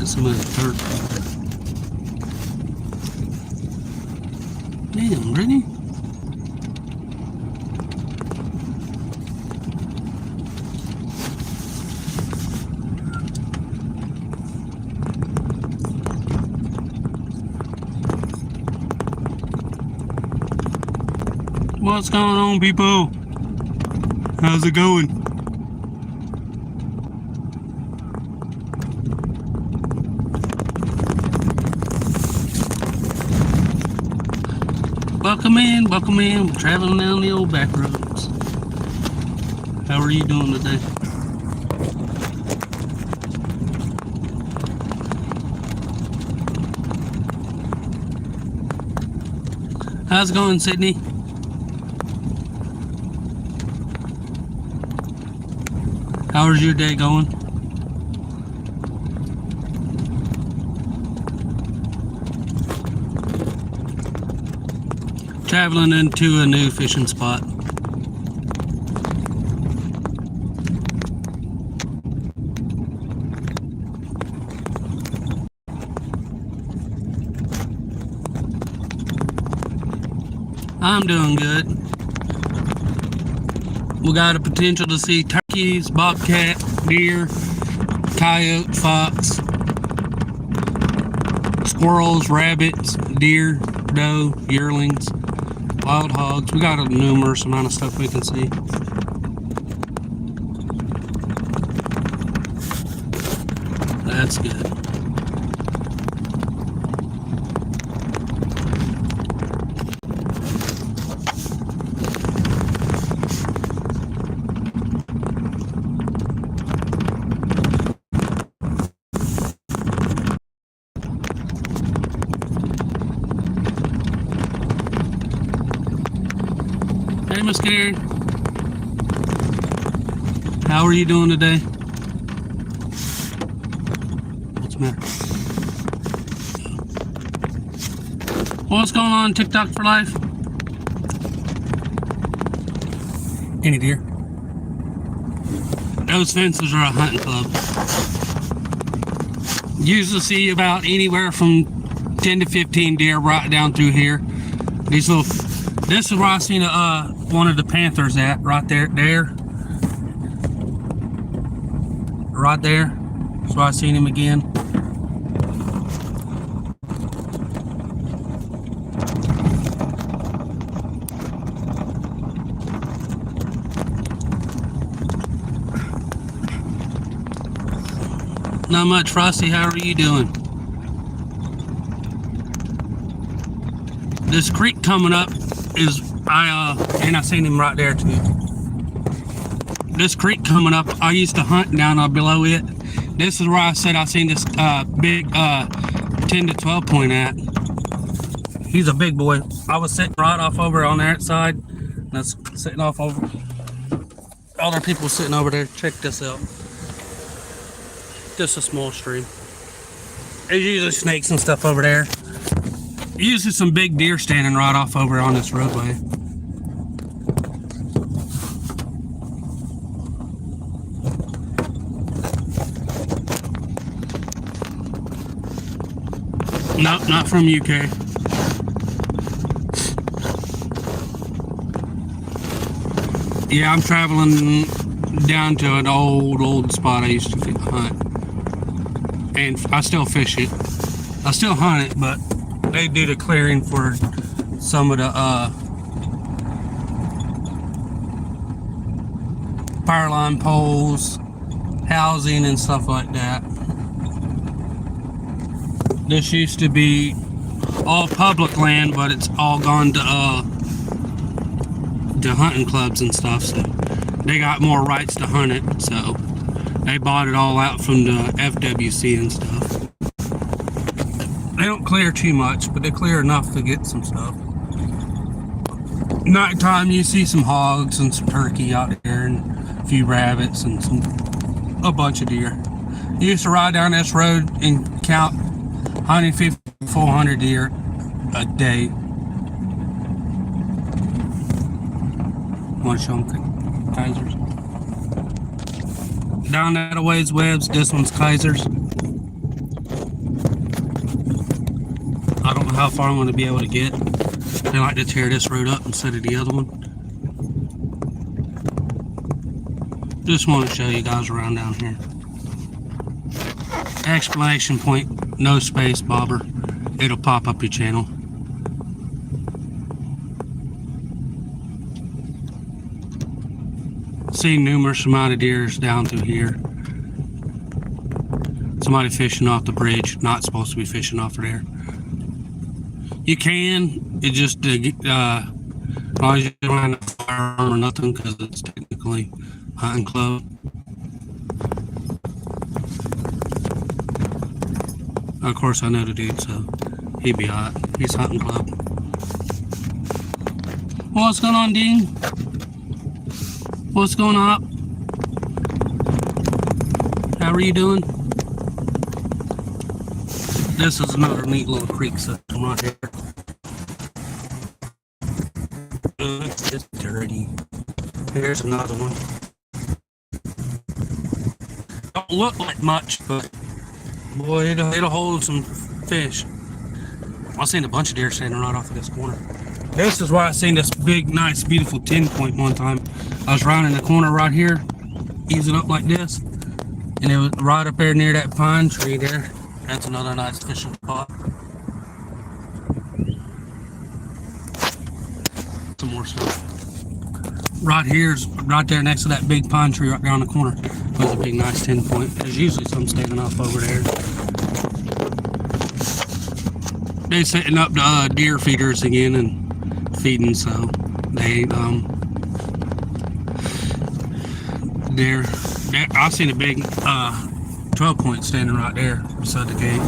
some of the third quarter. Damn, Brittany. What's going on, people? How's it going? Welcome in, welcome in. We're traveling down the old back roads. How are you doing today? How's it going, Sydney? How's your day going? Traveling into a new fishing spot. I'm doing good. We got a potential to see turkeys, bobcat, deer, coyote, fox, squirrels, rabbits, deer, doe, yearlings, wild hogs. We got a numerous amount of stuff we can see. That's good. Hey, Miss Karen. How are you doing today? What's the matter? What's going on, TikTok for life? Any deer? Those fences are a hunting club. Usually see about anywhere from 10 to 15 deer right down through here. These little. This is where I seen one of the panthers at, right there, right there. So I seen him again. Not much, Frosty. How are you doing? This creek coming up is and I seen him right there too. This creek coming up, I used to hunt down below it. This is where I said I seen this big 10 to 12 point at. He's a big boy. I was sitting right off over on that side. That's sitting off over. Other people sitting over there. Check this out. Just a small stream. There's usually snakes and stuff over there. Usually some big deer standing right off over on this roadway. Nope, not from UK. Yeah, I'm traveling down to an old spot I used to hunt. And I still fish it. I still hunt it, but they do the clearing for some of the power line poles, housing and stuff like that. This used to be all public land, but it's all gone to hunting clubs and stuff, so they got more rights to hunt it, so they bought it all out from the FWC and stuff. They don't clear too much, but they clear enough to get some stuff. Nighttime, you see some hogs and some turkey out there, and a few rabbits and a bunch of deer. You used to ride down this road and count 150, 400 deer a day. Want to show them Kaisers? Down that a ways, Webbs. This one's Kaisers. how far I'm going to be able to get. They like to tear this road up instead of the other one. Just want to show you guys around down here. Exclamation point, no space, bobber. It'll pop up your channel. Seen numerous amount of deers down through here. Somebody fishing off the bridge, not supposed to be fishing off of there. You can, it just as long as you don't have a firearm or nothing, because it's technically hunting club. Of course, I know the dude, so he'd be hot. He's hunting club. What's going on, Dean? What's going on? How are you doing? This is another neat little creek system right here. It's just dirty. Here's another one. Don't look like much, but boy, it'll hold some fish. I've seen a bunch of deer standing right off of this corner. This is where I seen this big, nice, beautiful 10 point one time. I was rounding the corner right here, easing up like this, and it was right up there near that pine tree there. That's another nice fishing spot. Some more stuff. Right here's right there next to that big pine tree right there on the corner. There's a big nice 10 point. There's usually some standing off over there. They're setting up the deer feeders again and feeding, so they I've seen a big 12 point standing right there beside the gate.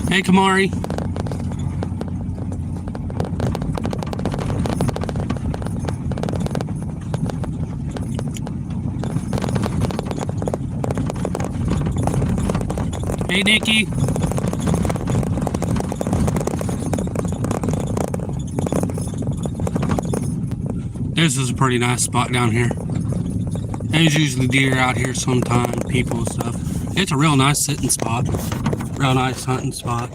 Hey, Kamari. Hey, Nikki. This is a pretty nice spot down here. There's usually deer out here sometime, people and stuff. It's a real nice sitting spot. Real nice hunting spot.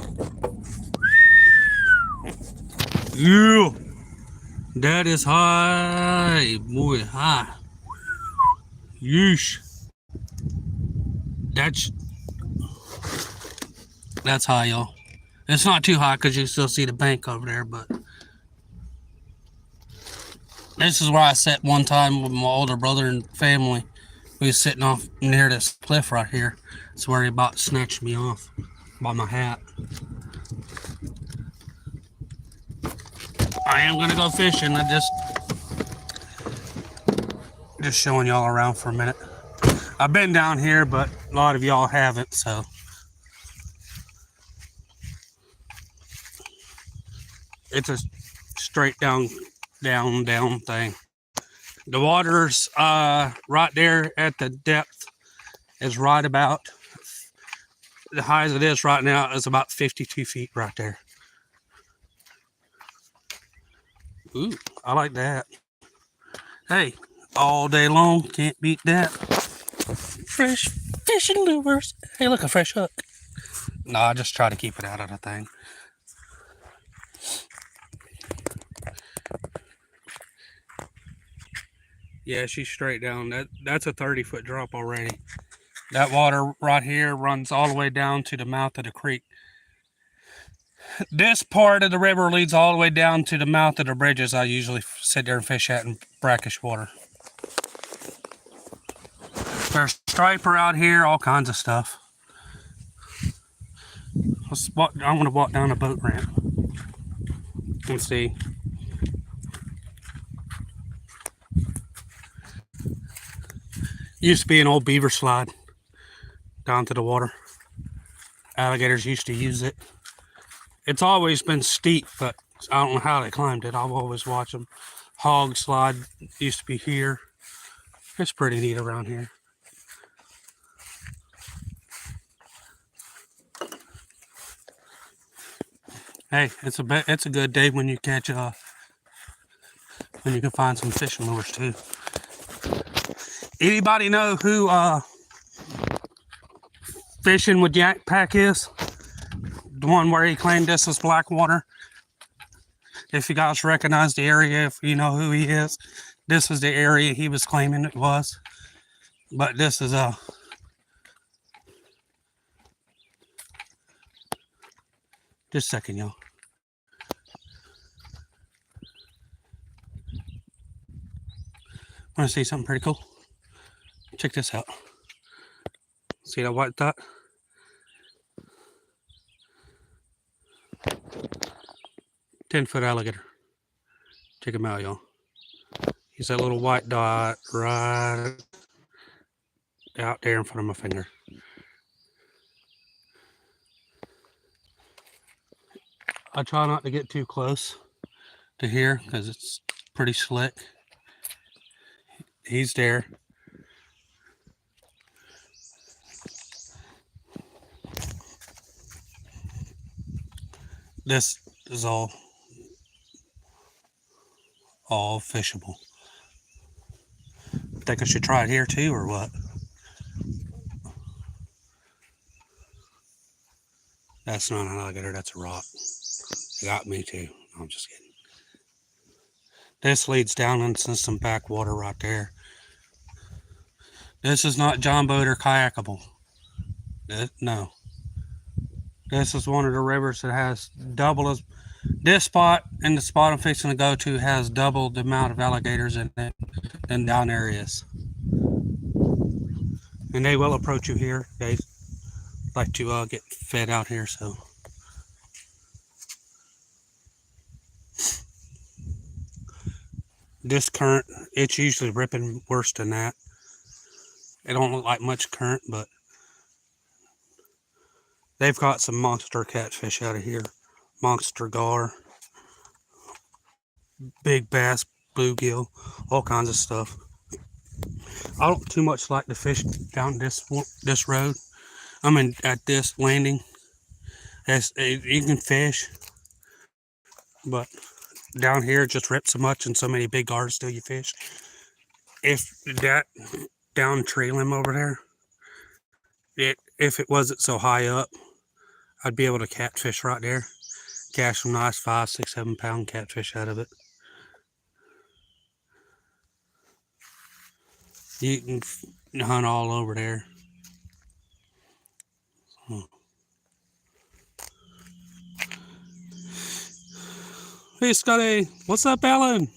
Yeah. That is high. Boy, high. Yeesh. That's high, y'all. It's not too high because you still see the bank over there, but this is where I sat one time with my older brother and family. We was sitting off near this cliff right here. It's where he about snatched me off by my hat. I am gonna go fishing. I just showing y'all around for a minute. I've been down here, but a lot of y'all haven't, so. It's a straight down thing. The water's right there at the depth is right about, the high as it is right now is about 52 feet right there. Ooh, I like that. Hey, all day long, can't beat that. Fresh fishing lures. Hey, look, a fresh hook. No, I just try to keep it out of the thing. Yeah, she's straight down. That's a 30-foot drop already. That water right here runs all the way down to the mouth of the creek. This part of the river leads all the way down to the mouth of the bridges I usually sit there and fish at in brackish water. There's striper out here, all kinds of stuff. I'm going to walk down a boat ramp and see. Used to be an old beaver slide down to the water. Alligators used to use it. It's always been steep, but I don't know how they climbed it. I've always watched them. Hog slide used to be here. It's pretty neat around here. Hey, it's a good day when you catch And you can find some fishing lures too. Anybody know who Fishing with Yak Pack is? The one where he claimed this was Blackwater. If you guys recognize the area, if you know who he is, this is the area he was claiming it was. But this is just a second, y'all. Want to see something pretty cool? Check this out. See that white dot? $10-foot alligator. Check him out, y'all. He's that little white dot right out there in front of my finger. I try not to get too close to here because it's pretty slick. He's there. This is all fishable. Think I should try it here too, or what? That's not an alligator, that's a rock. It got me too. No, I'm just kidding. This leads down into some backwater right there. This is not John boat or kayakable. No. This is one of the rivers that has double as this spot, and the spot I'm fixing to go to has double the amount of alligators in it than down there is. And they will approach you here. They like to get fed out here, so. This current, it's usually ripping worse than that. It don't look like much current, but they've got some monster catfish out of here. Monster gar, big bass, bluegill, all kinds of stuff. I don't too much like to fish down this road. I mean, at this landing. You can fish, but down here it just rips so much and so many big gars till you fish. If that down tree limb over there, if it wasn't so high up, I'd be able to catfish right there. Catch some nice 5, 6, 7 pound catfish out of it. You can hunt all over there. Hey Scotty, what's up, Alan?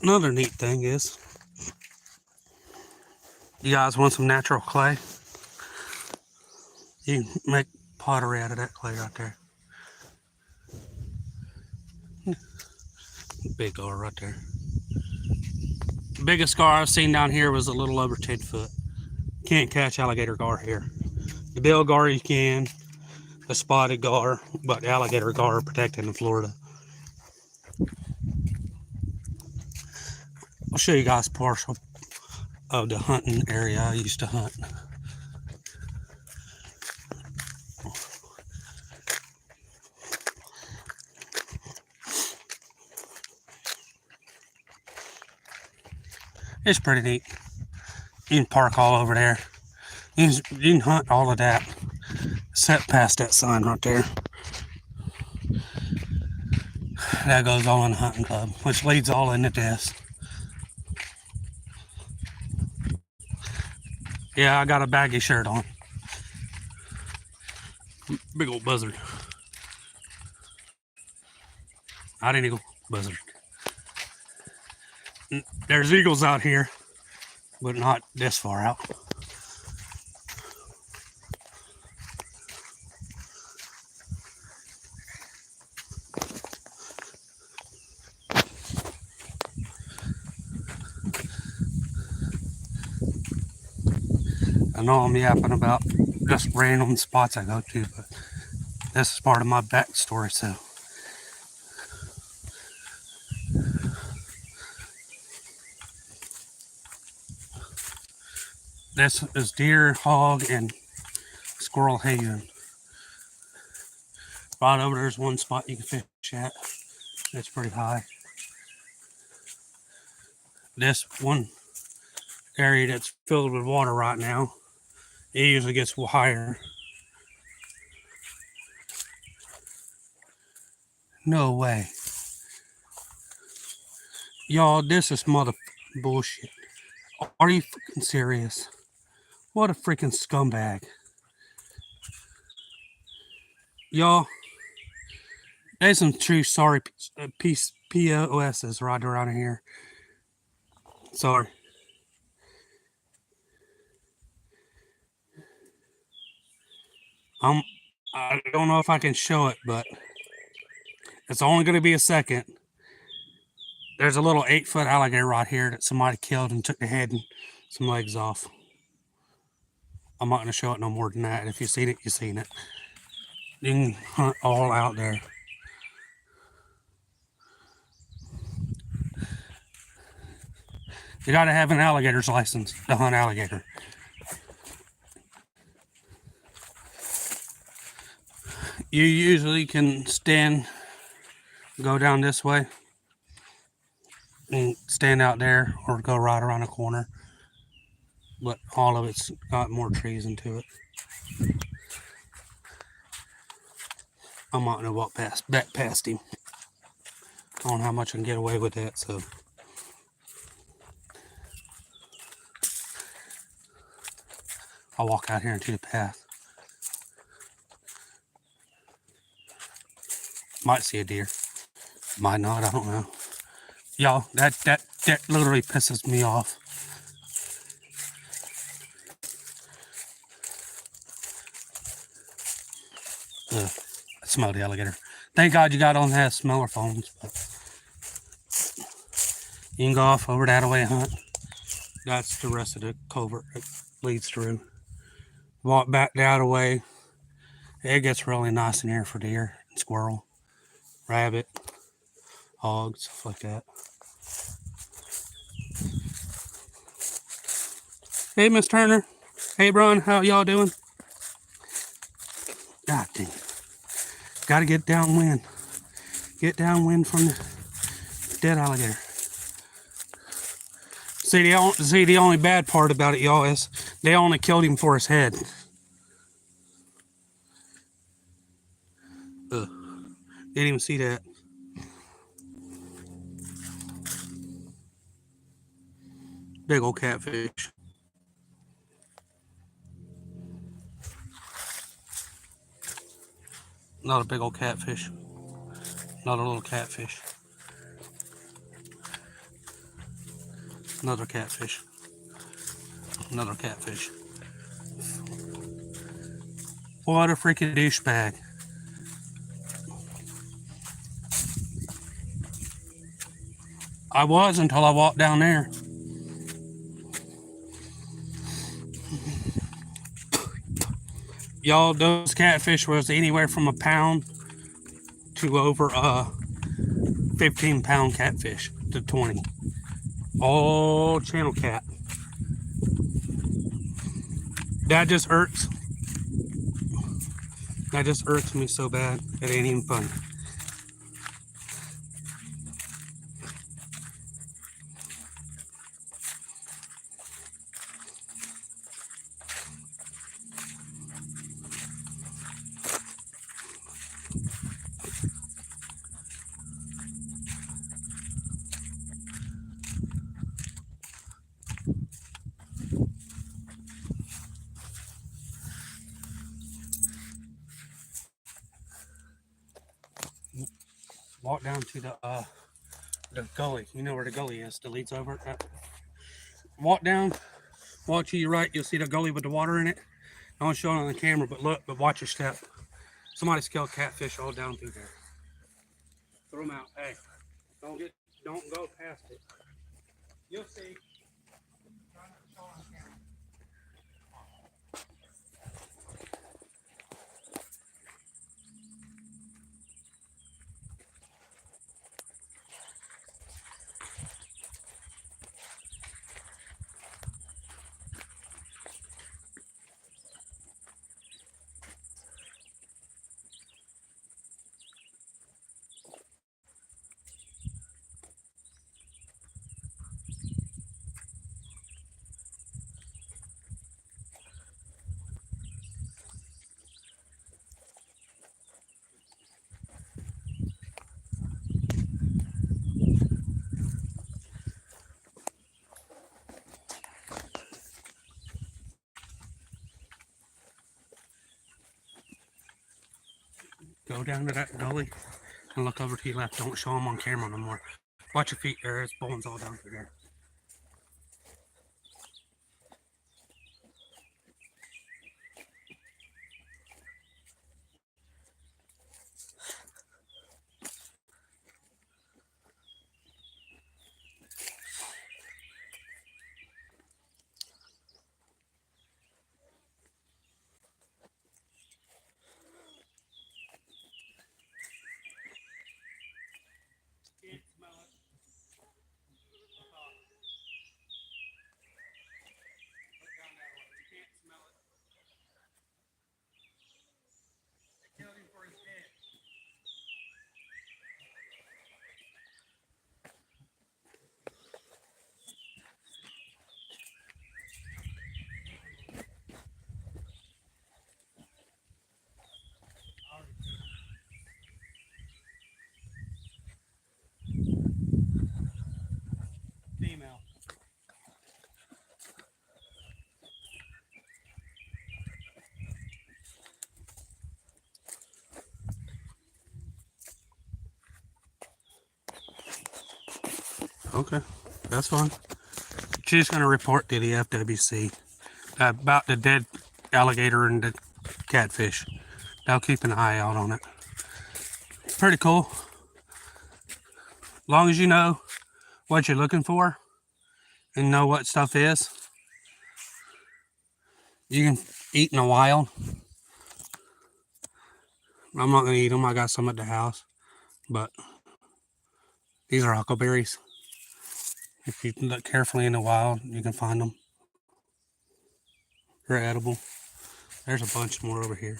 Another neat thing is, you guys want some natural clay? You can make pottery out of that clay right there. Big gar right there. The biggest gar I've seen down here was a little over 10 foot. Can't catch alligator gar here. The bill gar you can, the spotted gar, but the alligator gar are protected in Florida. I'll show you guys partial of the hunting area I used to hunt. It's pretty neat. You can park all over there. You can hunt all of that. Set past that sign right there. That goes all in the hunting club, which leads all into this. Yeah, I got a baggy shirt on. Big old buzzard. Not an eagle, buzzard. There's eagles out here, but not this far out. I know I'm yapping about just random spots I go to, but this is part of my backstory, so. This is deer, hog, and squirrel haven. Right over there's one spot you can fish at. It's pretty high. This one area that's filled with water right now, it usually gets higher. No way. Y'all, this is mother bullshit. Are you freaking serious? What a freaking scumbag. Y'all, there's some true sorry POSs right around here. Sorry. I don't know if I can show it, but it's only going to be a second. There's a little 8-foot alligator right here that somebody killed and took the head and some legs off. I'm not going to show it no more than that. If you've seen it, you've seen it. You can hunt all out there. You got to have an alligator's license to hunt alligator. You usually can go down this way and stand out there or go right around the corner. But all of it's got more trees into it. I'm not going to walk back past him. I don't know how much I can get away with that, so. I'll walk out here into the path. Might see a deer. Might not, I don't know. Y'all, that literally pisses me off. Ugh, I smell the alligator. Thank God you got on that smeller phones. But you can go off over that way and hunt. That's the rest of the covert that leads through. Walk back that way. It gets really nice in here for deer and squirrel, rabbit, hogs, stuff like that. Hey, Miss Turner. Hey, Brian. How y'all doing? God dang. Gotta get downwind. Get downwind from the dead alligator. See, the only bad part about it, y'all, is they only killed him for his head. Ugh. Didn't even see that. Big old catfish. Not a big old catfish. Not a little catfish. Another catfish. Another catfish. What a freaking douchebag. I was until I walked down there. Y'all, those catfish was anywhere from a pound to over 15-pound catfish to 20. All channel cat. That just irks. That just irks me so bad. It ain't even funny. Walk down to the gully. You know where the gully is. The leads over it. Walk down. Walk to your right. You'll see the gully with the water in it. I won't show it on the camera, but look. But watch your step. Somebody's killed catfish all down through there. Throw them out. Hey, don't go past it. You'll see. go down to that gully and look over to your left. Don't show them on camera no more. Watch your feet there. It's bones all down through there. Can't smell it. Look down that way. You can't smell it. They killed him for his head. Female. Okay, that's fine. She's going to report to the FWC about the dead alligator and the catfish. They'll keep an eye out on it. Pretty cool. As long as you know what you're looking for and know what stuff is, you can eat in the wild. I'm not going to eat them. I got some at the house. But these are huckleberries. If you look carefully in the wild, you can find them. They're edible. There's a bunch more over here.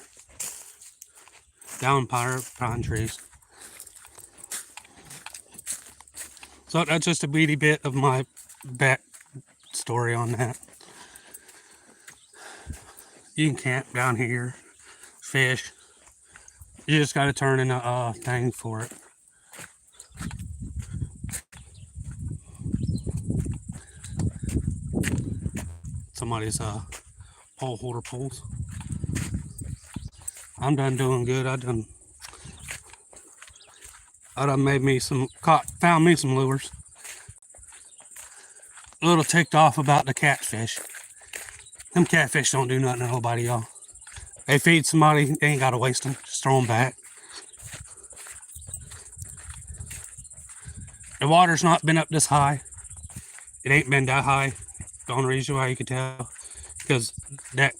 Down pine trees. So that's just a beady bit of my back story on that. You can camp down here, fish. You just got to turn in a thing for it. Somebody's pole holder pulls. I'm done doing good. I done made me some, found me some lures. A little ticked off about the catfish. Them catfish don't do nothing to nobody, y'all. They feed somebody, they ain't gotta waste them. Just throw them back. The water's not been up this high. It ain't been that high. The only reason why you can tell, because that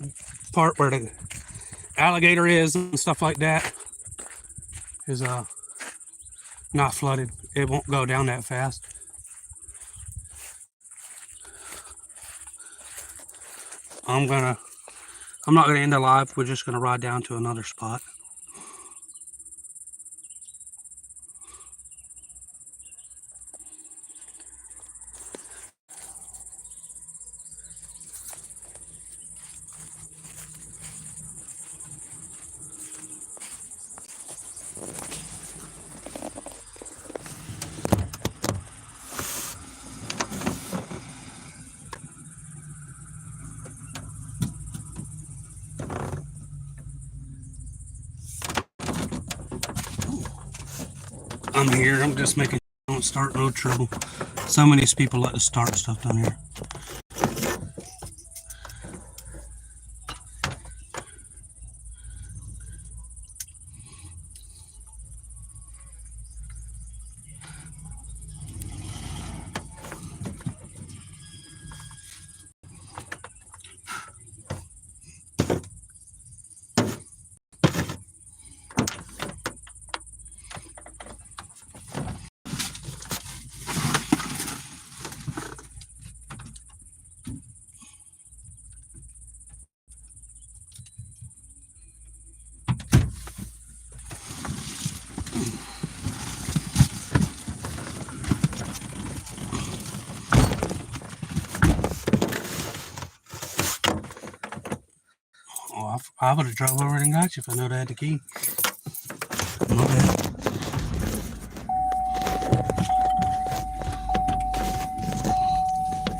part where the alligator is and stuff like that is not flooded. It won't go down that fast. I'm not gonna end the live. We're just gonna ride down to another spot. I'm here. I'm just making sure I don't start no trouble. So many people like to start stuff down here. Oh, I would have drove over and got you if I knew I had the key. Okay.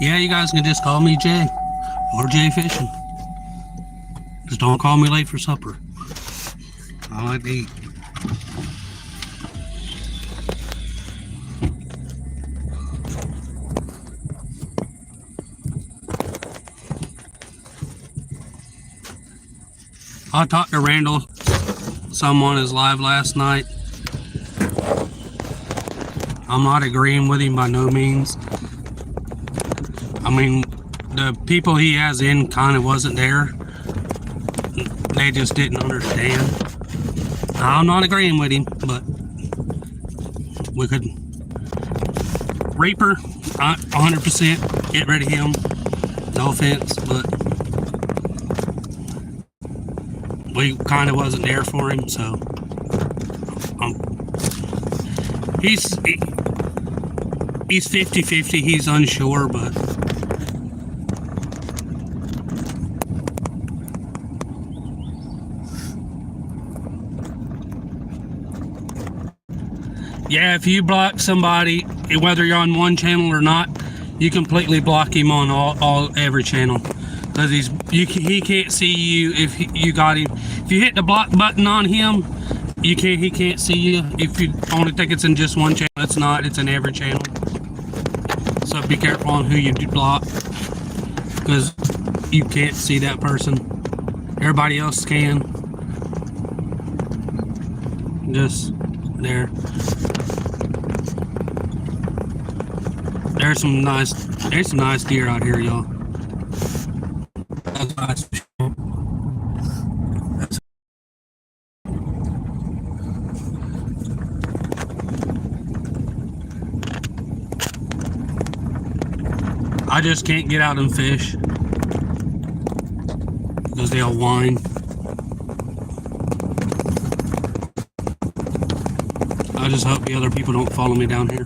Yeah, you guys can just call me Jay or Jay Fishing. Just don't call me late for supper. I like to eat. I talked to Randall some on his live last night. I'm not agreeing with him by no means. I mean, the people he has in kind of wasn't there. They just didn't understand. I'm not agreeing with him, but we could. Reaper, 100% get rid of him. No offense, but we kind of wasn't there for him, so he's 50-50. He's unsure, but yeah, if you block somebody, whether you're on one channel or not, you completely block him on every channel, because he can't see you if you got him. If you hit the block button on him, he can't see you. If you only think it's in just one channel, it's not. It's in every channel. So be careful on who you do block, because you can't see that person. Everybody else can. Just there. There's some nice deer out here, y'all. That's nice. I just can't get out and fish because they'll whine. I just hope the other people don't follow me down here.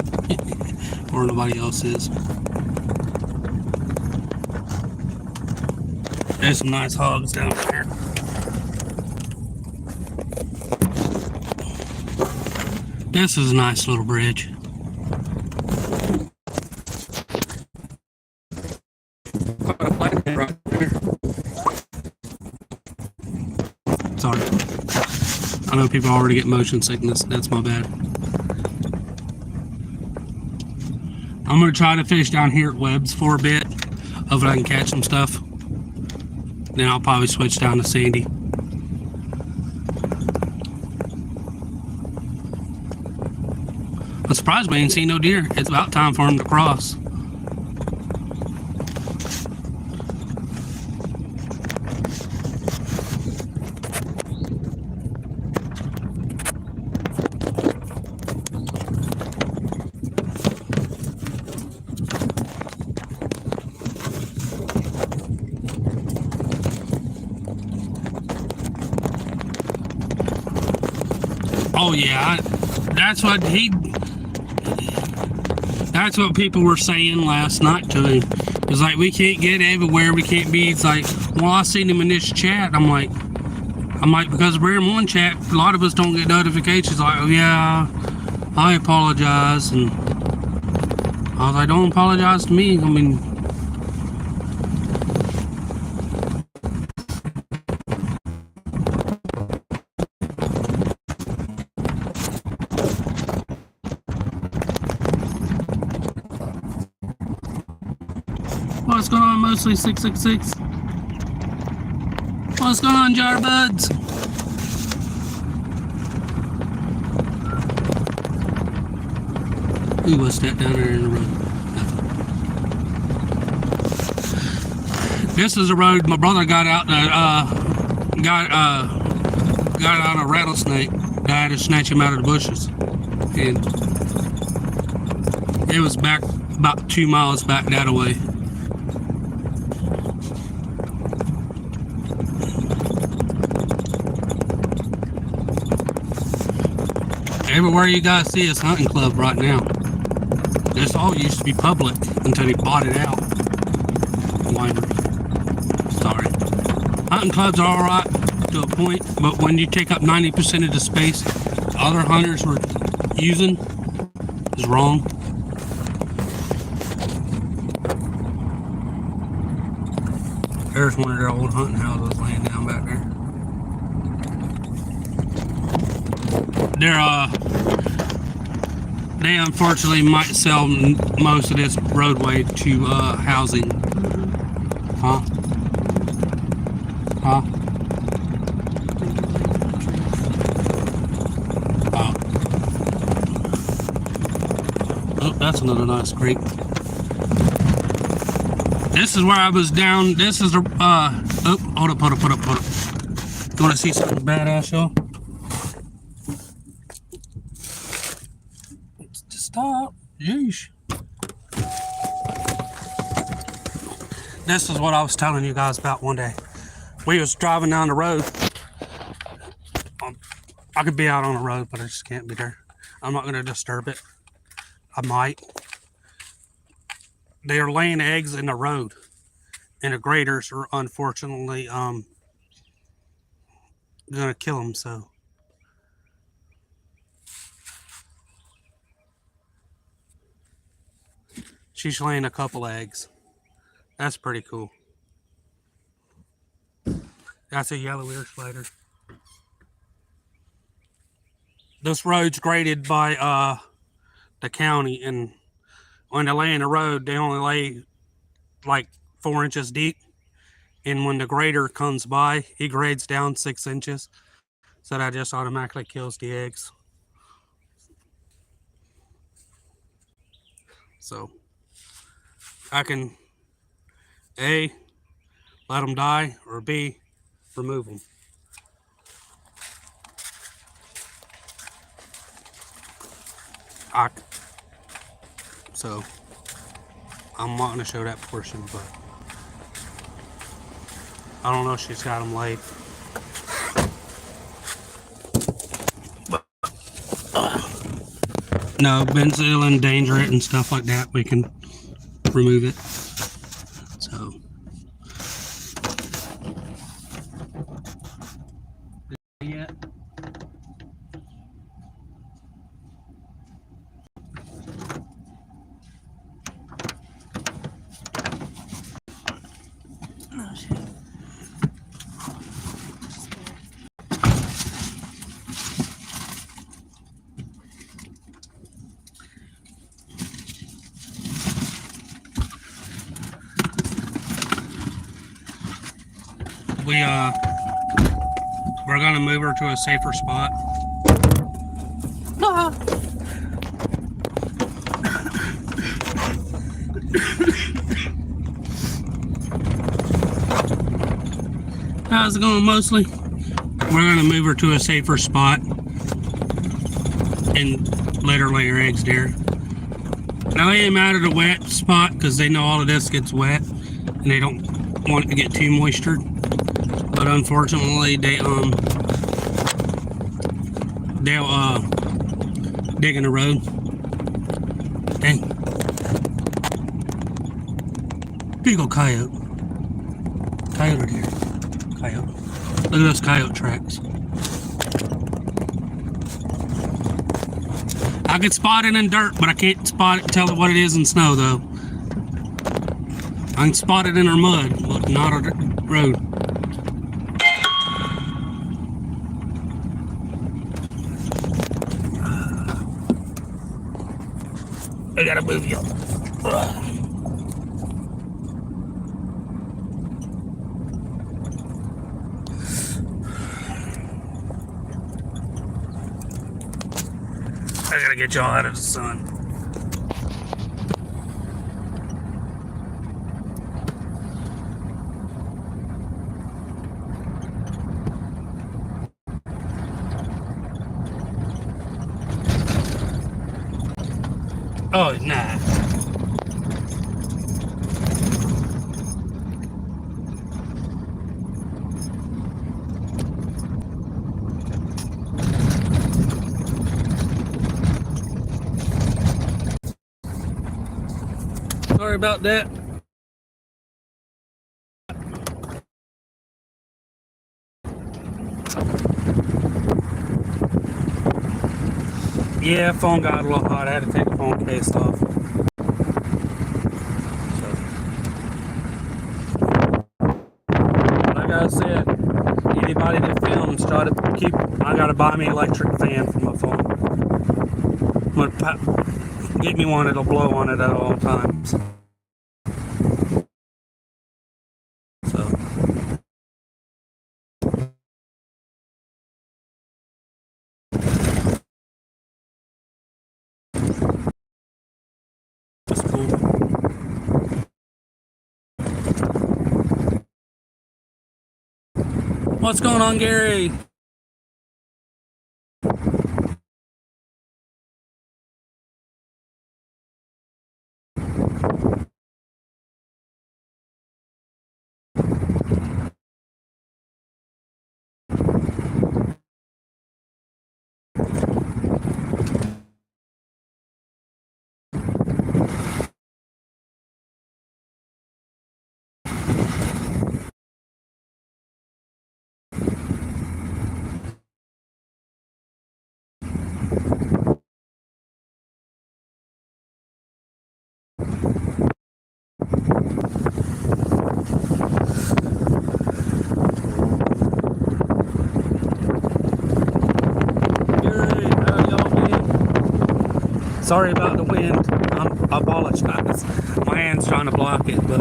Or nobody else is. There's some nice hogs down there. This is a nice little bridge. Sorry. I know people already get motion sickness. That's my bad. I'm going to try to fish down here at Webb's for a bit. Hopefully I can catch some stuff. Then I'll probably switch down to Sandy. I'm surprised we ain't seen no deer. It's about time for them to cross. Oh yeah, that's what people were saying last night to him. It's like, we can't get everywhere, we can't be. It's like, well, I seen him in this chat. I'm like, because we're in one chat, a lot of us don't get notifications. Like, oh yeah, I apologize. And I was like, don't apologize to me. I mean, what's going on, mostly 666? What's going on, Jar Buds? Who was that down there in the road? This is a road my brother got out. Got out a rattlesnake. I had to snatch him out of the bushes, and it was back about 2 miles back that way. Everywhere you guys see is hunting club right now. This all used to be public until they bought it out. Sorry. Hunting clubs are alright to a point, but when you take up 90% of the space other hunters were using, is wrong. There's one of their old hunting houses laying down back there. They unfortunately might sell most of this roadway to housing. Huh? that's another nice creek. This is where I was down. This is the, oh, hold up. You want to see something badass, y'all? Stop. Yeesh. This is what I was telling you guys about one day. We was driving down the road. I could be out on the road, but I just can't be there. I'm not going to disturb it. I might. They are laying eggs in the road, and the graders are unfortunately going to kill them. So she's laying a couple eggs. That's pretty cool. That's a yellow ear spider. This road's graded by the county, and when they lay in the road, they only lay like 4 inches deep. And when the grader comes by, he grades down 6 inches. So that just automatically kills the eggs. So I can A, let them die, or B, remove them. So I'm not going to show that portion, but I don't know if she's got them laid. But, no, benzil endanger it and stuff like that. We can remove it. So yeah. We're gonna move her to a safer spot. How's it going, mostly? We're gonna move her to a safer spot and let her lay her eggs there. Now they aim out of the wet spot because they know all of this gets wet and they don't want it to get too moistured. But unfortunately, they'll dig in the road. Dang. Here you go, coyote. Coyote right here. Coyote. Look at those coyote tracks. I can spot it in dirt, but I can't spot it, tell it what it is in snow, though. I can spot it in her mud, but not on the road. I gotta move you. I gotta get y'all out of the sun. Oh, nah. Sorry about that. Yeah, phone got a little hot. I had to take the phone case off. So, like I said, anybody that films, try to keep. I gotta buy me an electric fan for my phone. I'm gonna get me one that'll blow on it at all times. What's going on, Gary? Sorry about the wind. I apologize. My hand's trying to block it, but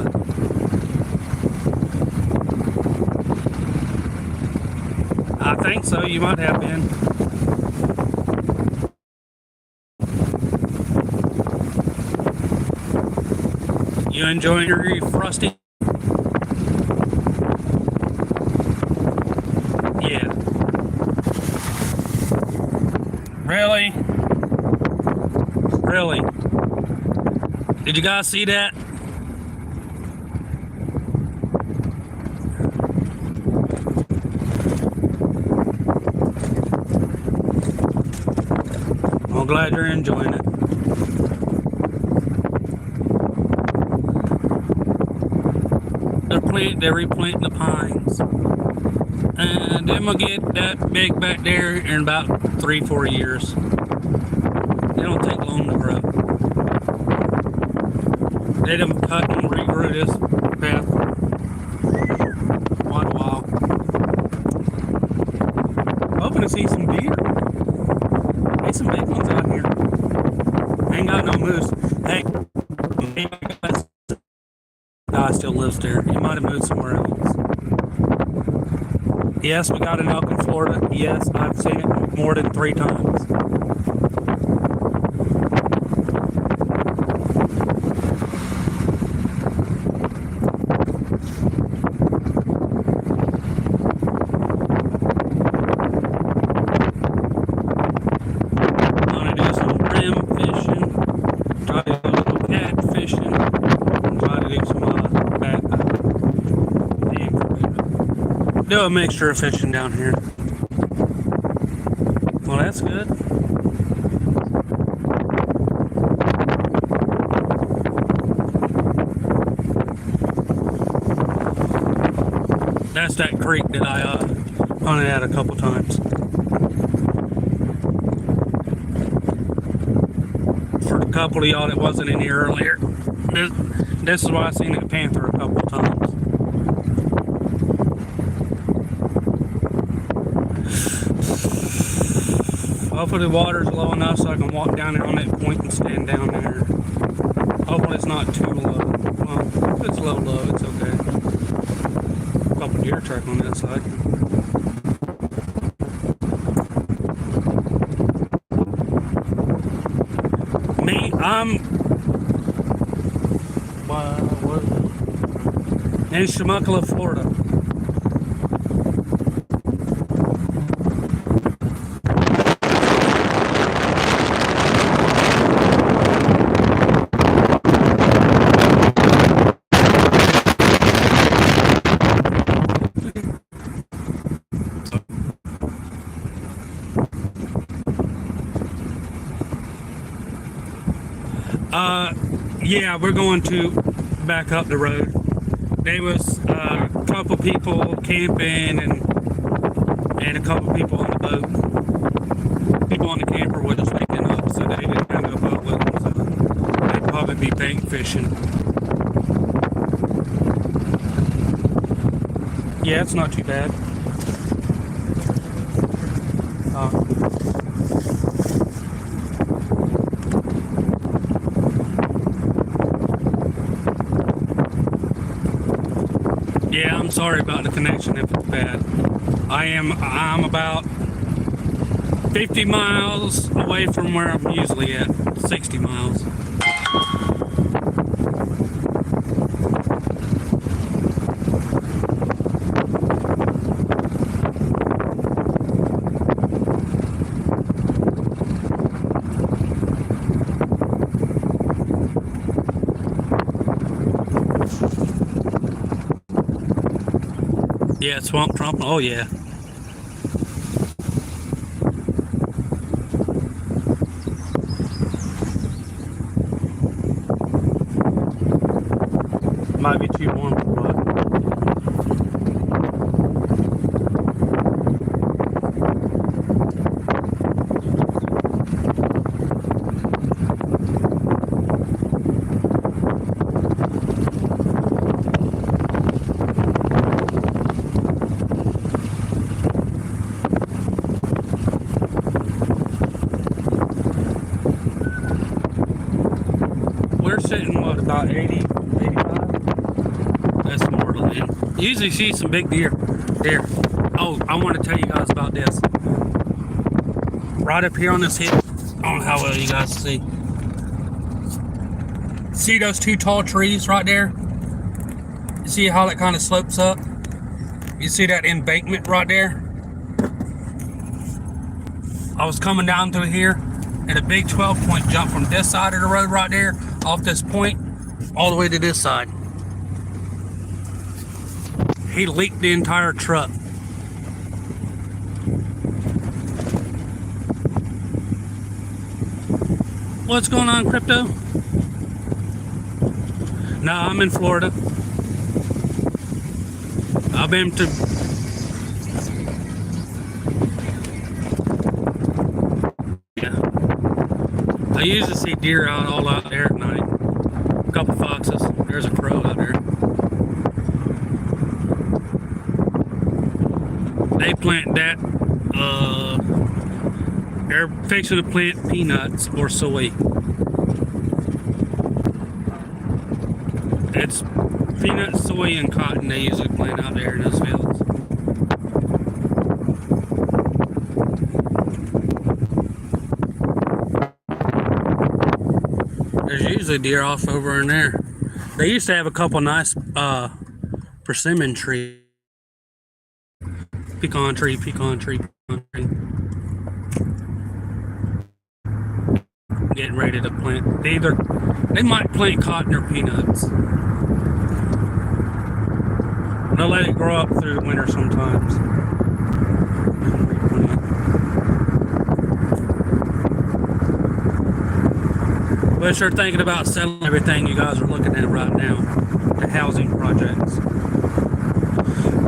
I think so. You might have been. You enjoying your frosty? Yeah. Really? Really? Did you guys see that? I'm glad you're enjoying it. They're replanting the pines. And then we'll get that big back there in about 3-4 years. They don't take long to grow. They done cut and regrew this path quite a while. Hoping to see some deer. There's some big ones out here. Ain't got no moose. Hey, guy still lives there. He might have moved somewhere else. Yes, we got an elk in Florida. Yes, I've seen it more than 3 times. Do a mixture of fishing down here. Well, that's good. That's that creek that I hunted at a couple times. For a couple of y'all that wasn't in here earlier, this is why I seen a panther a couple of times. Hopefully the water's low enough so I can walk down there on that point and stand down there. Hopefully it's not too low. Well, if it's low, it's okay. A couple deer track on that side. Me, I'm in Temecula, Florida. Yeah, we're going to back up the road. There was a couple people camping and a couple people on the boat. People on the camper were just waking up, so they didn't have no boat with them, so they'd probably be bank fishing. Yeah, it's not too bad. Yeah, I'm sorry about the connection if it's bad. I'm about 50 miles away from where I'm usually at, 60 miles. Yeah, swamp tromping. Oh yeah. Might be too warm for what. We're sitting, what, about 80, 85? That's more to land. Usually see some big deer. Oh, I want to tell you guys about this. Right up here on this hill, I don't know how well you guys see. See those two tall trees right there? You see how it kind of slopes up? You see that embankment right there? I was coming down through here and a big 12-point jump from this side of the road right there, off this point, all the way to this side. He leaked the entire truck. What's going on, Crypto? No, I'm in Florida. I've been to... Yeah. I usually see deer all out there at night. A couple foxes. There's a crow out there. They plant that. They're fixing to plant peanuts or soy. It's peanuts, soy, and cotton they usually plant out there in those fields. There's usually deer off over in there. They used to have a couple nice persimmon trees. Pecan tree. Getting ready to plant. They might plant cotton or peanuts. They'll let it grow up through the winter sometimes. But sure thinking about selling everything you guys are looking at right now. The housing projects.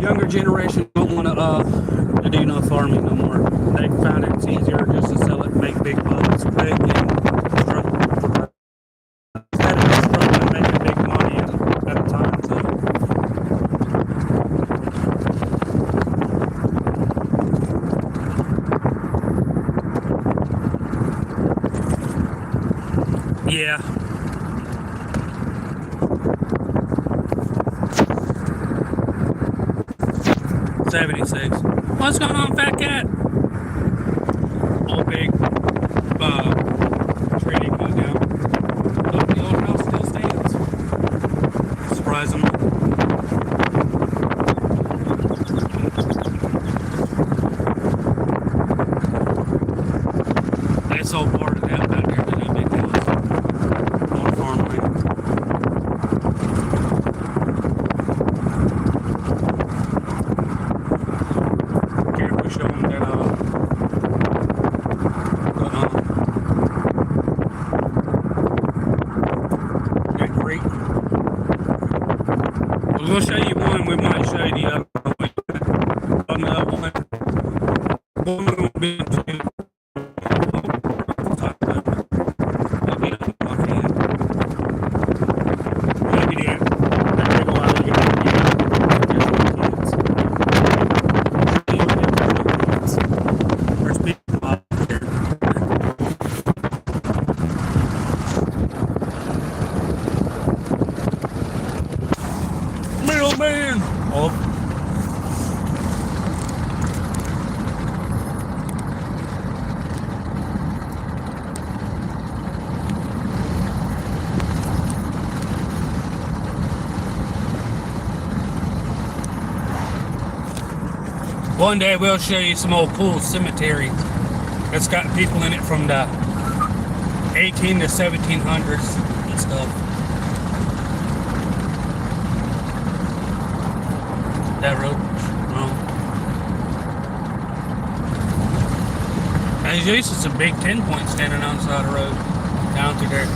Younger generation don't want to do no farming no more. They found it's easier just to sell it, make big bucks quick, and instead of struggling making big money at a time. So. Yeah. $76. What's going on, fat cat? All big tree they cut down. Look, the old house still stands. Surprisingly. That's all part of that back there to that big house. On farmland. Careful showing that that creek. We'll show you one, we might show you the other one. Another one. One will be man. Oh. One day we'll show you some old cool cemeteries that's got people in it from the 18 to 1700s and stuff. That road There's usually some big 10-point standing on the side of the road down through there.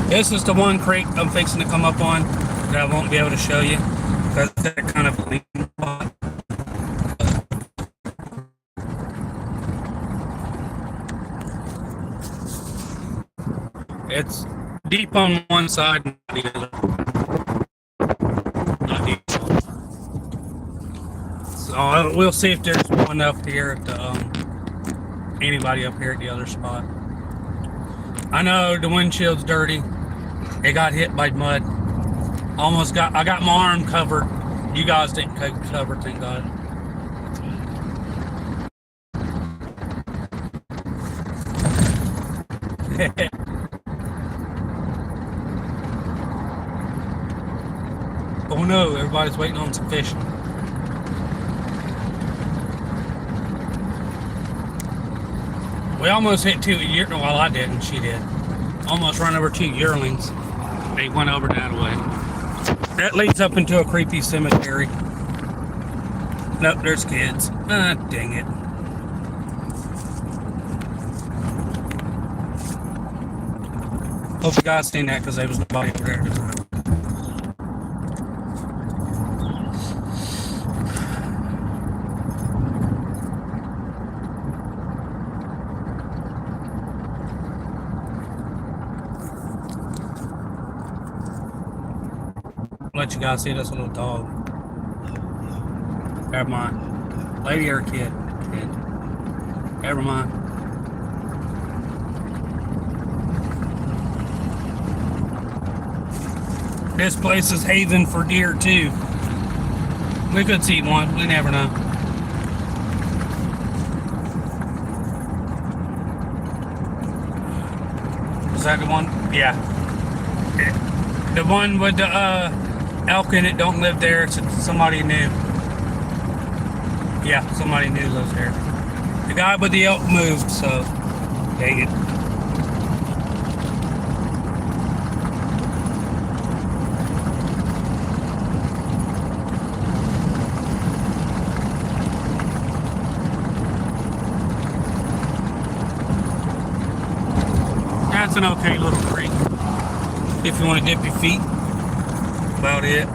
This is the one creek I'm fixing to come up on that I won't be able to show you because that kind of clean spot. It's deep on one side and the other. Not deep. So we'll see if there's one up here at the, anybody up here at the other spot. I know the windshield's dirty. It got hit by mud. I got my arm covered. You guys didn't cover, thank God. Oh no, everybody's waiting on some fishing. We almost hit 2 yearlings. Well, I didn't, she did. Almost run over 2 yearlings. They went over that way. That leads up into a creepy cemetery. Nope, there's kids. Ah, dang it. Hope you guys seen that because there was nobody over there. Let you guys see this little dog. Never mind. Lady or kid? Kid. Never mind. This place is haven for deer too. We could see one. We never know. Is that the one? Yeah. The one with the elk in it don't live there. It's somebody new. Yeah, somebody new lives there. The guy with the elk moved, so dang it. That's an okay little creek. If you want to dip your feet. About it.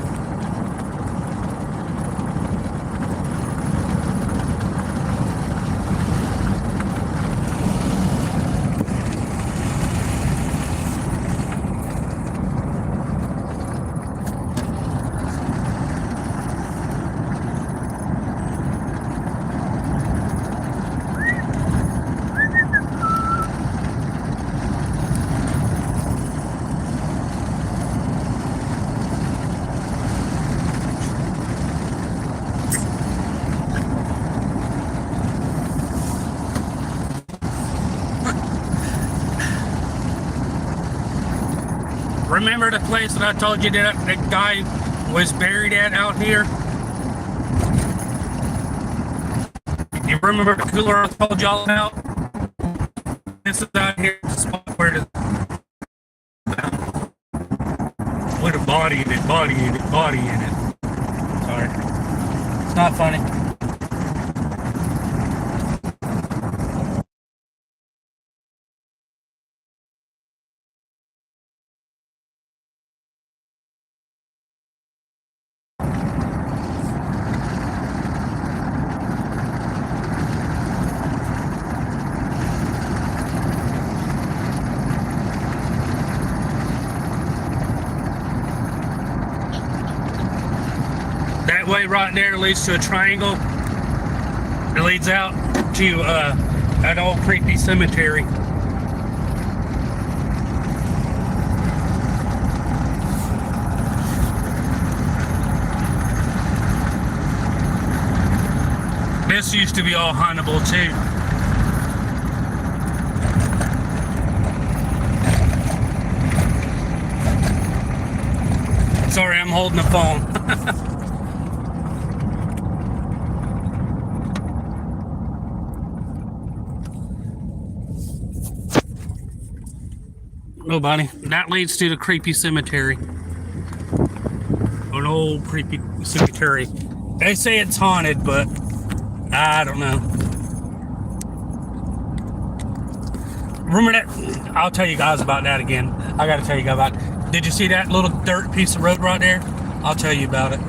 Remember the place that I told you that guy was buried at out here? You remember the cooler I told y'all about? This is out here, the spot where the with a body in it, body in it, body in it. Sorry. It's not funny. That way right there leads to a triangle. It leads out to an old creepy cemetery. This used to be all huntable too. Sorry, I'm holding the phone. Nobody. That leads to the creepy cemetery. Over an old creepy cemetery. They say it's haunted, but I don't know. Remember that? I'll tell you guys about that again. I got to tell you guys about it. Did you see that little dirt piece of road right there? I'll tell you about it.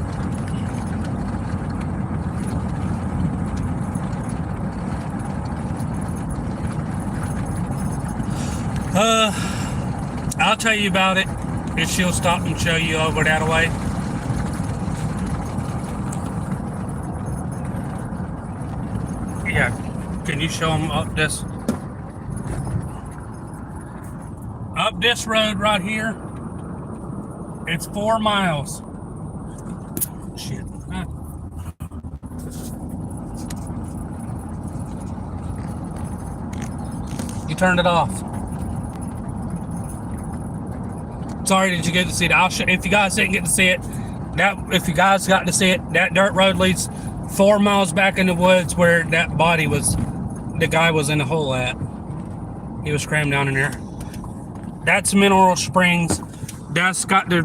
I'll tell you about it if she'll stop and show you over that way. Yeah, can you show them up this road right here? It's 4 miles. Shit. Huh. You turned it off. Sorry, did you get to see it? I'll show, if you guys didn't get to see it, if you guys got to see it, that dirt road leads 4 miles back in the woods where that body was, the guy was in the hole at. He was crammed down in there. That's Mineral Springs. That's got the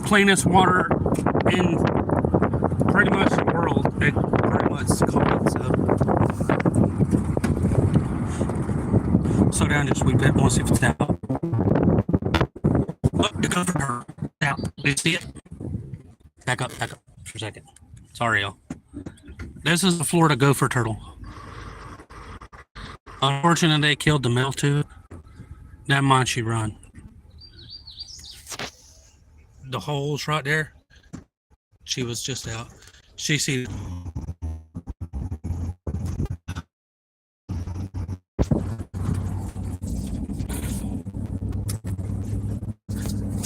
cleanest water in pretty much the world. It pretty much called it so. Slow down just a wee bit. Want to see if it's out. Look, the governor out. Do you see it? Back up for a second. Sorry, y'all. This is the Florida gopher turtle. Unfortunately, they killed the male too. That mind she run. The holes right there. She was just out. She see.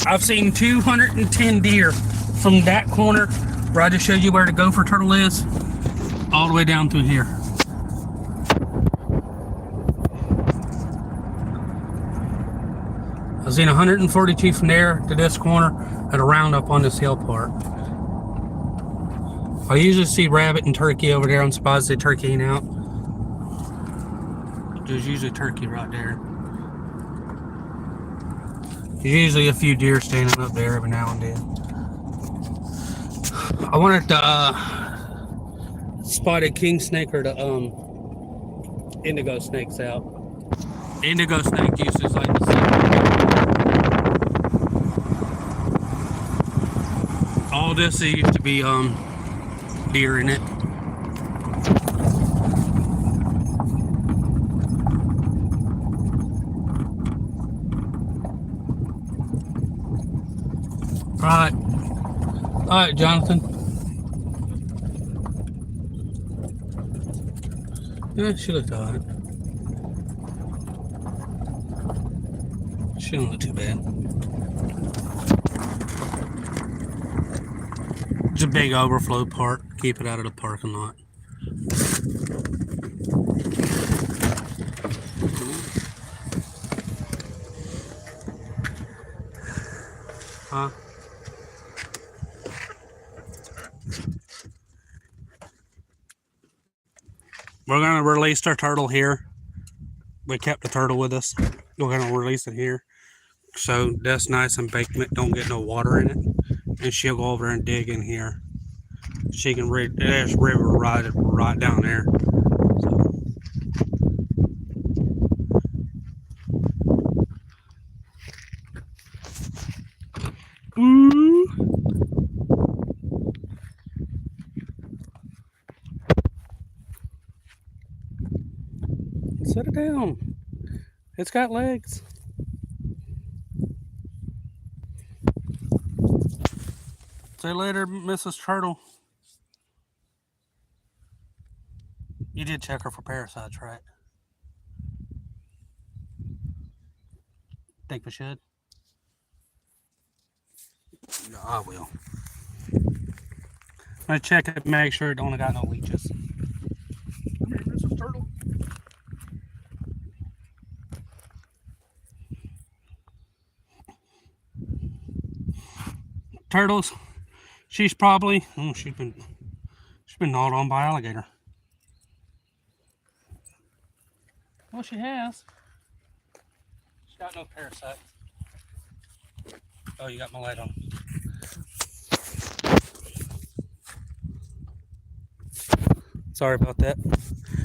I've seen 210 deer from that corner where I just showed you where the gopher turtle is, all the way down through here. I've seen 142 from there to this corner at a roundup on this hill part. I usually see rabbit and turkey over there. I'm surprised the turkey ain't out. There's usually turkey right there. There's usually a few deer standing up there every now and then. I wanted the spotted king snake or the indigo snakes out. Indigo snake uses like the same. All this used to be deer in it. All right, Jonathan. Yeah, she looked all right. She don't look too bad. It's a big overflow part. Keep it out of the parking lot. Huh? We're going to release our turtle here. We kept the turtle with us. We're going to release it here. So that's nice and baked. Don't get no water in it. And she'll go over and dig in here. She can read. There's river right down there. So. Set it down. It's got legs. Say later, Mrs. Turtle. You did check her for parasites, right? Think we should? No, I will. I'm gonna check it, make sure it don't got no leeches. Come here, Mrs. Turtle. Turtles. She's probably she's been gnawed on by alligator. Well, she has. She's got no parasites. Oh, you got my light on. Sorry about that.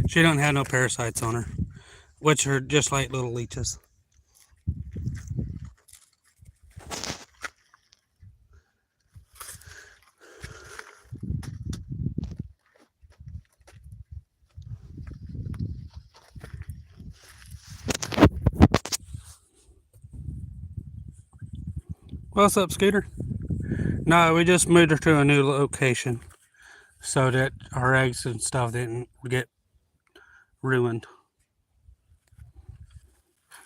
She don't have no parasites on her, which are just like little leeches. What's up, Scooter? No, we just moved her to a new location so that our eggs and stuff didn't get ruined.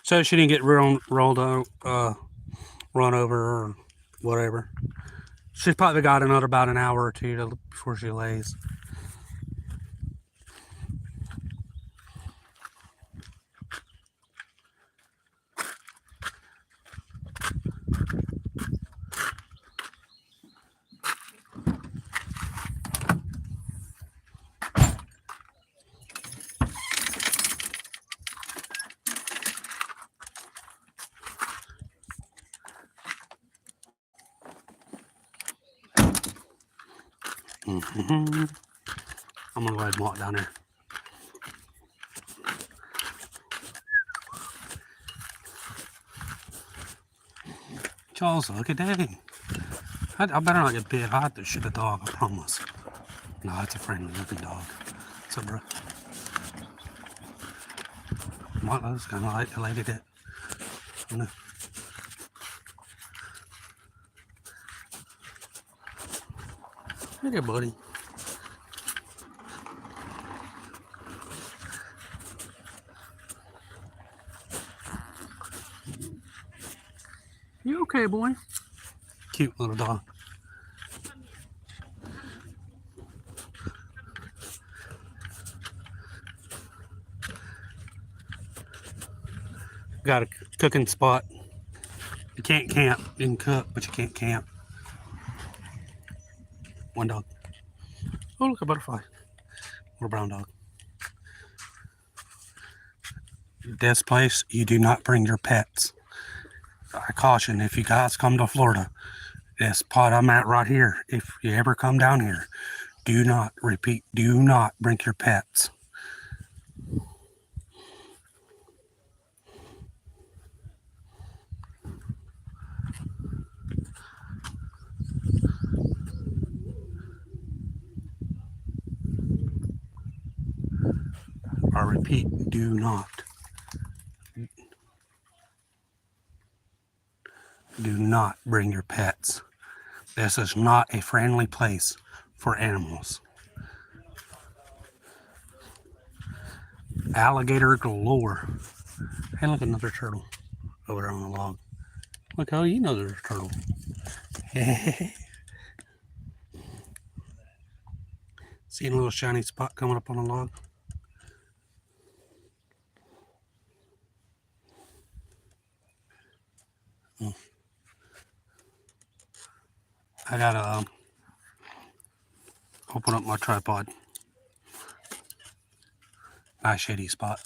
So she didn't get run over or whatever. She's probably got another about an hour or two before she lays. Mm-hmm. I'm gonna go ahead and walk down there. Charles, look at that. I better not get bit. I have to shoot a dog, I promise. No, it's a friendly looking dog. What's up, bro? What? I was kind of like the lady that. No. Hey there, buddy. You okay, boy? Cute little dog. Got a cooking spot. You can't camp. You can cook, but you can't camp. One dog. Oh, look, a butterfly. Or a brown dog. This place, you do not bring your pets. I caution, if you guys come to Florida, this spot I'm at right here, if you ever come down here, do not bring your pets. I repeat, do not. Do not bring your pets. This is not a friendly place for animals. Alligator galore. Hey, look, another turtle over there on the log. Look, how you know there's a turtle. See a little shiny spot coming up on the log? I gotta open up my tripod. Nice shady spot.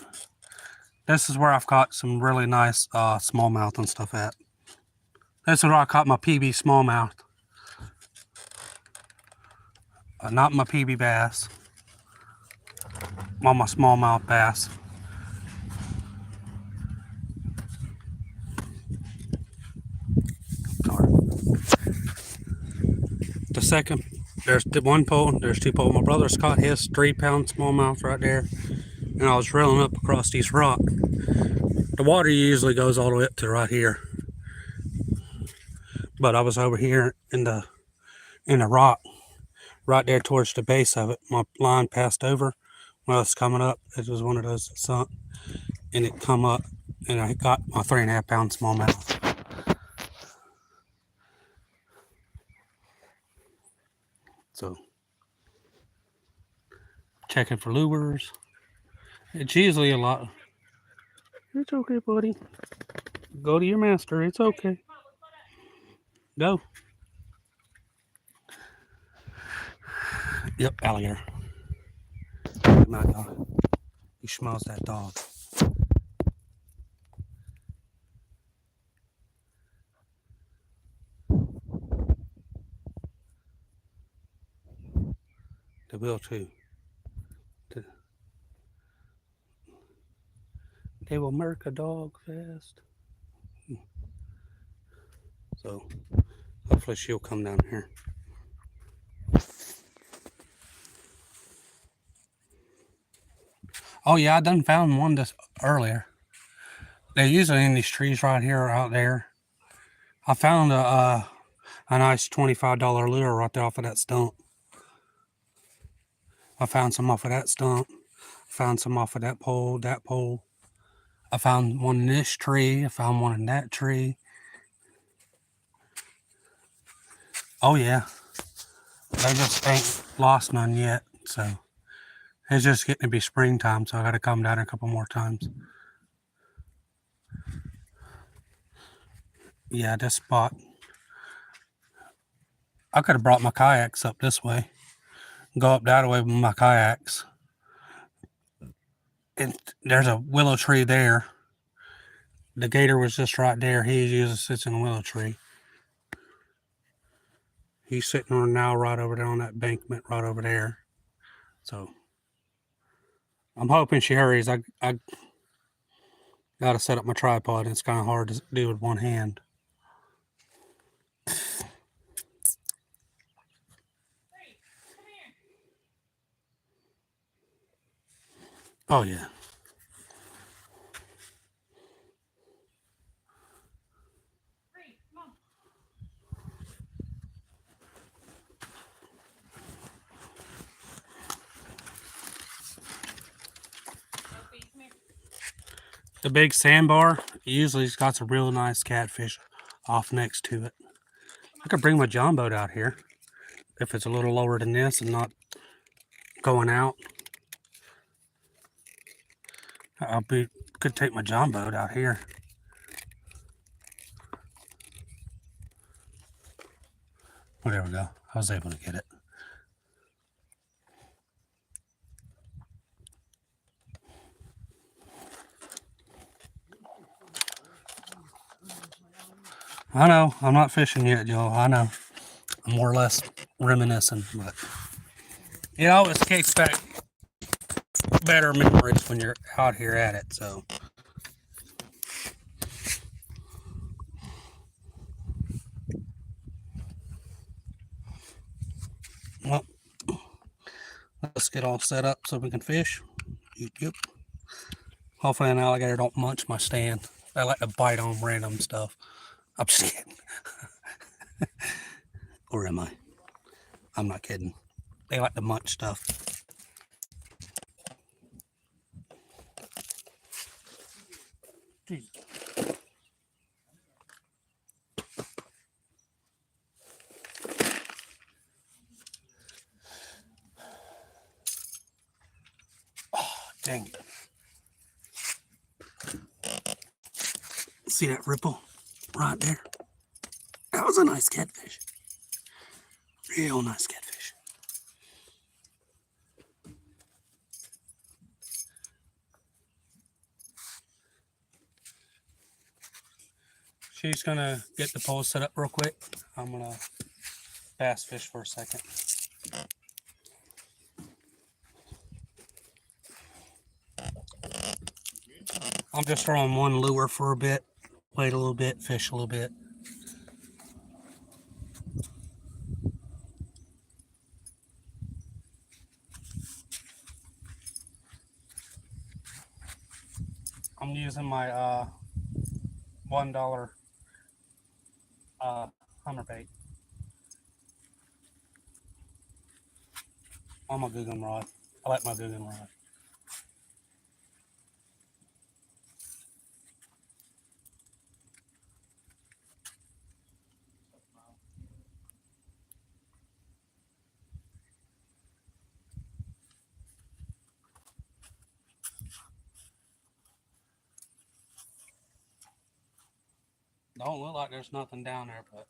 This is where I've caught some really nice smallmouth and stuff at. This is where I caught my PB smallmouth. Not my PB bass. On my smallmouth bass. Sorry. The second, there's the one pole, there's two poles. My brother's caught his 3-pound smallmouth right there. And I was reeling up across these rocks. The water usually goes all the way up to right here. But I was over here in the rock, right there towards the base of it. My line passed over when I was coming up. It was one of those that sunk, and it come up, and I got my 3.5-pound smallmouth. So, checking for lures. It's usually a lot. It's okay, buddy. Go to your master. It's okay. Go. Yep, alligator. My dog. He smells that dog. They will too. They will America Dog Fest. So hopefully she'll come down here. Oh yeah, I done found one this earlier. They're usually in these trees right here or out there. I found a nice $25 lure right there off of that stump. I found some off of that stump. Found some off of that pole, that pole. I found one in this tree. I found one in that tree. Oh yeah, they just ain't lost none yet. So it's just getting to be springtime, so I got to come down a couple more times. Yeah, this spot. I could have brought my kayaks up this way. Go up that way with my kayaks. And there's a willow tree there. The gator was just right there. He usually sits in a willow tree. He's sitting now right over there on that bankment right over there. So I'm hoping she hurries. I got to set up my tripod, and it's kind of hard to do with one hand. Oh, yeah. The big sandbar usually has got some real nice catfish off next to it. I could bring my john boat out here if it's a little lower than this and not going out. Could take my john boat out here. Well, there we go. I was able to get it. I know. I'm not fishing yet, Joe. I know. I'm more or less reminiscing, but it always takes back better memories when you're out here at it. So. Well, let's get all set up so we can fish. Yep. Hopefully an alligator don't munch my stand. They like to bite on random stuff. I'm just kidding. Or am I? I'm not kidding. They like to munch stuff. Jeez. Oh, dang it. See that ripple right there? That was a nice catfish. Real nice catfish. She's gonna get the pole set up real quick. I'm gonna bass fish for a second. I'm just throwing one lure for a bit, wait a little bit, fish a little bit. I'm using my $1 hummer bait on my Guggen rod. I like my Guggen rod. Don't look like there's nothing down there, but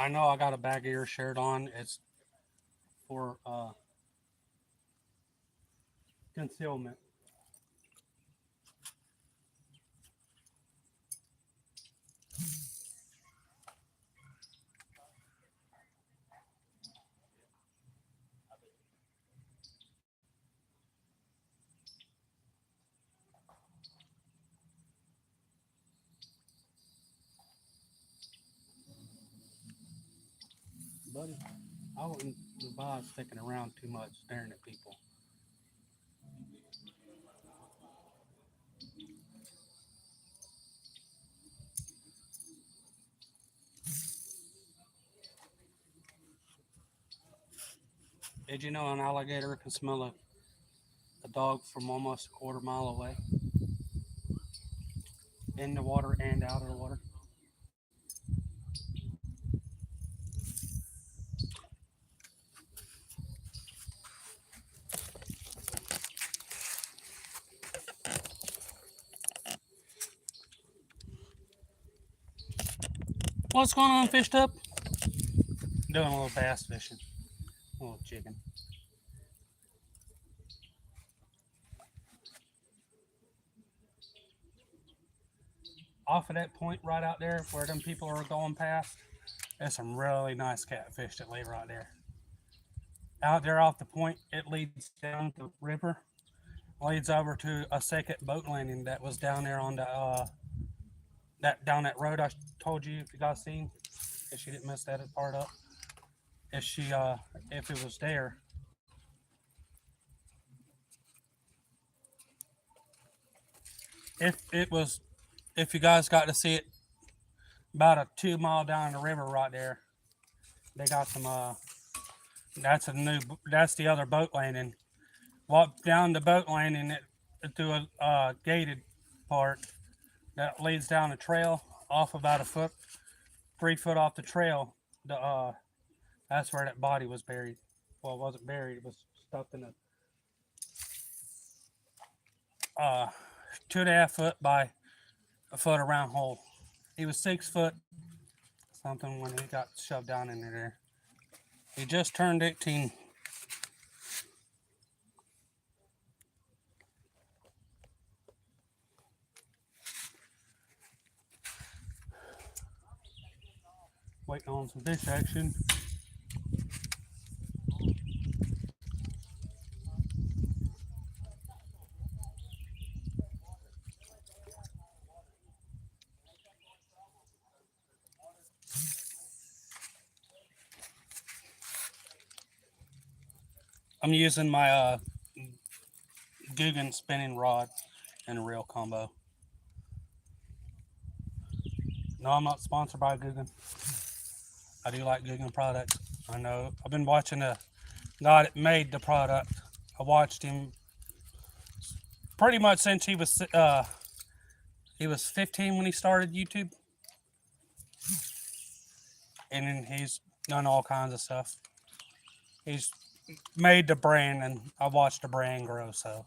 I know I got a bag ear shirt on. It's for concealment. Buddy, I wouldn't advise sticking around too much staring at people. Did you know an alligator can smell a dog from almost a quarter mile away? In the water and out of the water? What's going on, Fish Tub? Doing a little bass fishing. A little chicken. Off of that point right out there where them people are going past, there's some really nice catfish that live right there. Out there off the point, it leads down the river, leads over to a second boat landing that was down there on the that down that road I told you, if you guys seen. If she didn't mess that part up. If she if it was there. If it was, if you guys got to see it, about a 2 mile down the river right there, they got some that's a new, that's the other boat landing. Walk down the boat landing through a gated part that leads down a trail off about a foot, 3 foot off the trail. The that's where that body was buried. Well, it wasn't buried; it was stuffed in a 2.5 foot by a foot around hole. He was 6 foot something when he got shoved down into there. He just turned 18. Waiting on some fish action. I'm using my Guggen spinning rod and a reel combo. No, I'm not sponsored by Guggen. I do like Guggen products. I know. I've been watching the guy that made the product. I watched him pretty much since he was 15 when he started YouTube, and then he's done all kinds of stuff. He's made the brand, and I watched the brand grow. So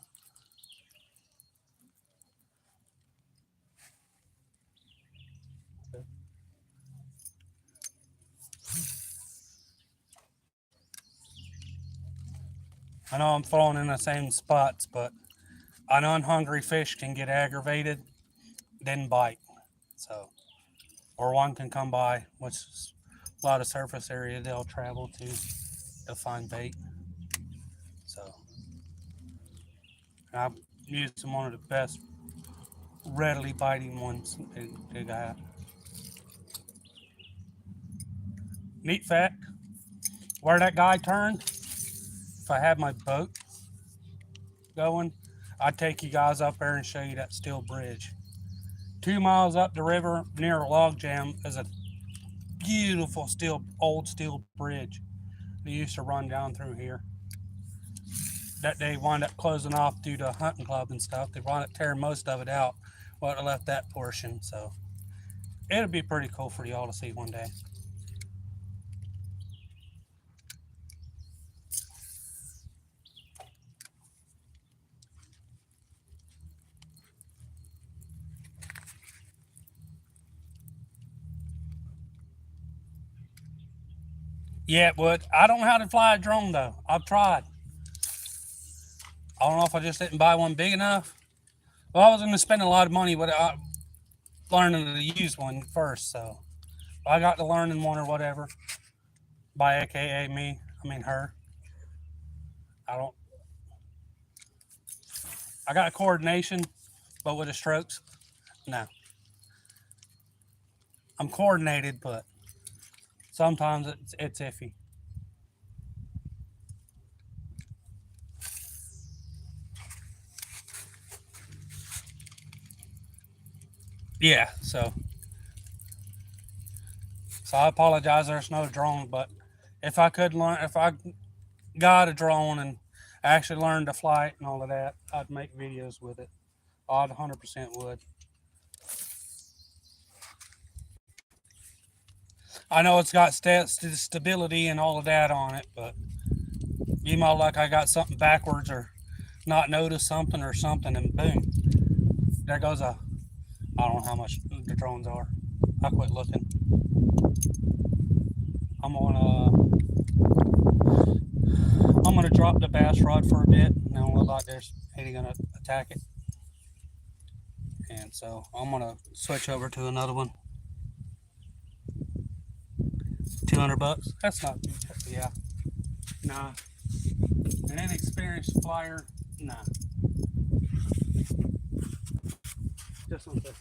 I know I'm falling in the same spots, but an unhungry fish can get aggravated, then bite. So, or one can come by, which is a lot of surface area they'll travel to find bait. So, I've used one of the best readily biting ones they got. Neat fact, where that guy turned, if I had my boat going, I'd take you guys up there and show you that steel bridge. 2 miles up the river near a log jam is a beautiful old steel bridge. They used to run down through here. That they wound up closing off due to a hunting club and stuff. They wound up tearing most of it out, but left that portion. So it'll be pretty cool for y'all to see one day. Yeah, but I don't know how to fly a drone though. I've tried. I don't know if I just didn't buy one big enough. Well, I was going to spend a lot of money, but learning to use one first. So I got to learning one or whatever by AKA me. I mean her. I don't. I got coordination, but with the strokes, no. I'm coordinated, but sometimes it's iffy. Yeah. So I apologize. There's no drone, but if I got a drone and actually learned to fly it and all of that, I'd make videos with it. I'd 100% would. I know it's got stability and all of that on it, but you might like I got something backwards or not notice something or something, and boom, there goes a. I don't know how much the drones are. I quit looking. I'm gonna I'm gonna drop the bass rod for a bit, and then look like there's Eddie gonna attack it, and so I'm gonna switch over to another one. $200. That's not. Yeah. Nah. An inexperienced flyer. Nah. Just something.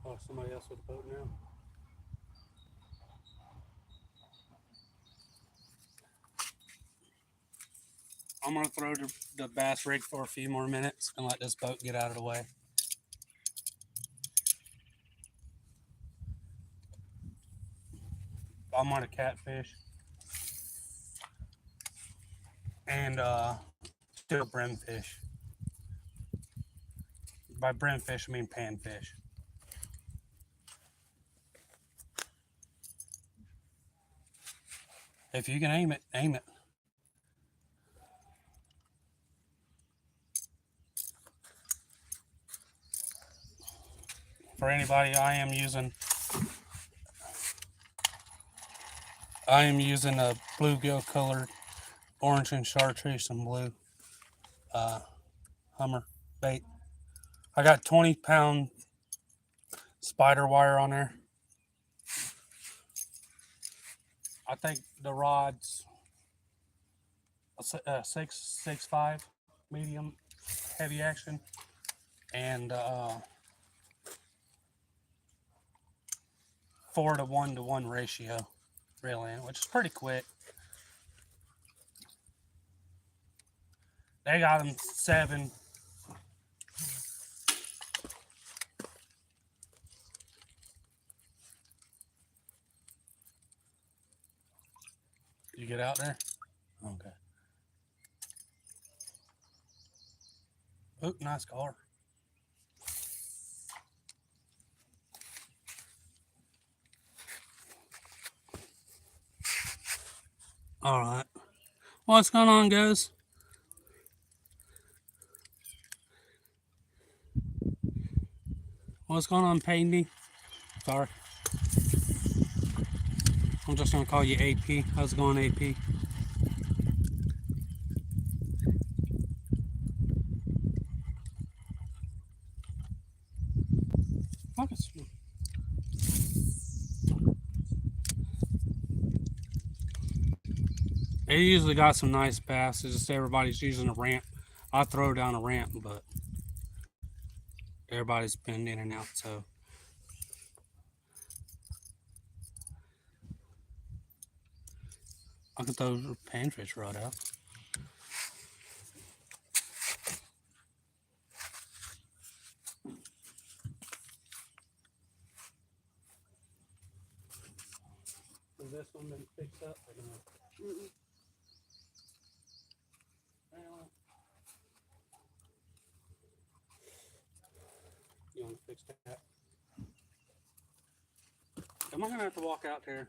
Oh, somebody else with a boat now. I'm gonna throw the bass rig for a few more minutes and let this boat get out of the way. I'm gonna catfish and still brimfish. By brimfish, I mean panfish. If you can aim it, aim it. For anybody, I am using a bluegill colored orange and chartreuse and blue uh, Hummer bait. I got 20-pound spider wire on there. I think the rod's a 6.65 medium heavy action and 4 to 1 ratio, really, which is pretty quick. They got them 7. You get out there? Okay. Oop, nice car. All right. What's going on, guys? What's going on, Pandy? Sorry. I'm just going to call you AP. How's it going, AP? They usually got some nice bass. It's just everybody's using a ramp. I throw down a ramp, but everybody's been in and out, so. I can throw the panfish rod out. this one been fixed up or no? Well, you want to fix that? Am I gonna have to walk out there?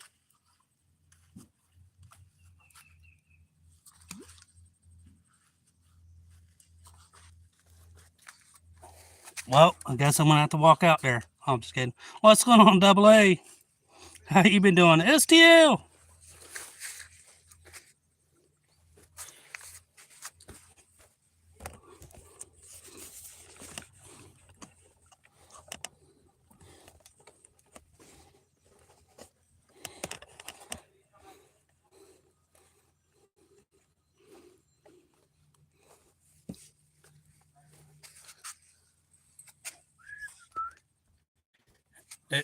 Well, I guess I'm gonna have to walk out there. I'm just kidding. What's going on, Double A? How you been doing? STL.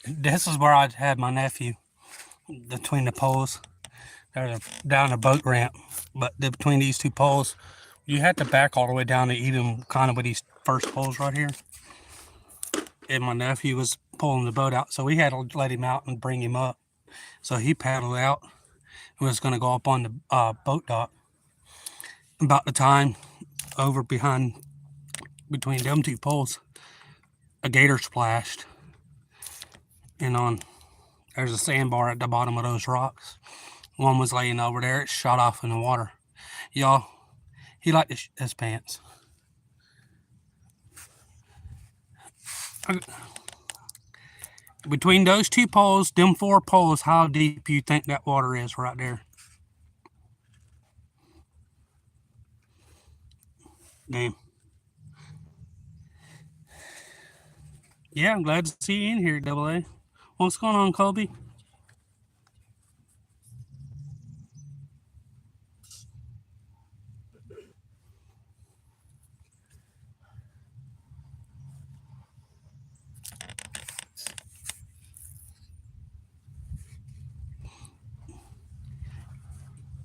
This is where I had my nephew between the poles. There's down a boat ramp, but between these two poles, you had to back all the way down to even kind of with these first poles right here. And my nephew was pulling the boat out, so we had to let him out and bring him up. So he paddled out and was going to go up on the boat dock. About the time over behind between them two poles, a gator splashed, and there's a sandbar at the bottom of those rocks. One was laying over there. It shot off in the water. Y'all, he liked his pants. Between those two poles, them 4 poles, how deep you think that water is right there? Damn. Yeah, I'm glad to see you in here, Double A. What's going on, Colby?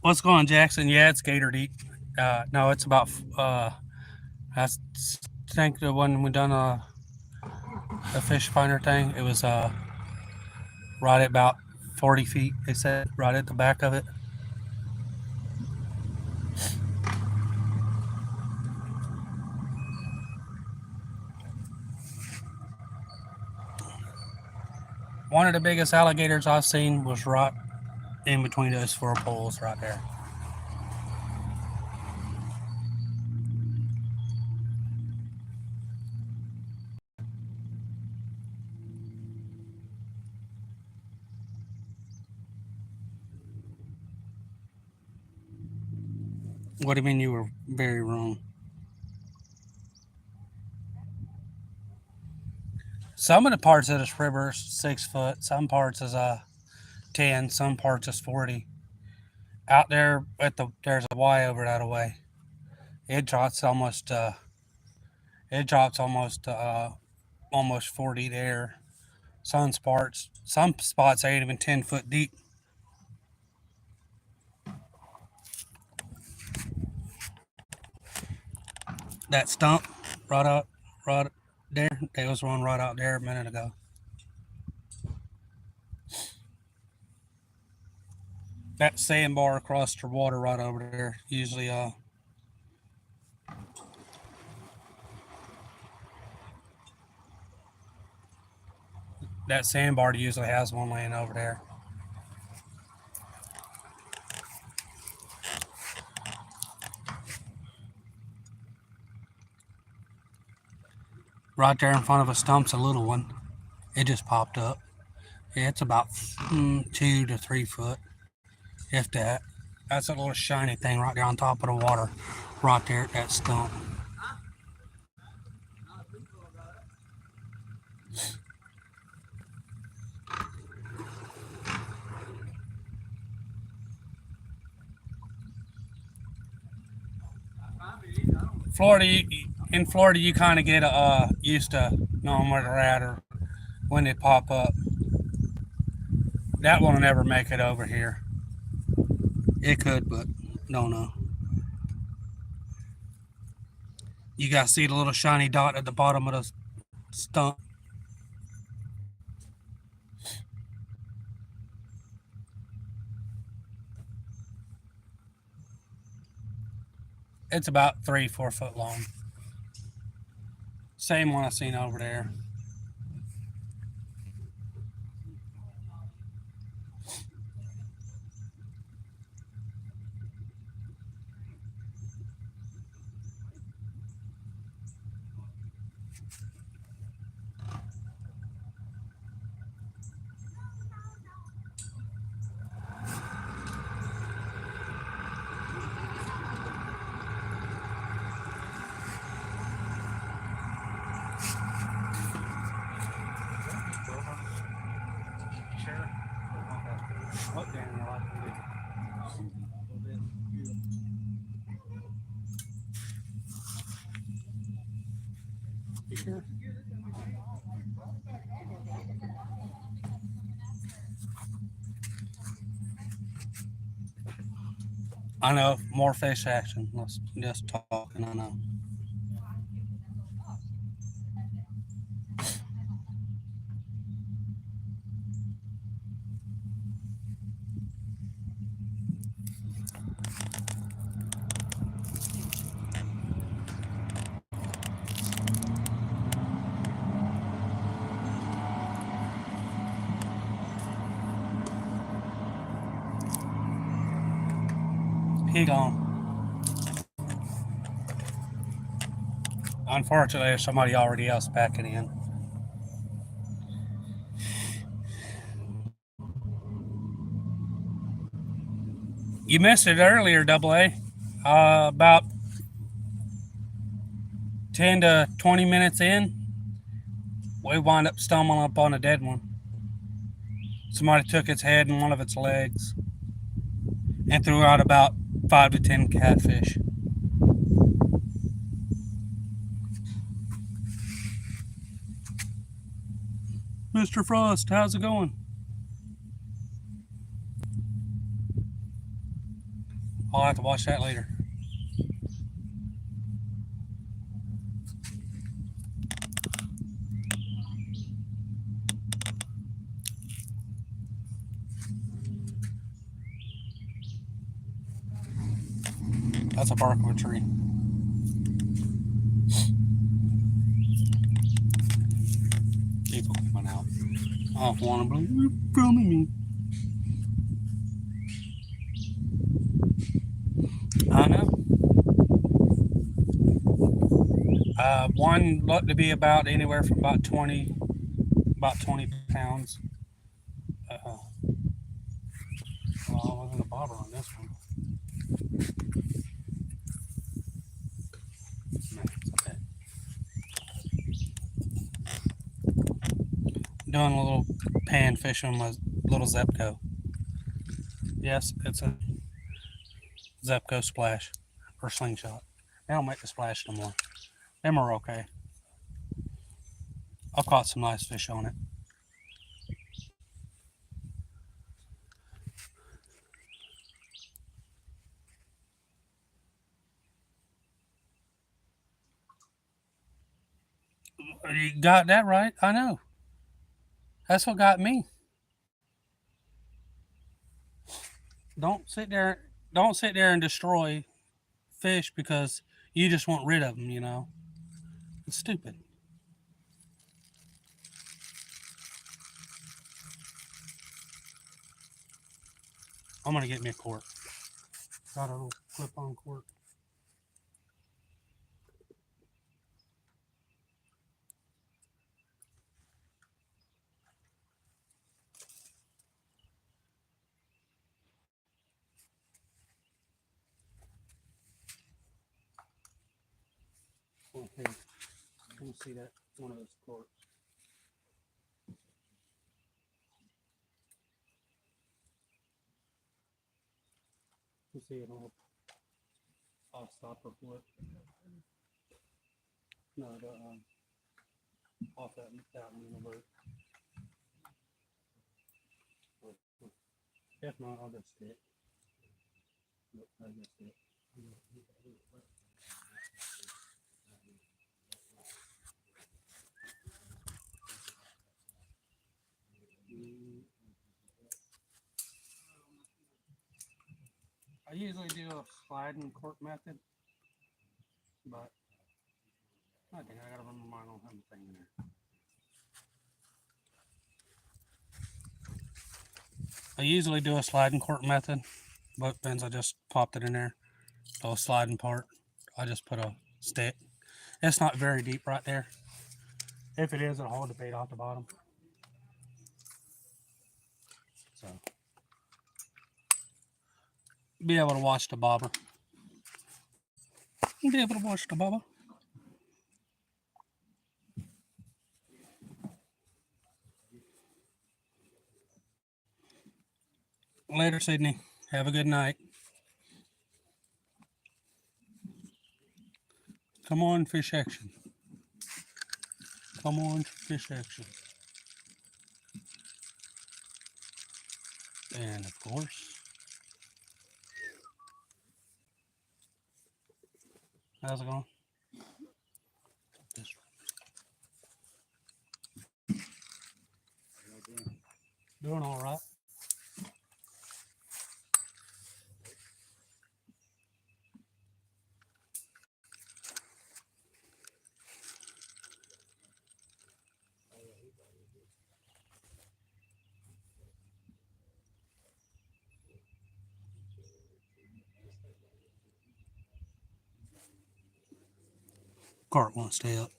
What's going on, Jackson? Yeah, it's gator deep. No, it's about I think the one we done the fish finder thing, it was right at about 40 feet. They said right at the back of it. One of the biggest alligators I've seen was right in between those 4 poles right there. What do you mean you were very wrong? Some of the parts of this river is 6 foot. Some parts is 10. Some parts is 40. Out there there's a Y over that way. It drops almost almost 40 there. Some spots ain't even 10 foot deep. That stump right there, there was one right out there a minute ago. That sandbar across the water right over there usually that sandbar usually has one laying over there. Right there in front of a stump's a little one. It just popped up. Yeah, it's about 2 to 3 foot, if that. That's a little shiny thing right there on top of the water, right there at that stump. In Florida, you kind of get used to knowing where they're at or when they pop up. That one will never make it over here. It could, but don't know. You guys see the little shiny dot at the bottom of the stump? It's about 3-4 foot long. Same one I seen over there. What Daniel I can do? You sure? I know more fish action. Let's just talking. I know. He gone. Unfortunately, there's somebody already else backing in. You missed it earlier, Double A. About 10 to 20 minutes in, we wound up stumbling up on a dead one. Somebody took its head and one of its legs and threw out about 5 to 10 catfish. Mr. Frost, how's it going? I'll have to watch that later. That's a bark of a tree. People coming out. I don't want to believe you're filming me. I know. One looked to be about anywhere from about 20 pounds. Well, I wasn't a bobber on this one. No, it's okay. Doing a little pan fishing with little Zepco. Yes, it's a Zepco splash or slingshot. They don't make the splash no more. Them are okay. I caught some nice fish on it. You got that right. I know. That's what got me. Don't sit there. Don't sit there and destroy fish because you just want rid of them. You know, it's stupid. I'm gonna get me a cork. Got a little clip-on cork. Okay. Let me see that one of those corks. You see it all. I'll stop her foot. No, the off that one over. If not, I'll just stick. Nope, I just stick. I usually do a sliding cork method. But I think I gotta remember mine on something there. I usually do a sliding court method, but since I just popped it in there, the sliding part, I just put a stick. It's not very deep right there. If it is, it'll hold the bait off the bottom. So be able to watch the bobber. Be able to watch the bobber. Later, Sydney. Have a good night. Come on, fish action. Come on, fish action. And of course, how's it going? Doing all right. Cart won't stay up.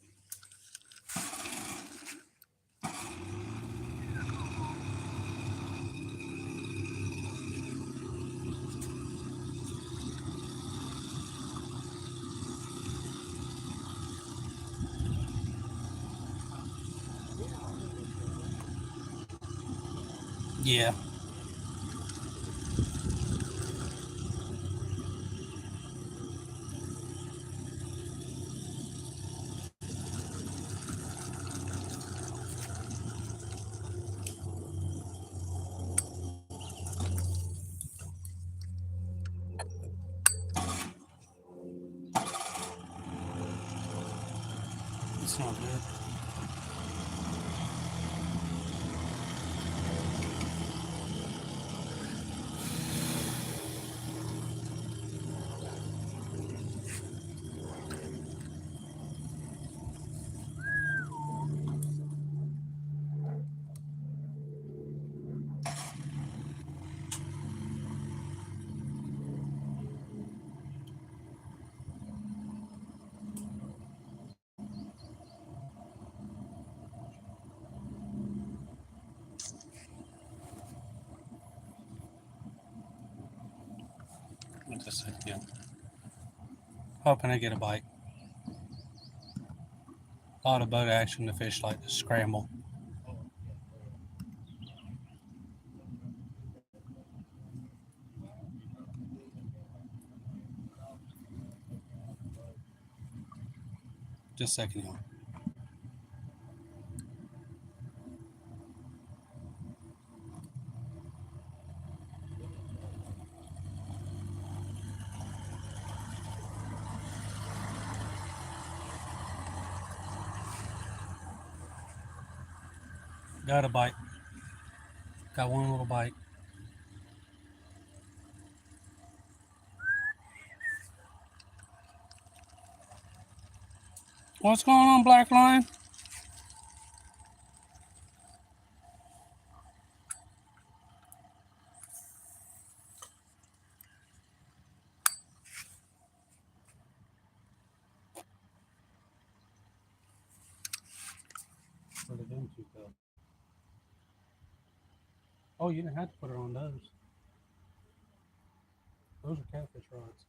Yeah. It's not good. Just a second. Hoping I get a bite. A lot of boat action. The fish like to scramble. Just a second, y'all. Got a bite. Got one little bite. What's going on, Black Lion? Where did them two go? Oh, you didn't have to put it on those. Those are catfish rods.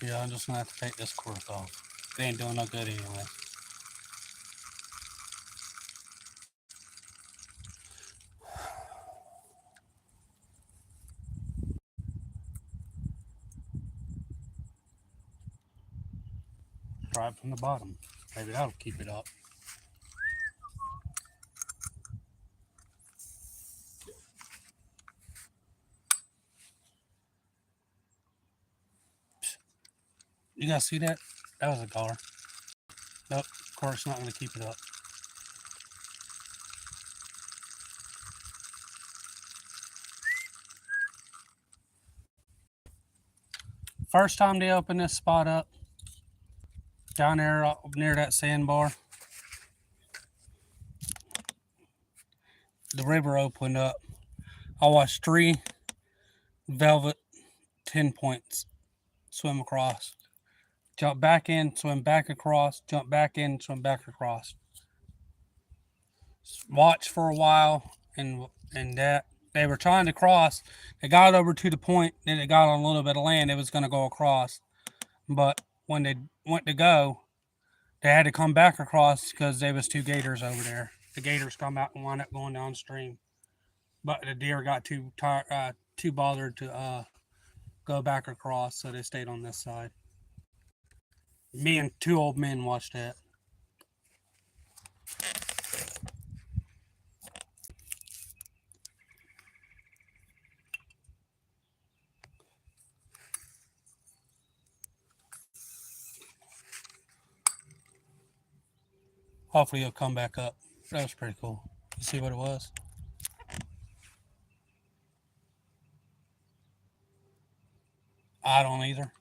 Yeah, I'm just gonna have to take this cork off. They ain't doing no good anyway. Try it from the bottom. Maybe that'll keep it up. You guys see that? That was a gar. Nope, cork's not gonna keep it up. First time they opened this spot up down there near that sandbar, the river opened up. I watched 3 velvet 10 points swim across, jump back in, swim back across, jump back in, swim back across. Watch for a while, and that they were trying to cross. They got over to the point, then they got on a little bit of land. It was going to go across, but when they went to go, they had to come back across because there was 2 gators over there. The gators come out and wound up going downstream, but the deer got too tired, too bothered to go back across, so they stayed on this side. Me and 2 old men watched that. Hopefully he'll come back up. That was pretty cool. You see what it was? I don't either.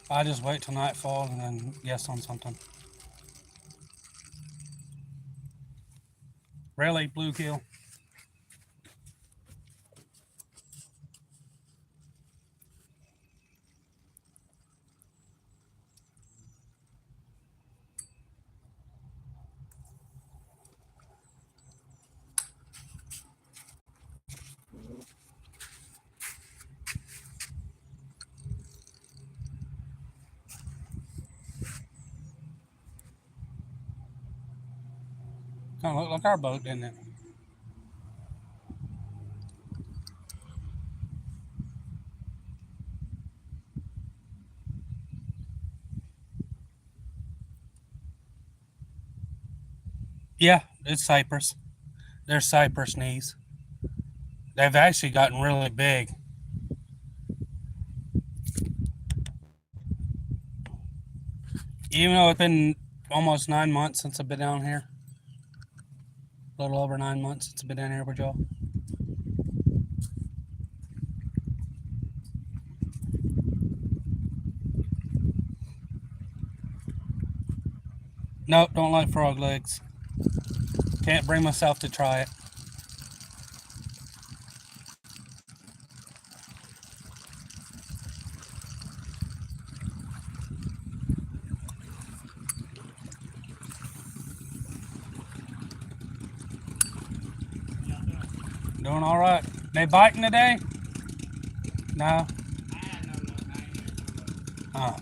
I just wait till nightfall and then guess on something. Really, bluegill? Kind of looked like our boat, didn't it? Yeah, it's cypress. They're cypress knees. They've actually gotten really big. Even though it's been almost 9 months since I've been down here. A little over 9 months since I've been down here with y'all. Nope, don't like frog legs. Can't bring myself to try it. Doing all right. They biting today? No. Oh.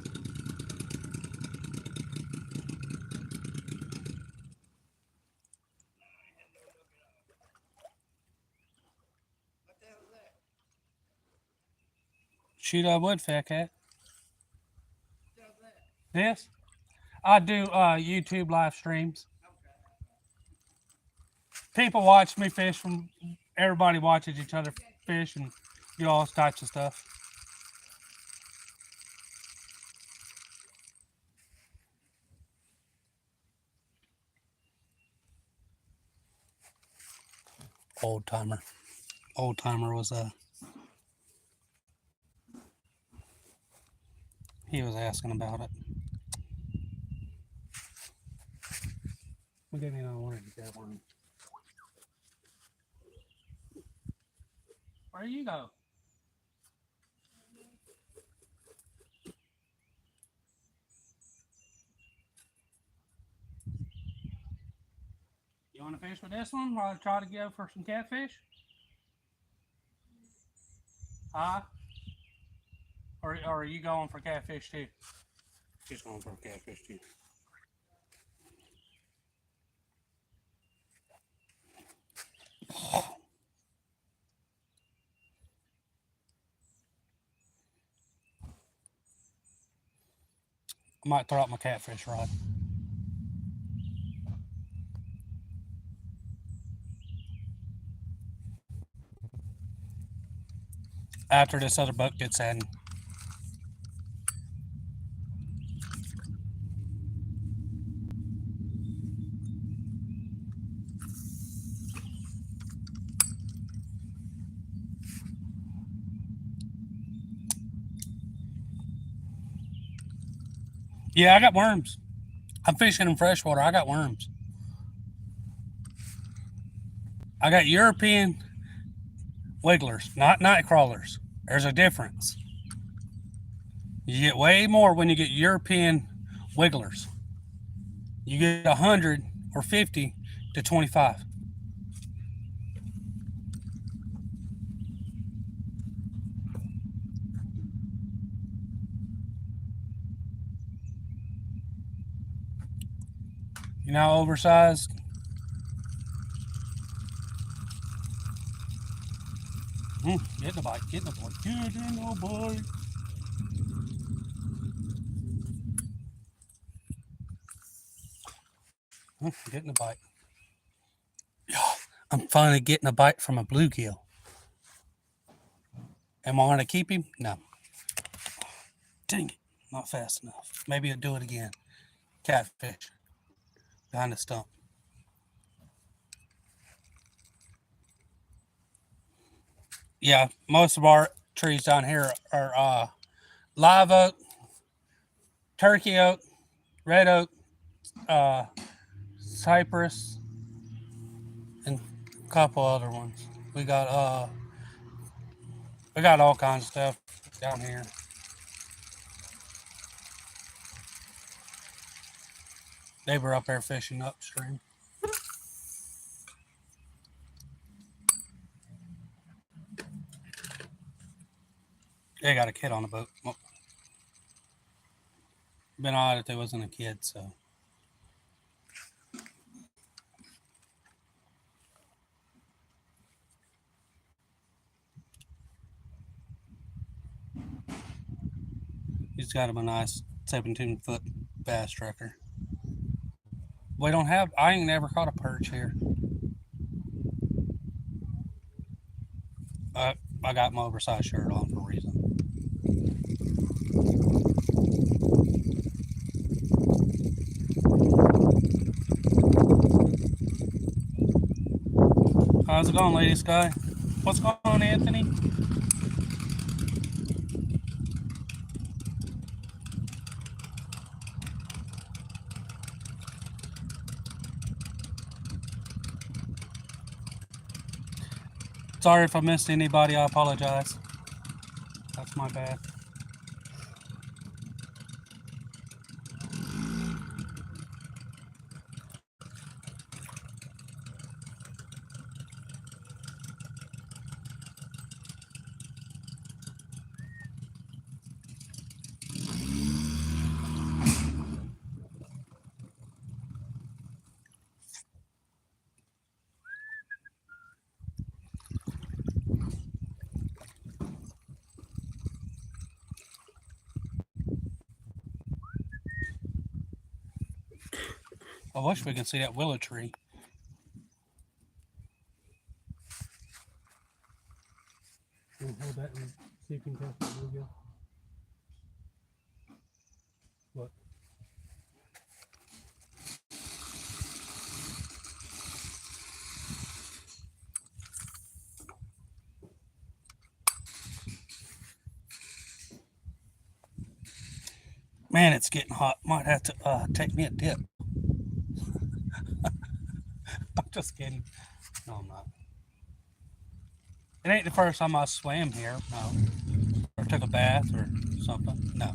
Shoot, I would, fat cat. This? I do YouTube live streams. People watch me fish from. Everybody watches each other fish and do all types of stuff. Old timer. Old timer was he was asking about it. We didn't even want to get that one. Where you go? You want to fish with this one while I try to go for some catfish? Huh? Or are you going for catfish too? She's going for catfish too. I might throw out my catfish rod. After this other boat gets in. Yeah, I got worms. I'm fishing in freshwater. I got worms. I got European wigglers, not night crawlers. There's a difference. You get way more when you get European wigglers. You get 100 or 50 to 25. You know, oversized. Get in the bite, get in the bite, get in the bite. Get in the bite. I'm finally getting a bite from a bluegill. Am I going to keep him? No. Dang it, not fast enough. Maybe I'll do it again. Catfish behind the stump. Yeah, most of our trees down here are live oak, turkey oak, red oak, uh, cypress, and a couple other ones. We got we got all kinds of stuff down here. They were up there fishing upstream. They got a kid on the boat. Well, been odd if there wasn't a kid, so. He's got him a nice 17-foot bass trucker. We don't have, I ain't never caught a perch here. I got my oversized shirt on for a reason. How's it going, Lady Sky? What's going on, Anthony? Sorry if I missed anybody. I apologize. That's my bad. I wish we could see that willow tree. Hold that and see if you can catch that bluegill. What? Man, it's getting hot. Might have to take me a dip. I'm just kidding. No, I'm not. It ain't the first time I swam here. No. Or took a bath or something. No.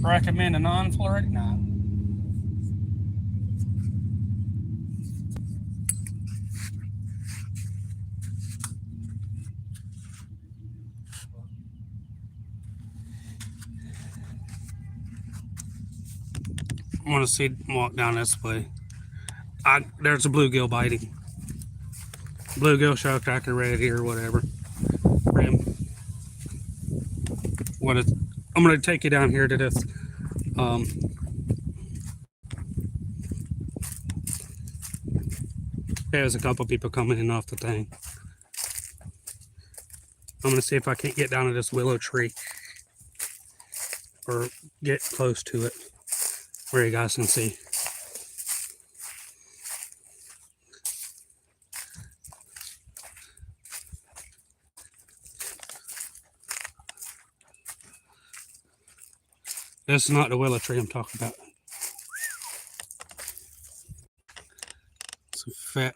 Recommend a non-fluoride? No. I want to see walk down this way. There's a bluegill biting. Bluegill, shark cracker, red here, whatever. Rim. I'm gonna take you down here to this. There's a couple people coming in off the thing. I'm gonna see if I can't get down to this willow tree or get close to it where you guys can see. This is not the willow tree I'm talking about. Some fat.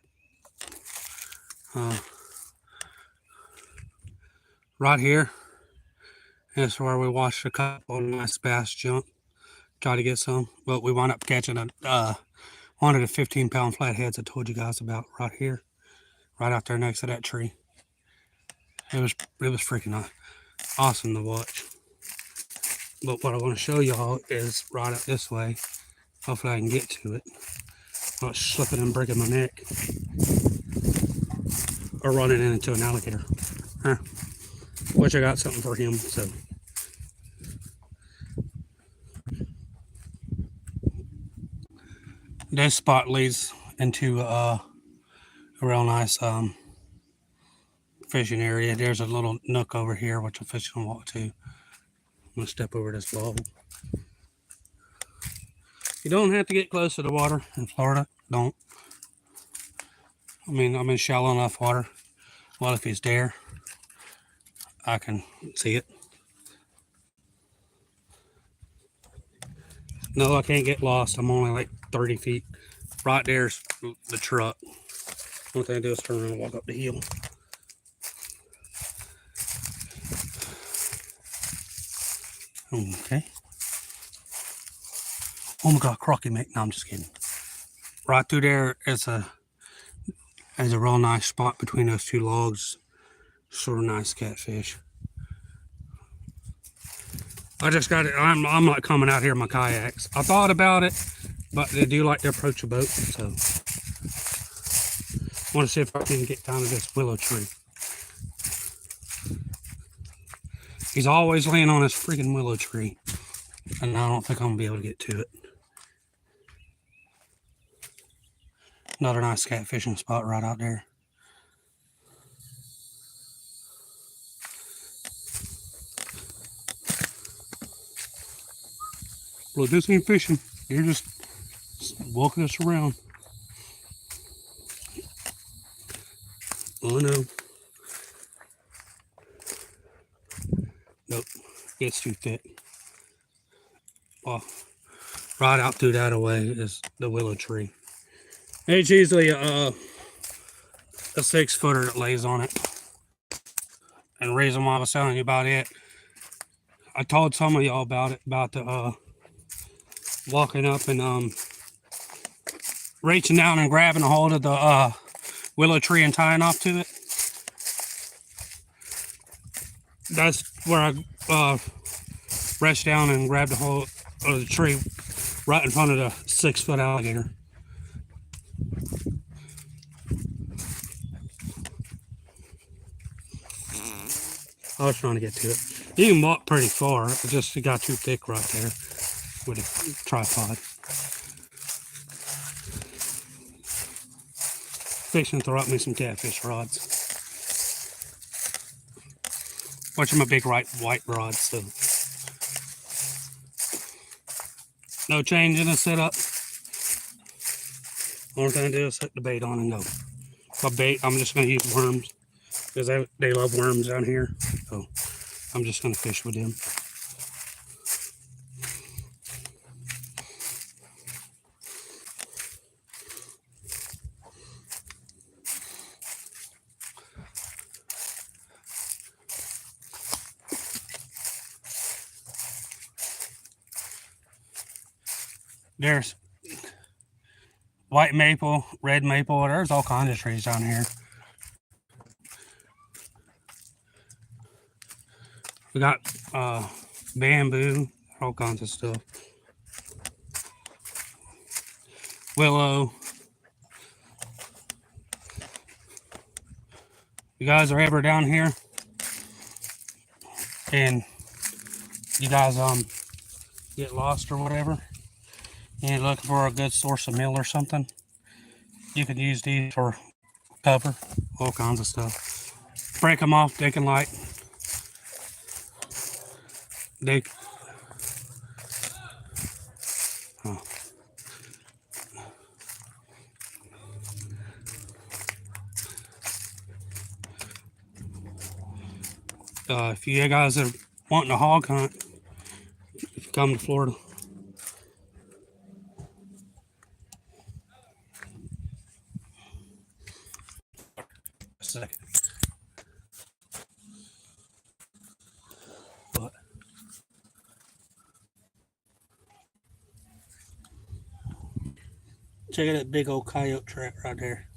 Right here. That's where we watched a couple of nice bass jump. Try to get some, but we wound up catching one of the 15-pound flatheads I told you guys about right here, right out there next to that tree. It was freaking awesome to watch. But what I want to show y'all is right up this way. Hopefully I can get to it. I'm not slipping and breaking my neck or running into an alligator. Huh. Which I got something for him, so. This spot leads into a real nice fishing area. There's a little nook over here which I'm fishing and walk to. I'm gonna step over this log. You don't have to get close to the water in Florida. Don't. I mean, I'm in shallow enough water. Well, if he's there, I can see it. No, I can't get lost. I'm only like 30 feet. Right there's the truck. One thing I do is turn around and walk up the hill. Okay. Oh my God, crocky mate. No, I'm just kidding. Right through there is a real nice spot between those two logs. Sort of nice catfish. I just got it. I'm like coming out here in my kayaks. I thought about it, but they do like to approach a boat, so I want to see if I can get down to this willow tree. He's always laying on this freaking willow tree, and I don't think I'm gonna be able to get to it. Another nice catfishing spot right out there. Well, this ain't fishing. You're just walking us around. Oh no. Nope. It's too thick. Well, right out through that away is the willow tree. It's usually a 6-footer that lays on it. And the reason why I was telling you about it, I told some of y'all about it, about the walking up and reaching down and grabbing a hold of the willow tree and tying off to it. That's where I reached down and grabbed a hold of the tree right in front of the 6-foot alligator. I was trying to get to it. You can walk pretty far, it just got too thick right there with a tripod. Fixing to throw up me some catfish rods. Which are my big white rods, so. No change in the setup. Only thing I do is set the bait on and go. My bait, I'm just going to use worms because they love worms down here. So I'm just going to fish with them. There's white maple, red maple, there's all kinds of trees down here. We got bamboo, all kinds of stuff. Willow. You guys are ever down here and you guys get lost or whatever, and you're looking for a good source of meal or something, you can use these for cover, all kinds of stuff. Break them off, they can like, oh. If you guys are wanting a hog hunt, come to Florida. A second. But check out that big old coyote track right there.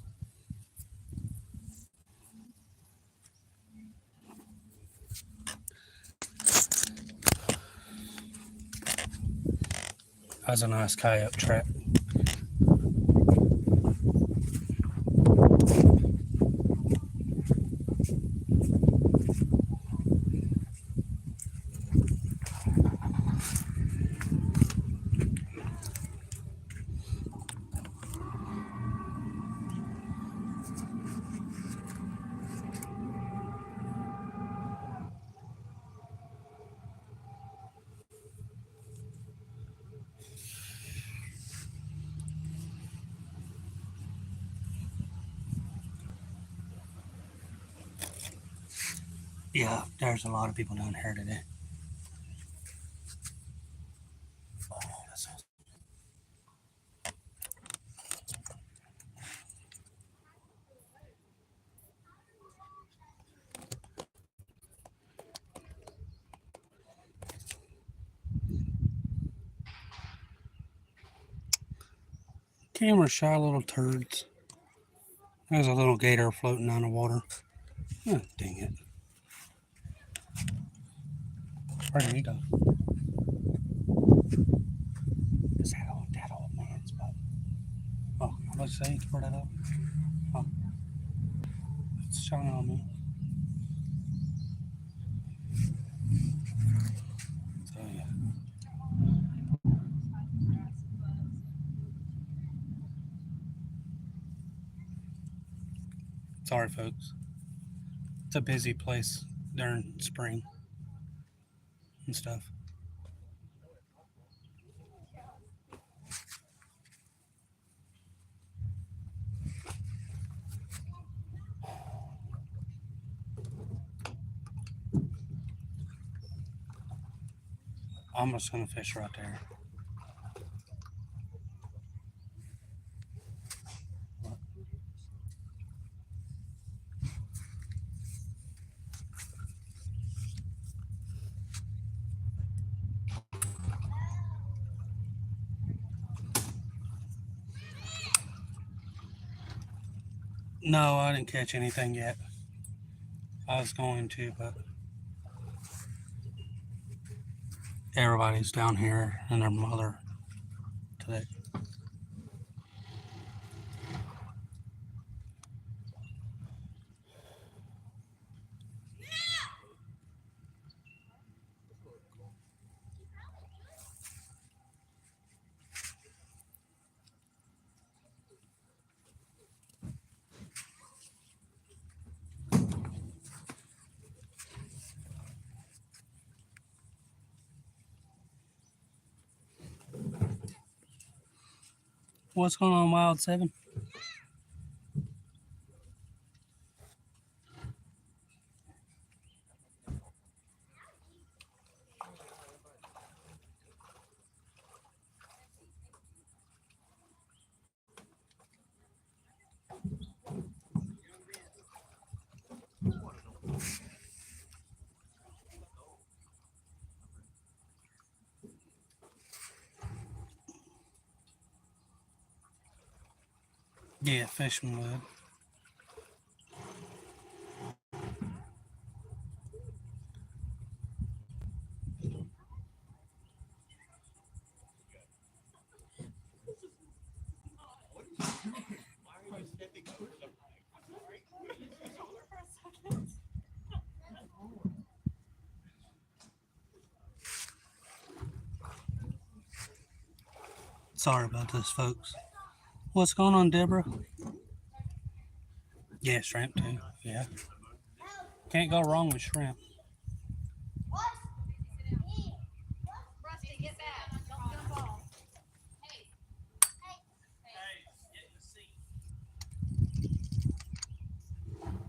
That's a nice coyote track. Yeah, there's a lot of people down here today. Oh, that's awesome. Camera shy little turds. There's a little gator floating on the water. Oh, dang it. Where did he go? Is that old man's boat? Oh, let's say it's where that up. Oh, it's shining on me. So, yeah. Sorry, folks. It's a busy place during spring and stuff. I'm just gonna fish right there. No, I didn't catch anything yet. I was going to, but everybody's down here and their mother today. What's going on, Wild 7? Yeah, fishing wood. Sorry about this, folks. What's going on, Deborah? Yeah, shrimp too. Yeah. Can't go wrong with shrimp.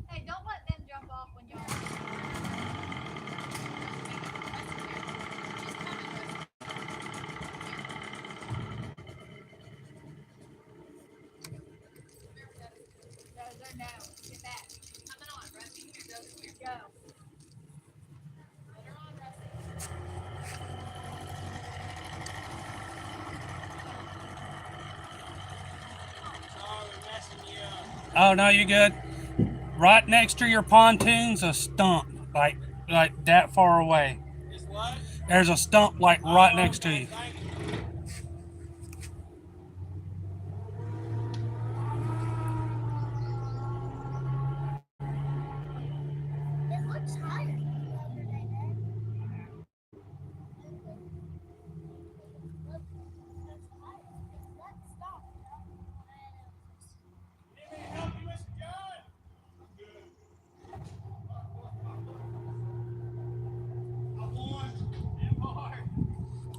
Hey, don't let them jump off when y'all. Oh no, you good. Right next to your pontoon's a stump, like that far away. Is what? There's a stump like right next to you. Thank you. It looks higher than the other day, Dad. Look, that's higher. Let's stop. Need me to help you, Mr. John? I won. And hard.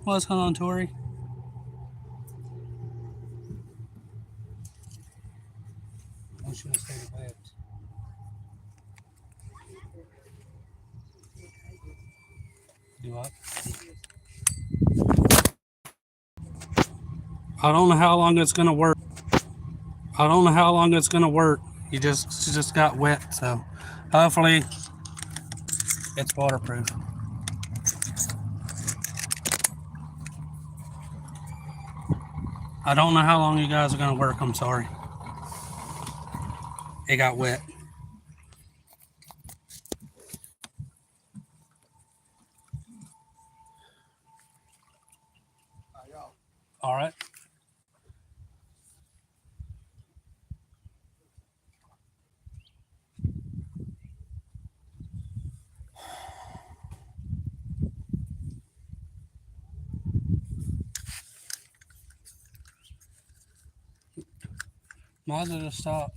What's going on, Tori? I should have stayed away. Do what? I don't know how long it's gonna work. I don't know how long it's gonna work. She just got wet, so hopefully it's waterproof. I don't know how long you guys are gonna work. I'm sorry. It got wet. All right. Might as well just stop.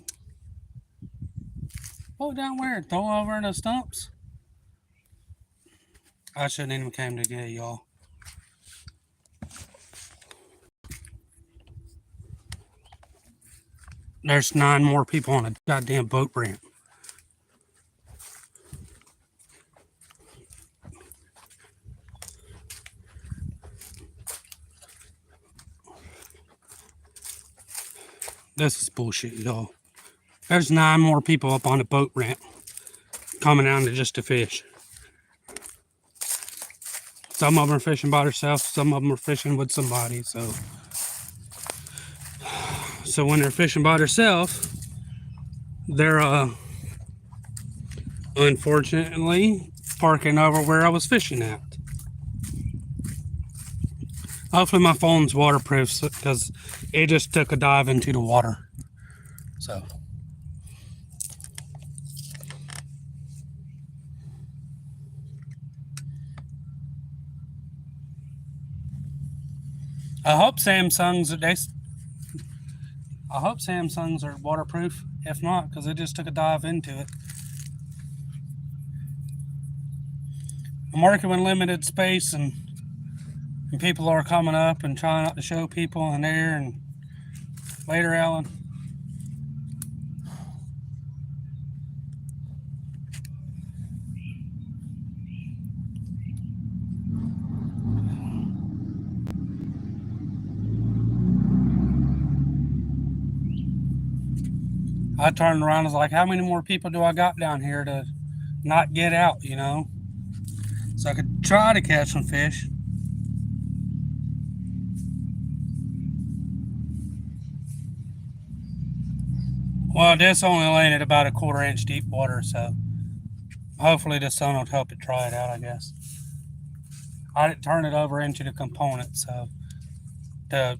Oh, down where? Throw over in the stumps? I shouldn't even came to get y'all. There's 9 more people on a goddamn boat ramp. This is bullshit, y'all. There's 9 more people up on the boat ramp coming down to just to fish. Some of them are fishing by themselves, some of them are fishing with somebody. So when they're fishing by themselves, they're unfortunately parking over where I was fishing at. Hopefully my phone's waterproof because it just took a dive into the water. So I hope Samsungs are waterproof. If not, because it just took a dive into it. I'm working with limited space, and people are coming up and trying not to show people in there. And later, Alan. I turned around and was like, how many more people do I got down here to not get out, you know? So I could try to catch some fish. Well, this only landed about a 1/4 inch deep water, so hopefully the sun will help it dry it out, I guess. I didn't turn it over into the component, so the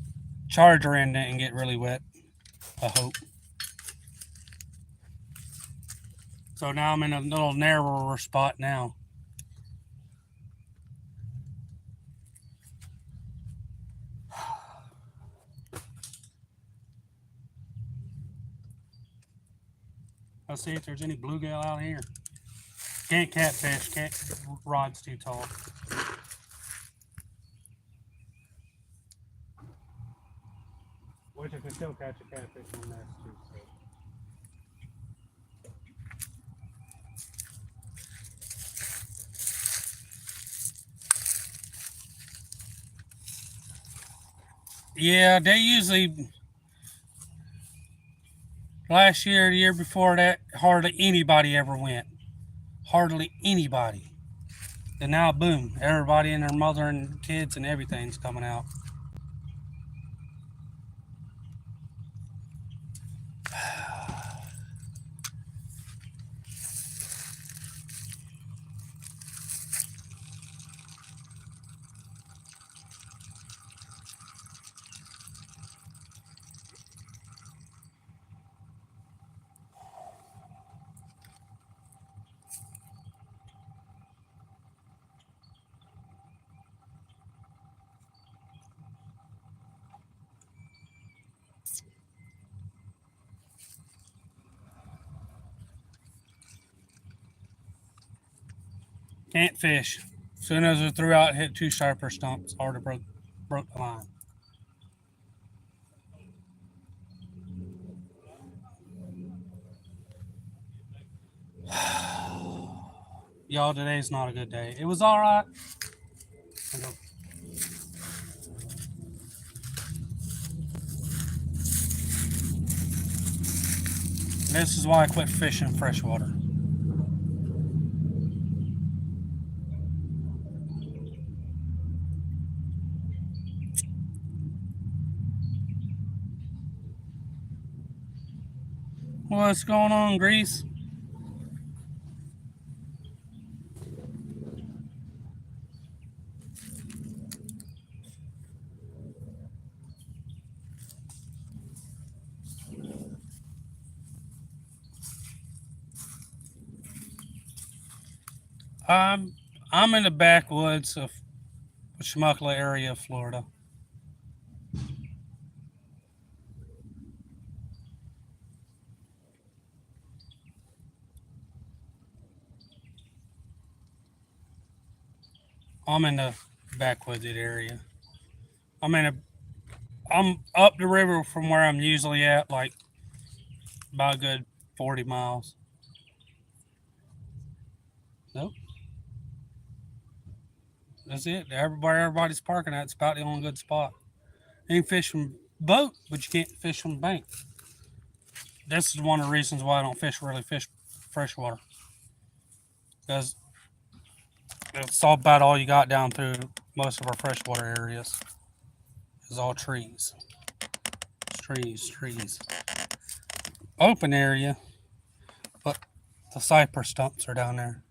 charger end didn't get really wet, I hope. So now I'm in a little narrower spot now. Let's see if there's any bluegill out here. Can't catfish, rod's too tall. Which I can still catch a catfish on that too. So. Yeah, they usually, last year, the year before that, hardly anybody ever went. Hardly anybody. And now, boom, everybody and their mother and kids and everything's coming out. Can't fish. As soon as I threw out, hit two sharper stumps, already broke the line. Y'all, today's not a good day. It was all right. This is why I quit fishing freshwater. What's going on, Grease? I'm I'm in the backwoods of Chumuckla area of Florida. I'm in the backwoods area. I'm in a I'm up the river from where I'm usually at, like about a good 40 miles. Nope, that's it. Everybody's parking at. It's about the only good spot. You can fish from boat, but you can't fish from bank. This is one of the reasons why I don't fish freshwater, because it's all about all you got down through most of our freshwater areas. Is all trees, trees. Open area, but the cypress stumps are down there.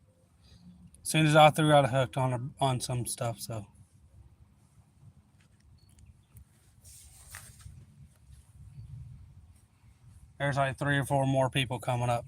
As soon as I threw out a hook on some stuff, so there's like 3 or 4 more people coming up.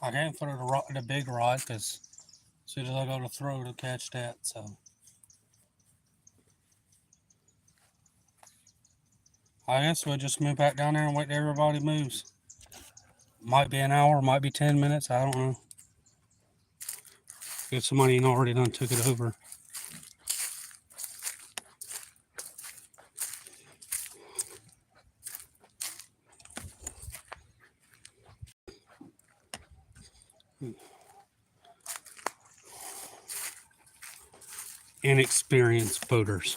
I can't throw the big rod because as soon as I go to throw to catch that, so I guess we'll just move back down there and wait till everybody moves. Might be an hour, might be 10 minutes, I don't know. If somebody already done took it over. Inexperienced boaters.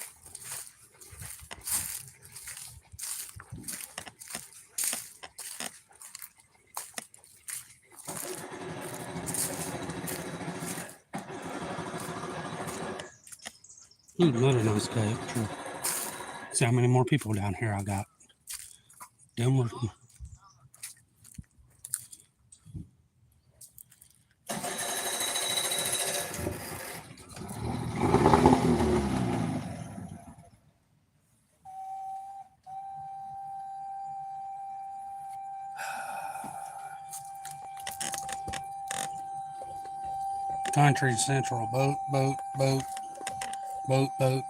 Another nice guy. See how many more people down here I got. Them. Country Central. Boat, boat, boat, boat, boat,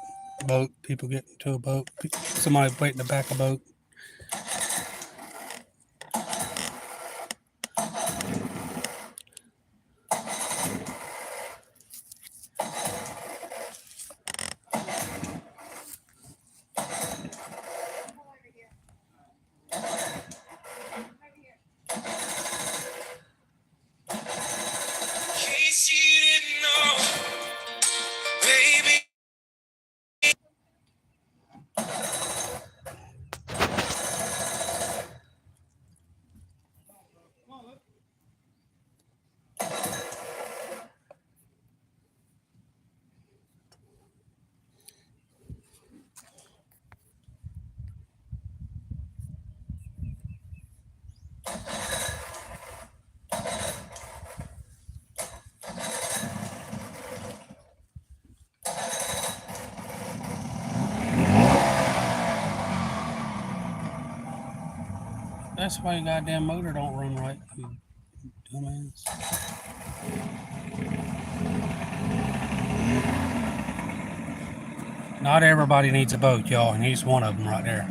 boat. People get into a boat. Somebody waiting to back a boat. Case you didn't know, baby. That's why your goddamn motor don't run right, you dumbass. Not everybody needs a boat, y'all, and he's one of them right there.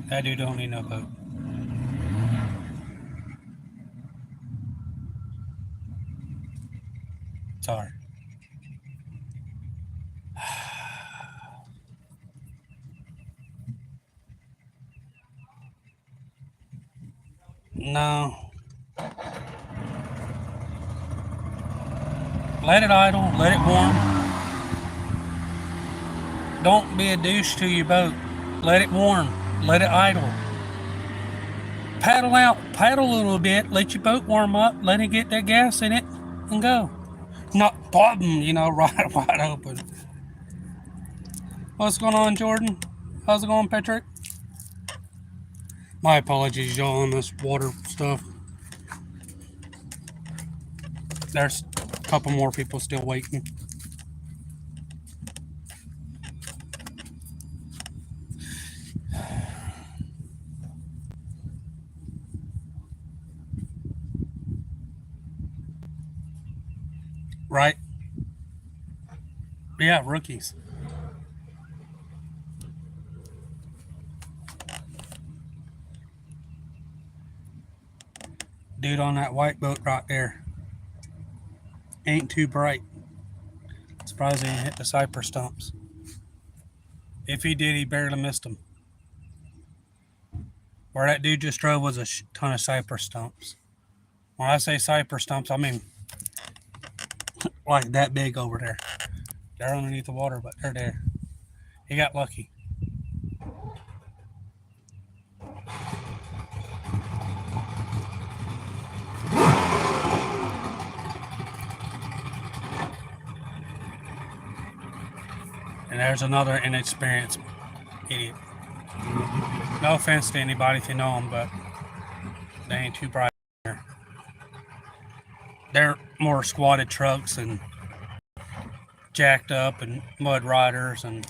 That dude don't need no boat. Sorry. No. Let it idle. Let it warm. Don't be a douche to your boat. Let it warm. Let it idle. Paddle out. Paddle a little bit. Let your boat warm up. Let it get that gas in it and go. Not problem, right wide open. What's going on, Jordan? How's it going, Patrick? My apologies, y'all, on this water stuff. There's a couple more people still waiting. Right? Yeah, rookies. Dude on that white boat right there. Ain't too bright. Surprised he didn't hit the cypress stumps. If he did, he barely missed them. Where that dude just drove was a ton of cypress stumps. When I say cypress stumps, I mean like that big over there. They're underneath the water, but they're there. He got lucky. And there's another inexperienced idiot. No offense to anybody if you know them, but they ain't too bright here. They're more squatted trucks and jacked up and mud riders and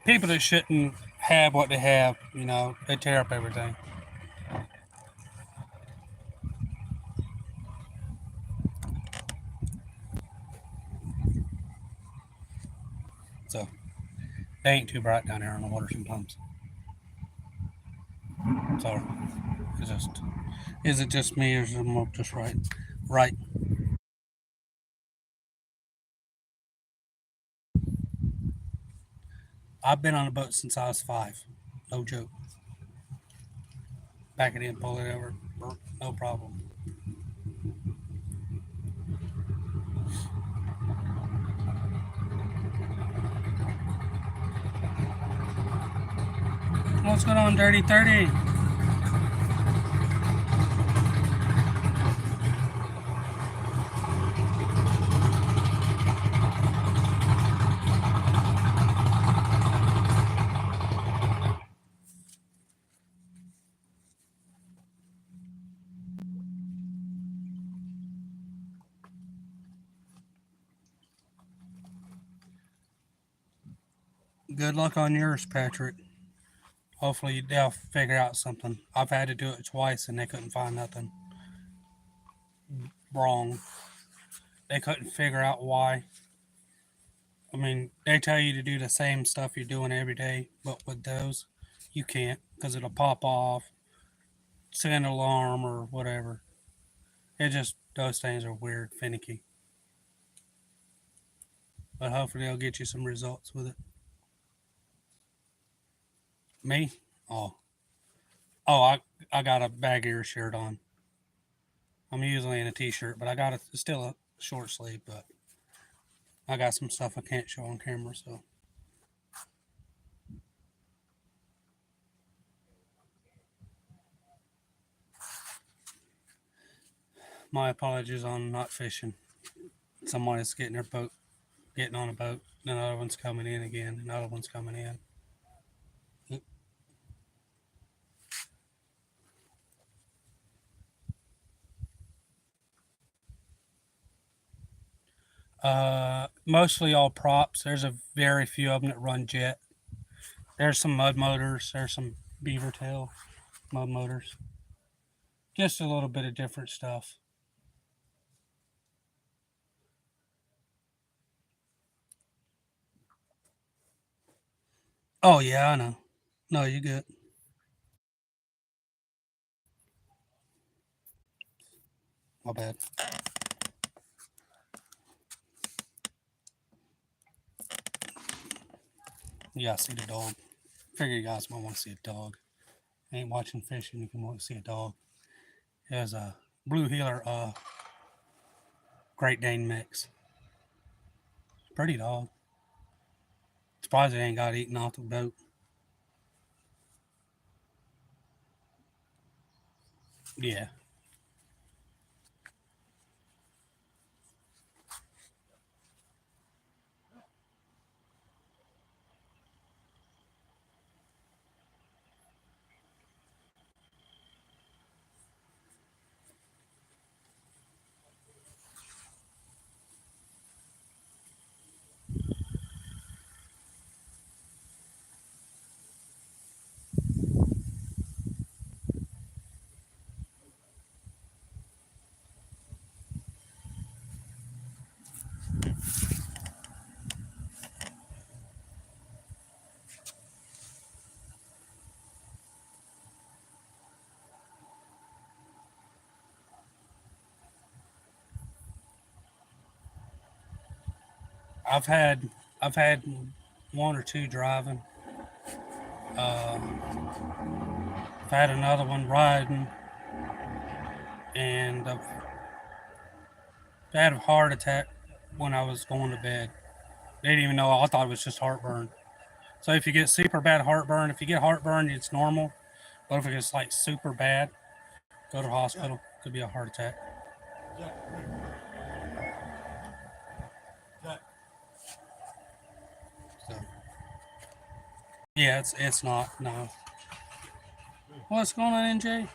people that shouldn't have what they have, they tear up everything. So they ain't too bright down there on the water sometimes. So is it just me or is it just right? Right. I've been on a boat since I was 5. No joke. Back it in, pull it over. No problem. What's going on, Dirty 30? Good luck on yours, Patrick. Hopefully they'll figure out something. I've had to do it twice and they couldn't find nothing wrong. They couldn't figure out why. I mean, they tell you to do the same stuff you're doing every day, but with those, you can't because it'll pop off, send an alarm or whatever. It just, those things are weird, finicky. But hopefully they'll get you some results with it. Me? Oh. Oh, I got a bag ear shirt on. I'm usually in a t-shirt, but I got it's still a short sleeve, but I got some stuff I can't show on camera, so. My apologies on not fishing. Somebody's getting their boat, getting on a boat, and another one's coming in again, another one's coming in. Mostly all props. There's a very few of them that run jet. There's some mud motors. There's some beaver tail mud motors. Just a little bit of different stuff. Oh yeah, I know. No, you good. My bad. You gotta see the dog. Figure you guys might want to see a dog. Ain't watching fishing, you can want to see a dog. There's a blue heeler Great Dane mix. Pretty dog. Surprised it ain't got eaten off the boat. Yeah. I've had I've had one or two driving. Uh, I've had another one riding, and I've had a heart attack when I was going to bed. They didn't even know. I thought it was just heartburn. So if you get super bad heartburn, if you get heartburn, it's normal. But if it gets like super bad, go to the hospital. Could be a heart attack. So yeah, it's not no. What's going on, NJ?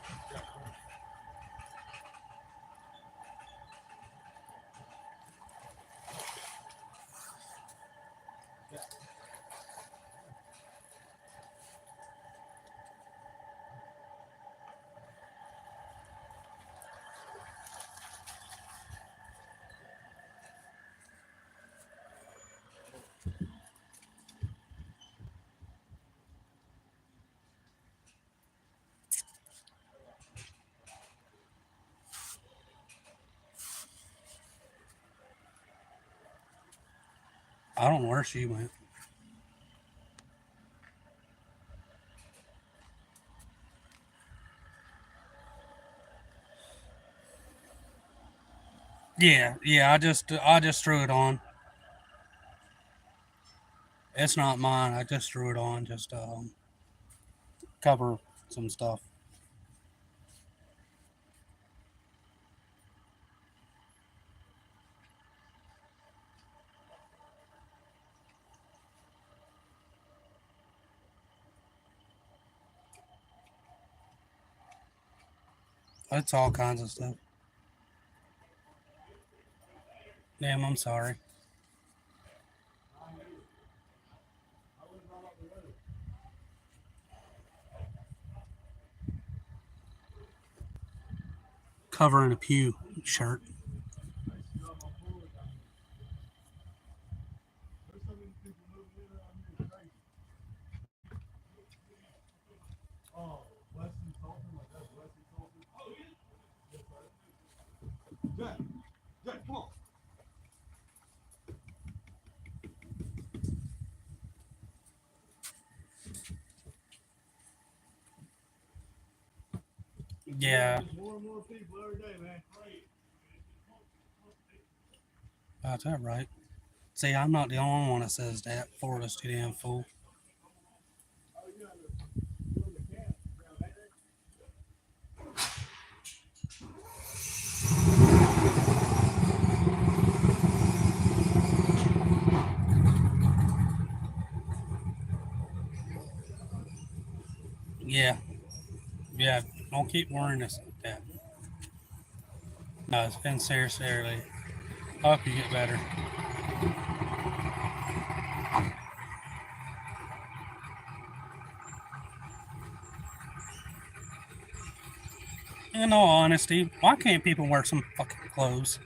I don't know where she went. Yeah. I just threw it on. It's not mine. I just threw it on just cover some stuff. It's all kinds of stuff. Damn, I'm sorry. covering a pew shirt. There's so many people moving in around here. It's crazy. Oh, Wesley Sultan, like that's Wesley Sultan. Oh, yeah. Yes, sir. Jack, Jack, come on. Yeah, More and more people every day, man. Great. that's that right. See, I'm not the only one that says that. Florida's too damn full. Oh, you got you in the camp around there? Yeah, yeah. Don't keep worrying us like that. No, it's been seriously early. I hope you get better. In all honesty, why can't people wear some fucking clothes?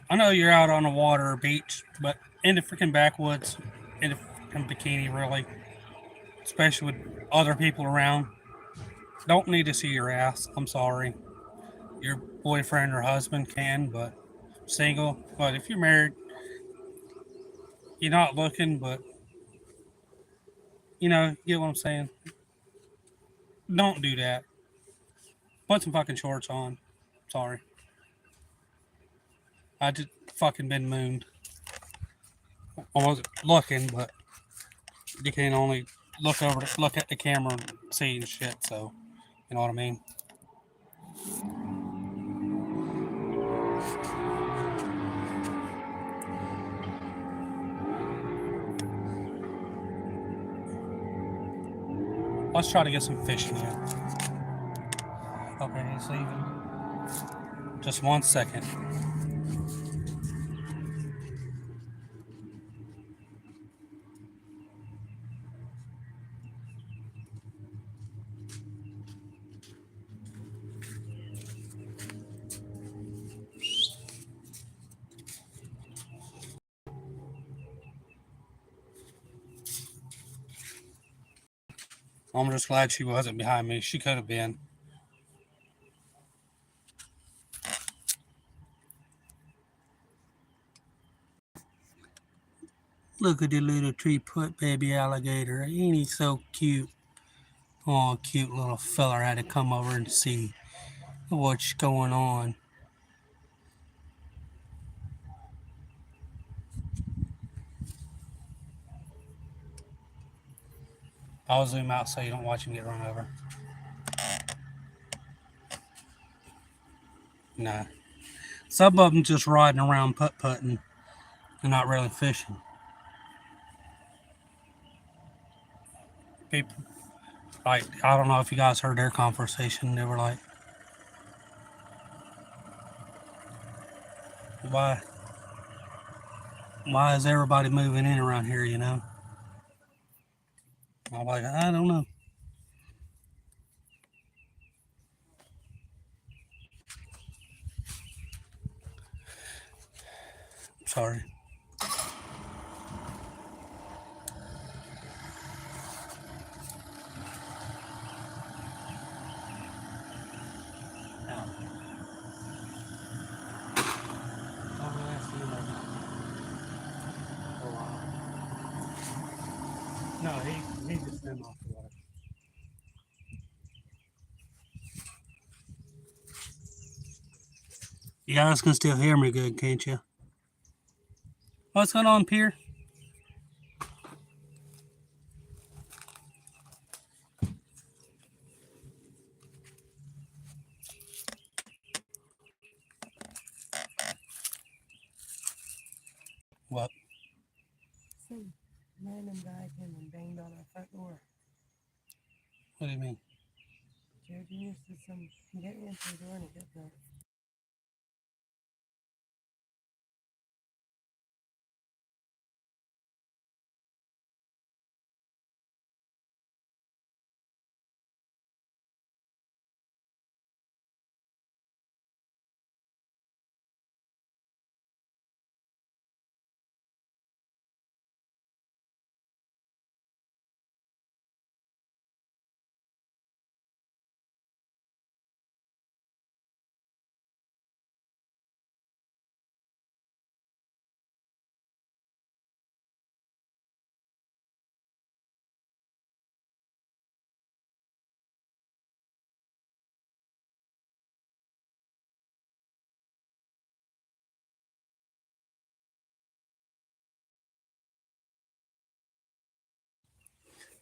I know you're out on the water or beach, but in the freaking backwoods, in a freaking bikini, really, especially with other people around, don't need to see your ass. I'm sorry. Your boyfriend or husband can, but single. But if you're married, you're not looking, but you get what I'm saying. Don't do that. Put some fucking shorts on. Sorry. I just fucking been mooned. I wasn't looking, but you can only look at the camera and see and shit. So you know what I mean. Let's try to get some fishing in. Okay, he's leaving. Just 1 second. I'm just glad she wasn't behind me. She could have been. Look at the little tree put baby alligator. Ain't he so cute? Oh, cute little feller had to come over and see what's going on. I'll zoom out so you don't watch him get run over. Nah. Some of them just riding around putt putting and not really fishing. People, like, I don't know if you guys heard their conversation. They were like, why, why is everybody moving in around here, I'm like, I don't know. Sorry. No, he just been off the water. You guys can still hear me good, can't you? What's going on, Pierre? What? Some random guy came and banged on our front door. What do you mean? Jared Jr. said he didn't answer the door and he kept going.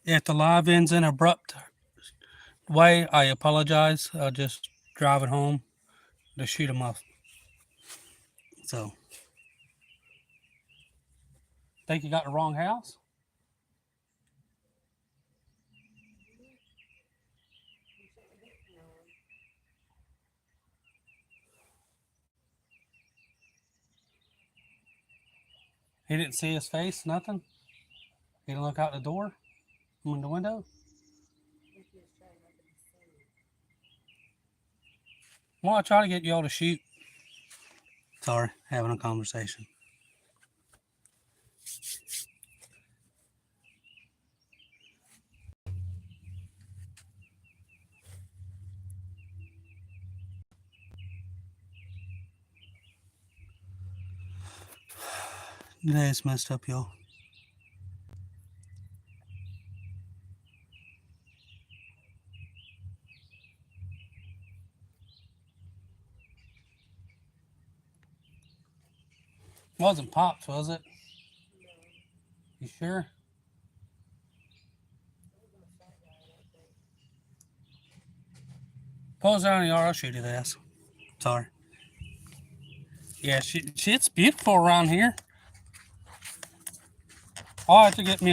If the live ends in an abrupt way, I apologize. I'll just drive it home to shoot them off. So, think you got the wrong house? He didn't see his face, nothing? He didn't look out the door? In the window? Well, I try to get y'all to shoot. Sorry, having a conversation. Today it's messed up, y'all. Wasn't Pops, was it? You sure? Pulls down the yard, I'll shoot his ass. Sorry. Yeah, it's beautiful around here. I'll have to get me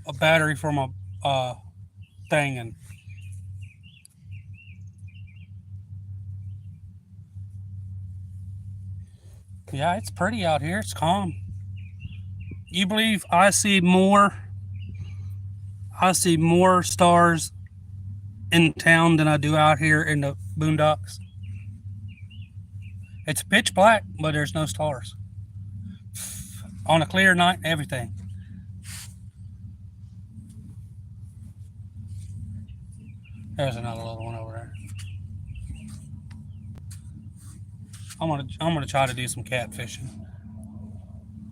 a battery for my thing and yeah, it's pretty out here. It's calm. You believe I see more stars in town than I do out here in the boondocks. It's pitch black, but there's no stars. On a clear night, everything. There's another little one over there. I'm gonna try to do some catfishing.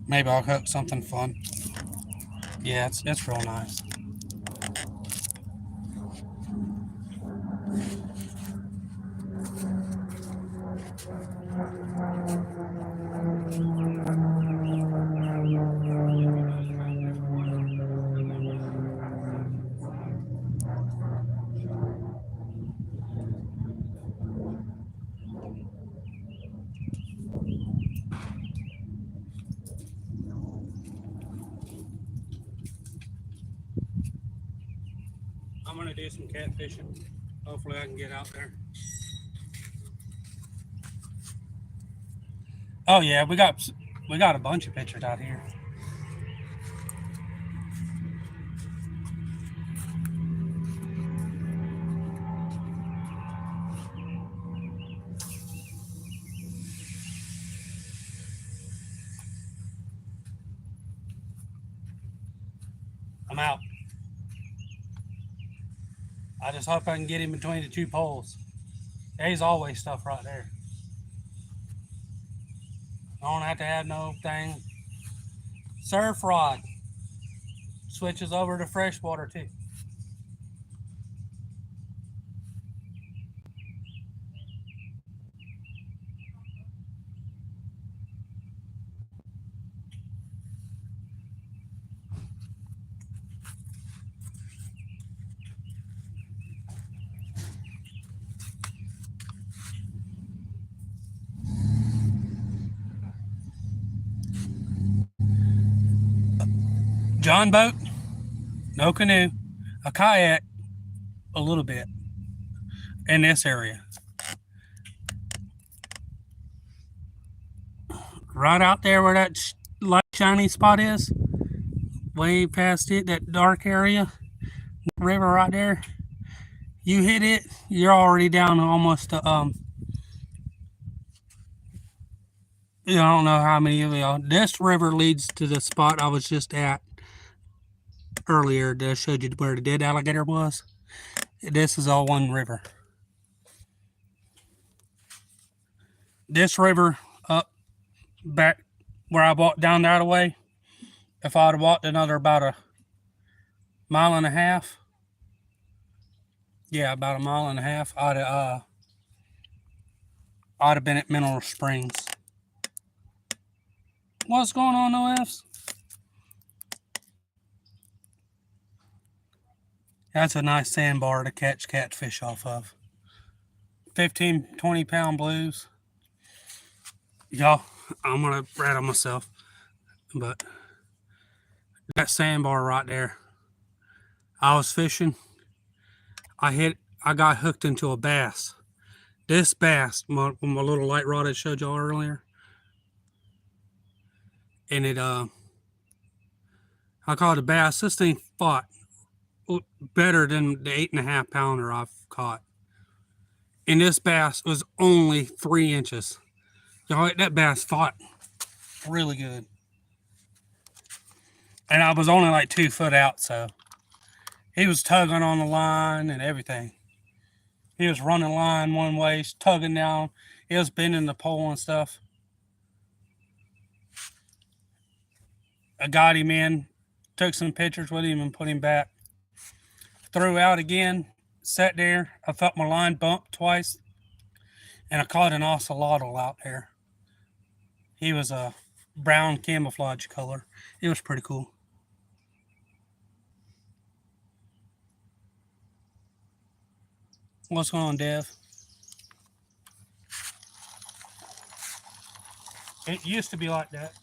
Maybe I'll hook something fun. Yeah, it's real nice. I'm gonna do some catfishing. Hopefully I can get out there. Oh yeah, we got a bunch of pictures out here. I'm out. I just hope I can get him between the two poles. There's always stuff right there. I don't have to have no thing. Surf rod switches over to freshwater too. John boat, no canoe, a kayak, a little bit in this area. Right out there where that light shiny spot is, way past it, that dark area, river right there. You hit it, you're already down almost to I don't know how many of y'all. This river leads to the spot I was just at earlier that I showed you where the dead alligator was. This is all one river. This river up back where I walked down the other way, if I'd have walked another about a mile and a half, yeah, about a mile and a half, I'd have been at Mineral Springs. What's going on, OFs? That's a nice sandbar to catch catfish off of. 15, 20-pound blues. Y'all, I'm going to rattle myself. But that sandbar right there. I was fishing. I got hooked into a bass. This bass, my little light rod I showed y'all earlier. And I caught a bass. This thing fought better than the 8.5 pounder I've caught. And this bass was only 3 inches. Y'all, that bass fought really good. And I was only like 2 foot out, so he was tugging on the line and everything. He was running line one way, tugging down. He was bending the pole and stuff. I got him in, took some pictures with him and put him back. Threw out again, sat there. I felt my line bump twice, and I caught an ocelotl out there. He was a brown camouflage color. It was pretty cool. What's going on, Dev? It used to be like that.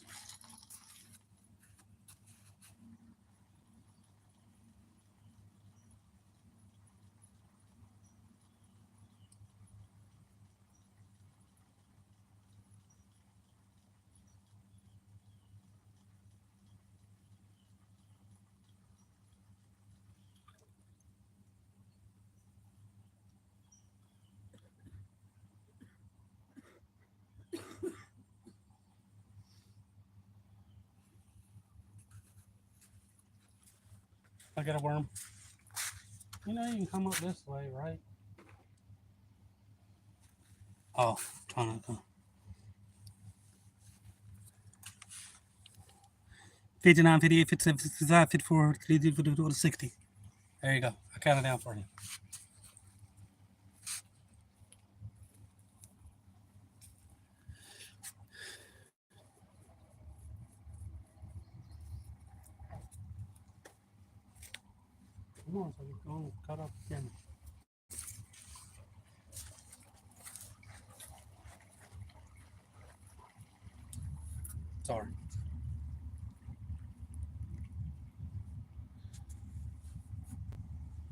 I got a worm. You know you can come up this way, right? Oh, trying to. 59, 58, 57, 55, 54, 54, 60. There you go. I counted down for you. Come on, so we're going to cut off the camera. Sorry.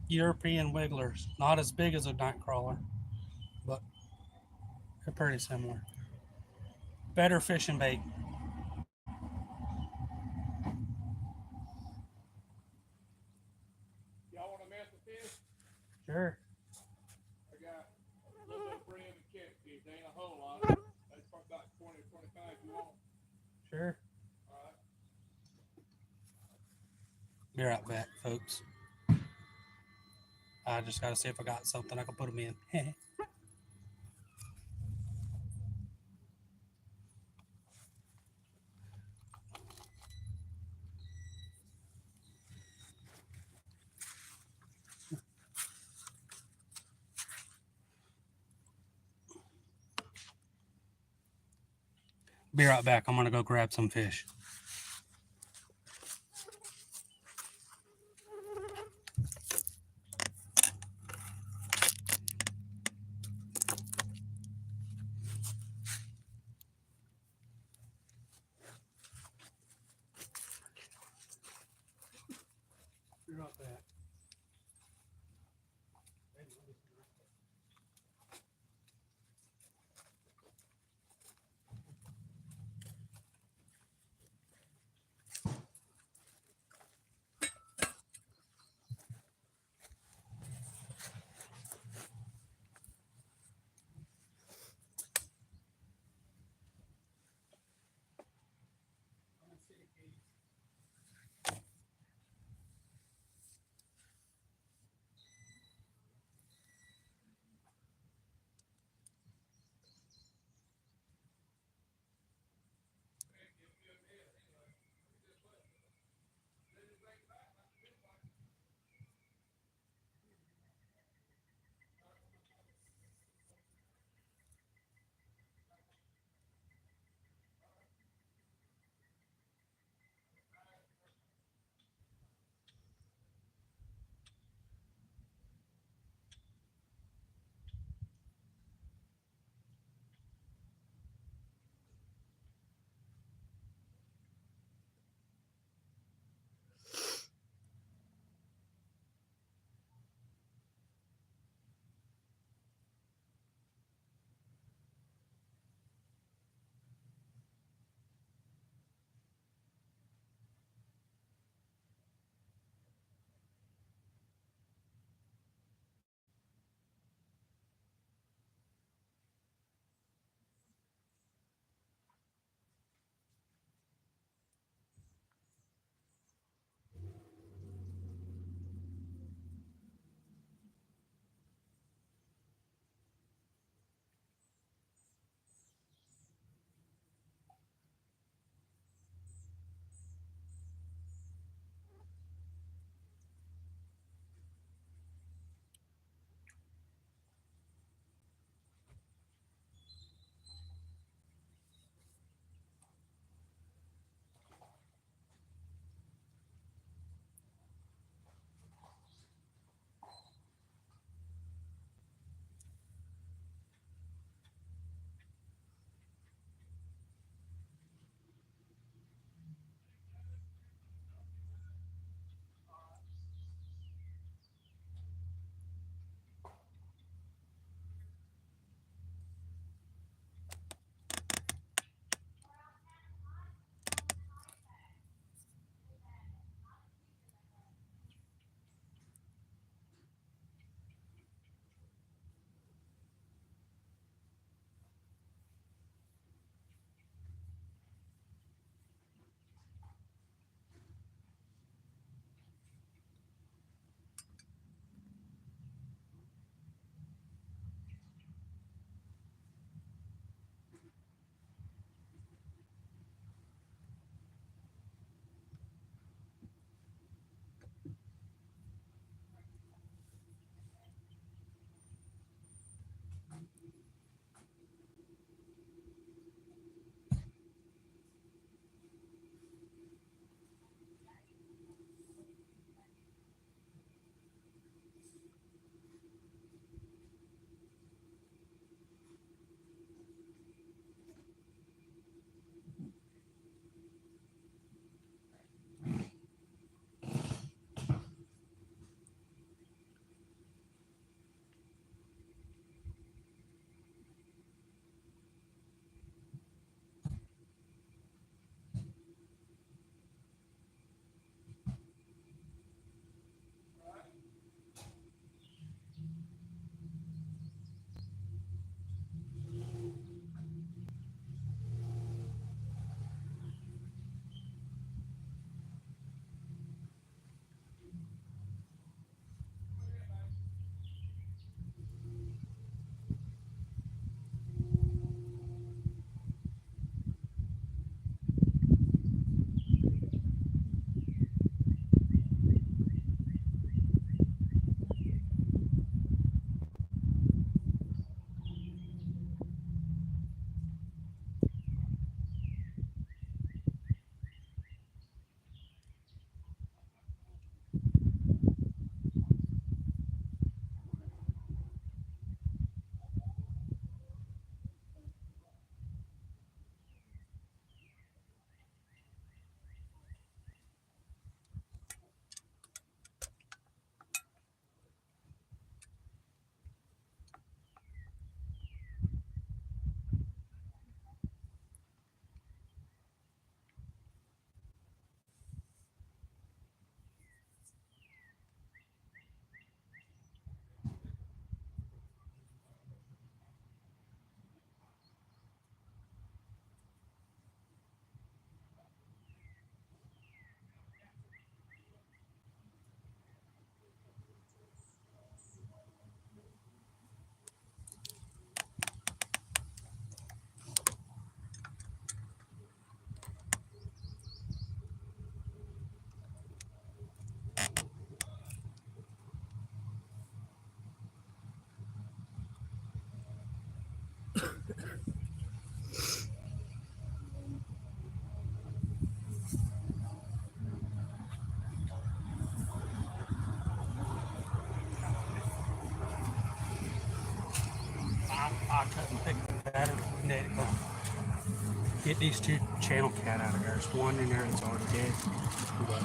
European wigglers. Not as big as a night crawler, but they're pretty similar. Better fishing bait. Y'all want to mess with this? Sure. I got a little bit of brand and catfish. They ain't a whole lot. That's probably about 20 or 25 if you want. Sure. All right. Be right back, folks. I just got to see if I got something I can put them in. Be right back. I'm going to go grab some fish. Be right back. get these two channel cat out of there. There's one in there that's already dead. But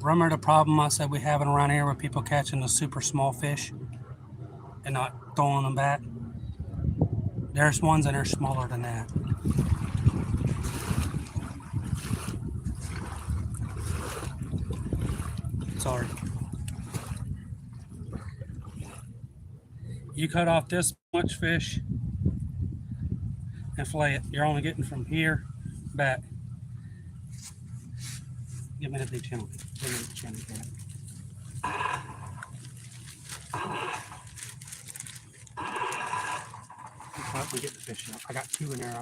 remember the problem I said we having around here with people catching the super small fish and not throwing them back? There's ones that are smaller than that. Sorry. You cut off this much fish and fillet it. You're only getting from here back. Give me the big channel. Give me the channel cat. We get the fish out. I got two in there.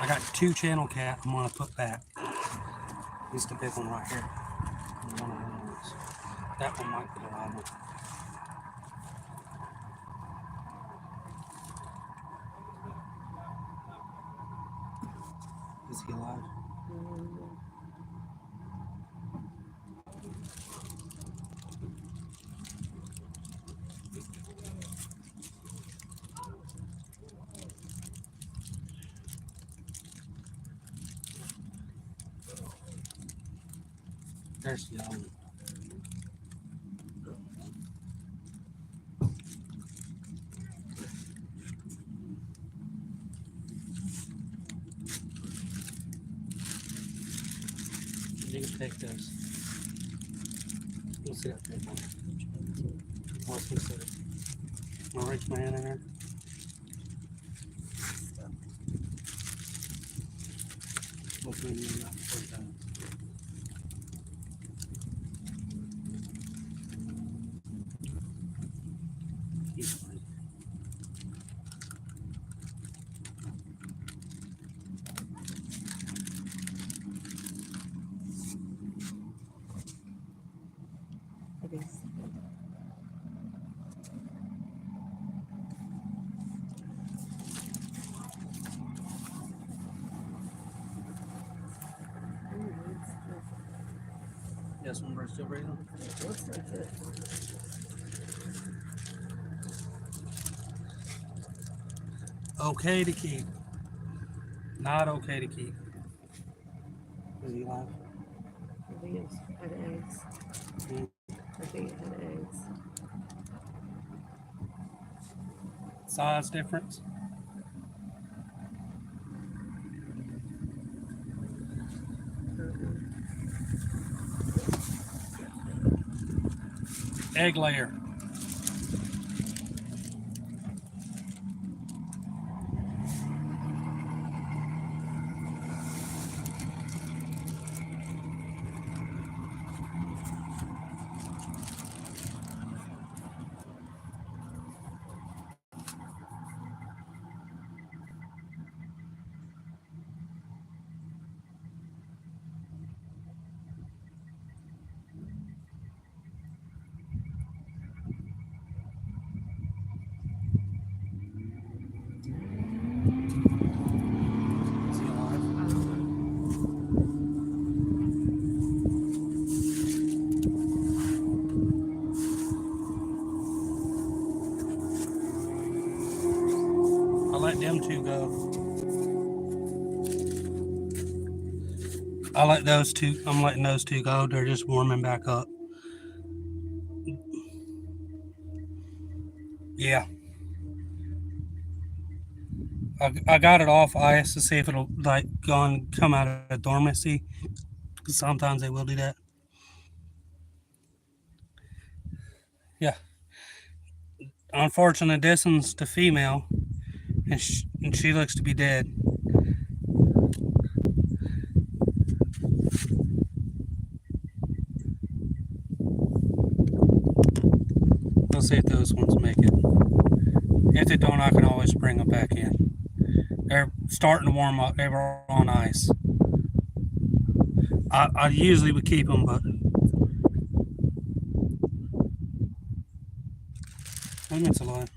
I got two channel cat. I'm gonna put back. Here's the big one right here. And one of the ones. That one might be the live one. Is he alive? There's the other one. You can take this. Let's see that big one. What's this? I'll reach my hand in there. Hopefully you not put that. He's fine. I guess. Yes, one bird still breathing. Looks like it. Okay to keep. Not okay to keep. Is he alive? I think it had eggs. Hmm. I think it had eggs. Size difference? Egg layer. Is he alive? I'll let them two go. I'm letting those two go. They're just warming back up. Yeah. I got it off ice to see if it'll like go and come out of dormancy. Because sometimes they will do that. Yeah. Unfortunately, this one's the female, and she looks to be dead. We'll see if those ones make it. If they don't, I can always bring them back in. They're starting to warm up. They were on ice. I usually would keep them, but I think it's alive.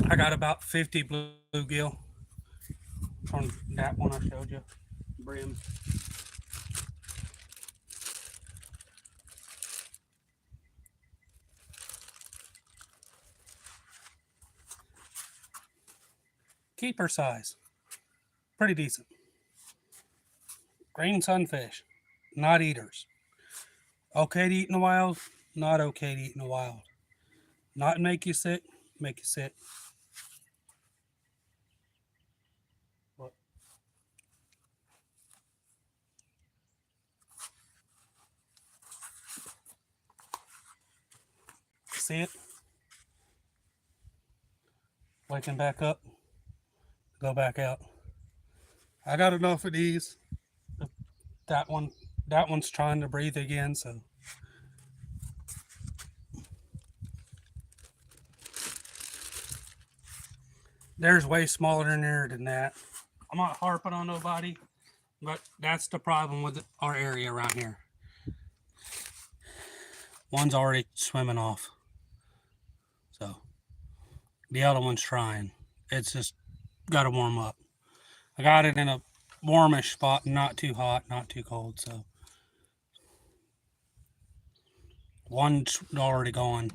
I got about 50 bluegill from that one I showed you. Brim. Keeper size. Pretty decent. Green sunfish. Not eaters. Okay to eat in the wild. Not okay to eat in the wild. Not make you sick. Make you sick. What? See it? Waking back up. Go back out. I got enough of these. That one's trying to breathe again, so there's way smaller in there than that. I'm not harping on nobody, but that's the problem with our area around here. One's already swimming off, so the other one's trying. It's just got to warm up. I got it in a warmish spot, not too hot, not too cold, so one's already gone.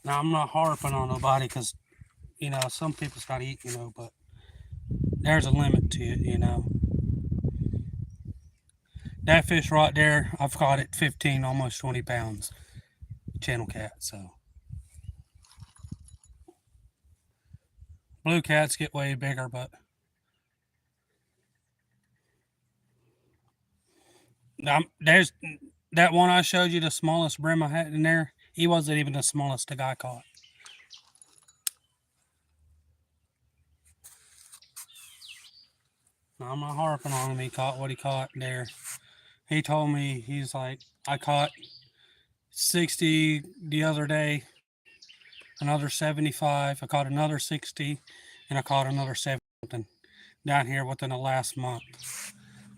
Now, I'm not harping on nobody because, some people's got to eat, but there's a limit to it. That fish right there, I've caught it 15, almost 20 pounds. Channel cat, so. Blue cats get way bigger, but there's that one I showed you, the smallest brim I had in there. He wasn't even the smallest the guy caught. Now, I'm not harping on him. He caught what he caught there. He told me, he's like, I caught 60 the other day, another 75. I caught another 60, and I caught another 70 down here within the last month.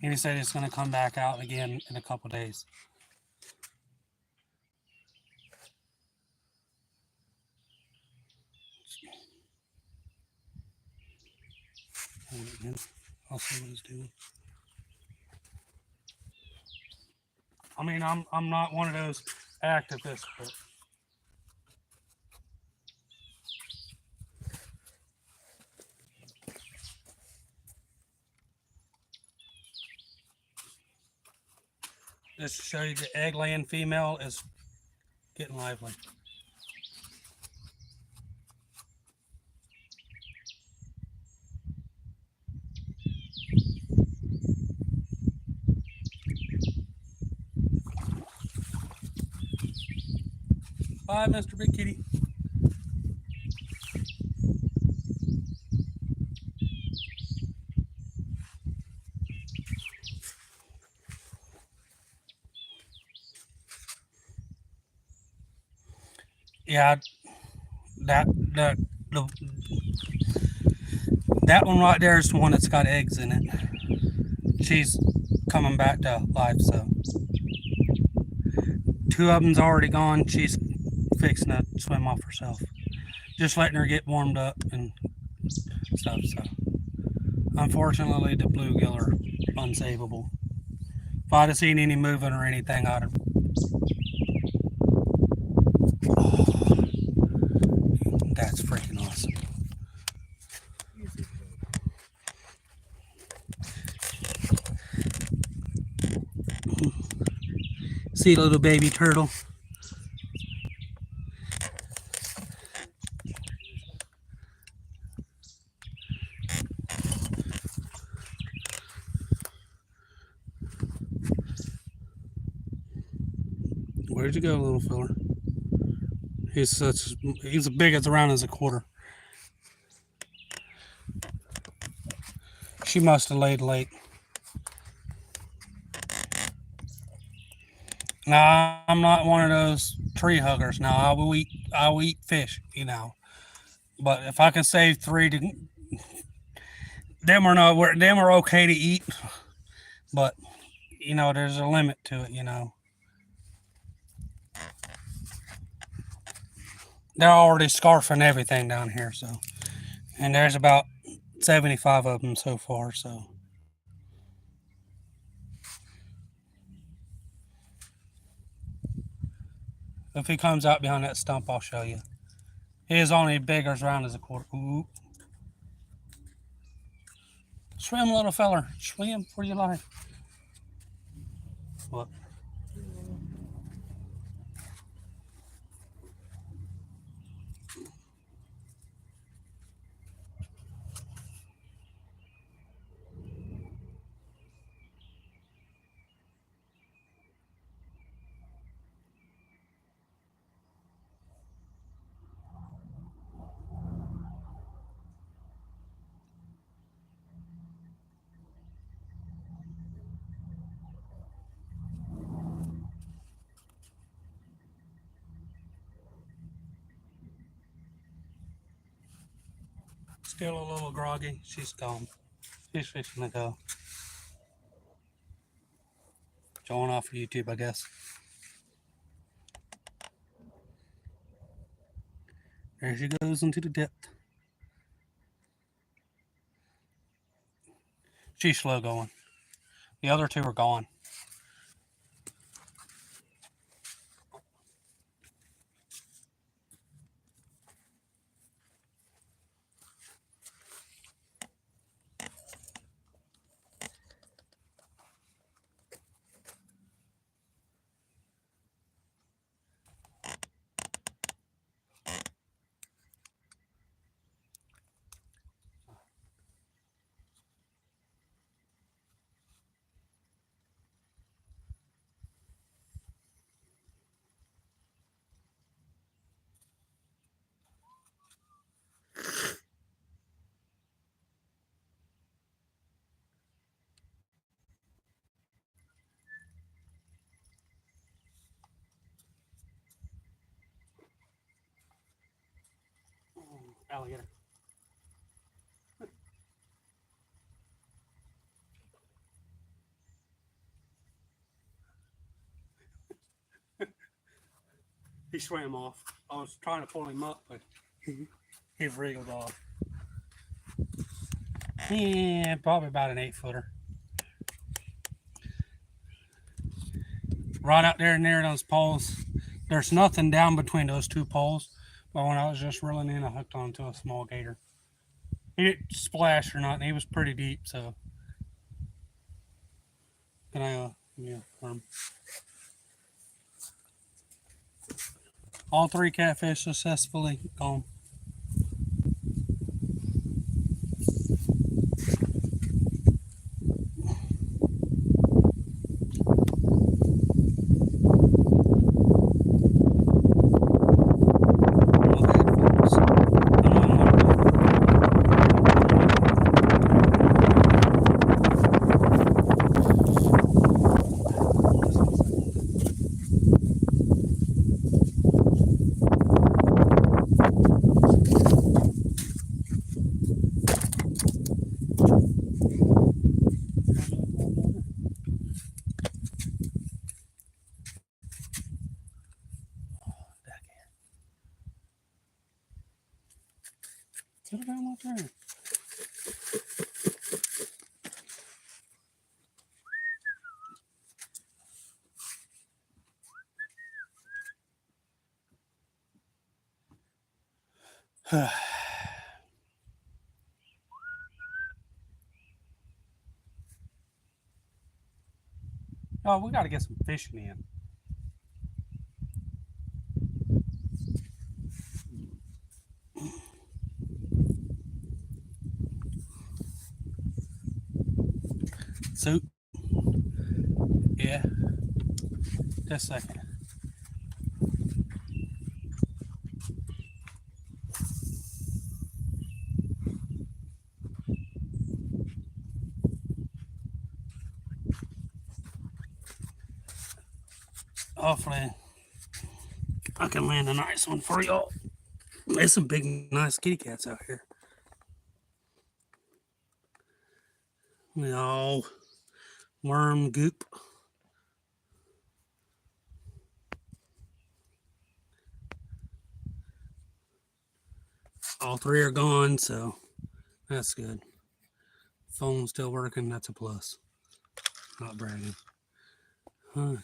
And he said it's going to come back out again in a couple days. I'll see what he's doing. I mean, I'm not one of those activists, but just to show you the egg laying female is getting lively. Bye, Mr. Big Kitty. Yeah, that one right there is the one that's got eggs in it. She's coming back to life, so 2 of them's already gone. She's fixing to swim off herself. Just letting her get warmed up and stuff. So unfortunately, the bluegill are unsavable. If I'd have seen any movement or anything, I'd have. Oh, that's freaking awesome. See, little baby turtle. Where'd you go, little fella? He's as big as around as a quarter. She must have laid late. No, I'm not one of those tree huggers. No, I will eat fish, you know. But if I can save three, to, them are okay to eat. But there's a limit to it. They're already scarfing everything down here. So, and there's about 75 of them so far. So, if he comes out behind that stump, I'll show you. He is only big or as round as a quarter. Ooh. Swim, little feller. Swim for your life. What? Still a little groggy. She's gone. She's fixing to go. Showing off for YouTube, I guess. There she goes into the depth. She's slow going. The other two are gone. Alligator. He swam off. I was trying to pull him up, but he wriggled off. Yeah, probably about an 8-footer. Right out there near those poles. There's nothing down between those two poles. But when I was just reeling in, I hooked onto a small gator. He didn't splash or nothing. He was pretty deep, so. Can I, yeah, all three catfish successfully gone. Sit down right there. Oh, we got to get some fishing in. Soup. Yeah. Just a second. Hopefully, I can land a nice one for y'all. There's some big, nice kitty cats out here. No worm goop. All three are gone, so that's good. Phone's still working. That's a plus. Not bragging. Huh.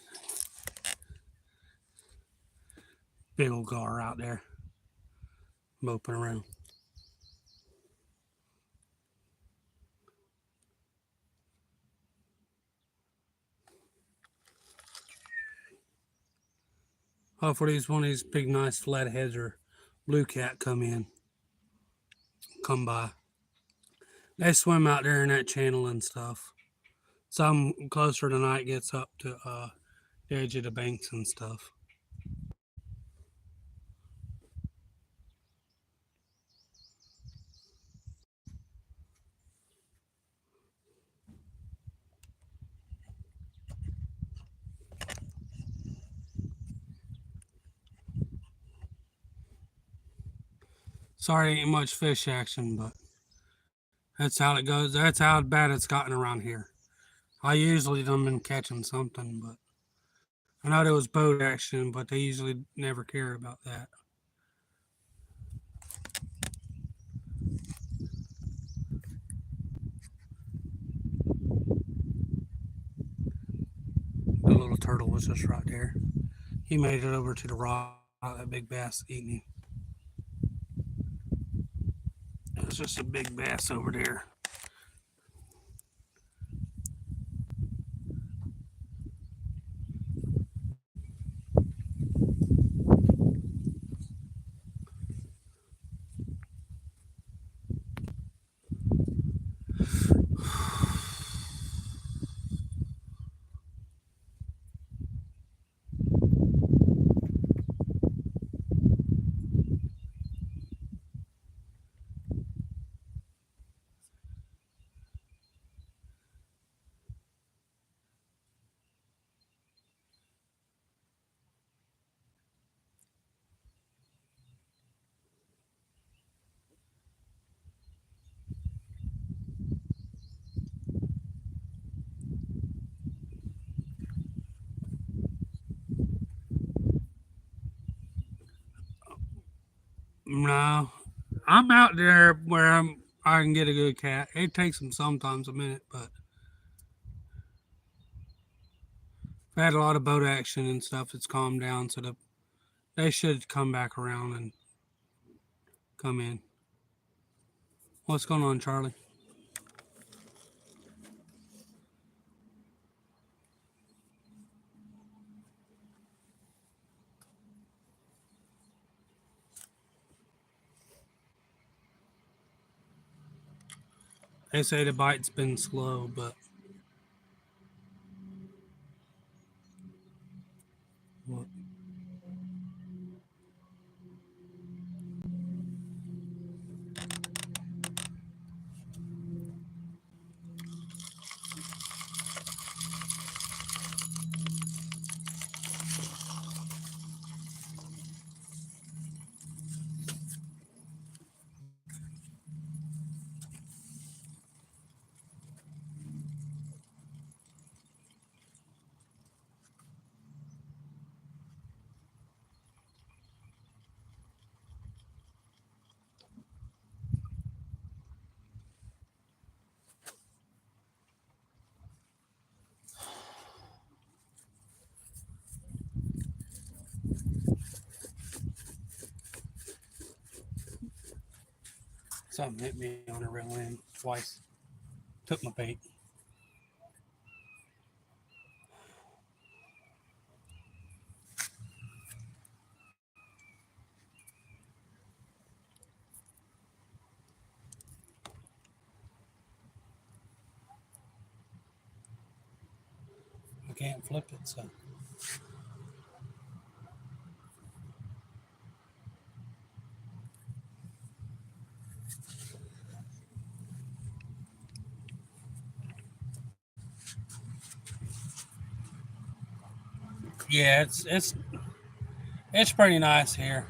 Big old gar out there, moping around. Hopefully, one of these big, nice flatheads or blue cat come by. They swim out there in that channel and stuff. Some closer tonight gets up to the edge of the banks and stuff. Sorry, ain't much fish action, but that's how it goes. That's how bad it's gotten around here. I usually done been catching something, but I know there was boat action, but they usually never care about that. The little turtle was just right there. He made it over to the rock. That big bass eating him. It was just a big bass over there. No, I'm out there where I can get a good cat. It takes them sometimes a minute, but I've had a lot of boat action and stuff. It's calmed down, so they should come back around and come in. What's going on, Charlie? They say the bite's been slow, but what? Something hit me on the real end twice. Took my bait. I can't flip it, so. Yeah, it's pretty nice here.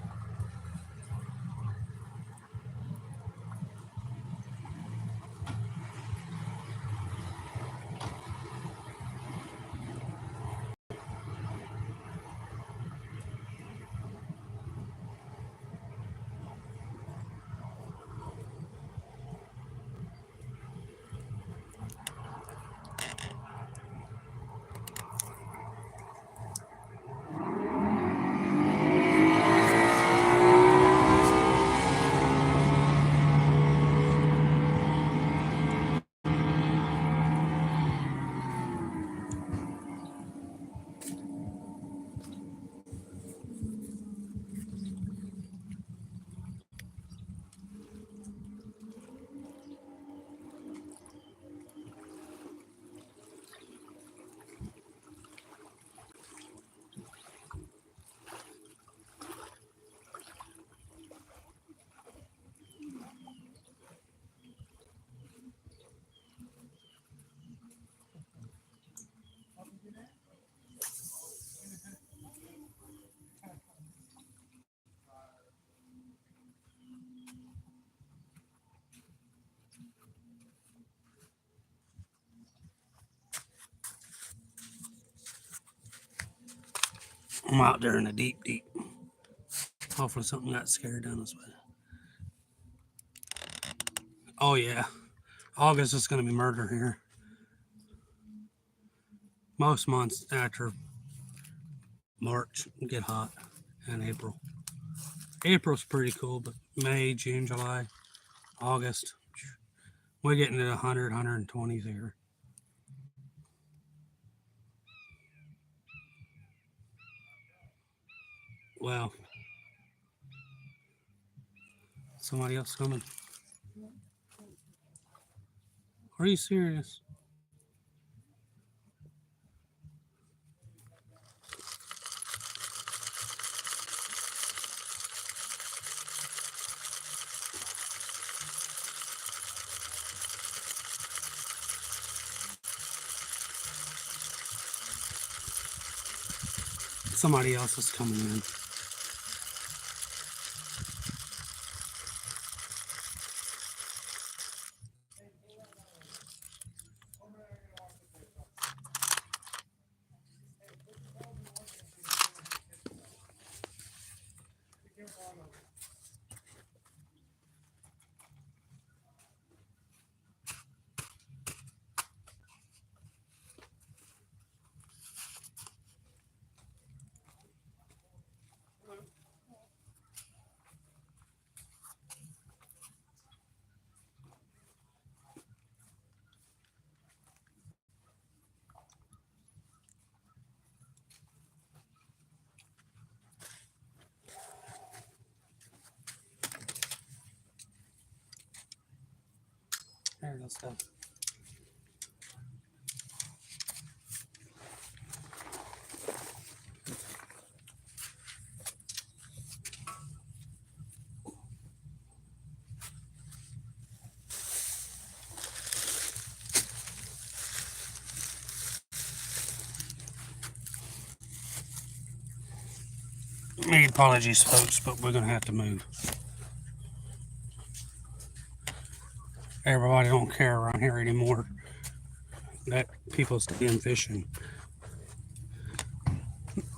I'm out there in the deep, deep. Hopefully something got scared down this way. Oh yeah, August is going to be murder here. Most months after March get hot, and April. April's pretty cool, but May, June, July, August, we're getting to 100, 120s here. Well, somebody else coming. Are you serious? Somebody else is coming in. There, let's go. Many apologies, folks, but we're gonna have to move. Everybody don't care around here anymore that people stay in fishing.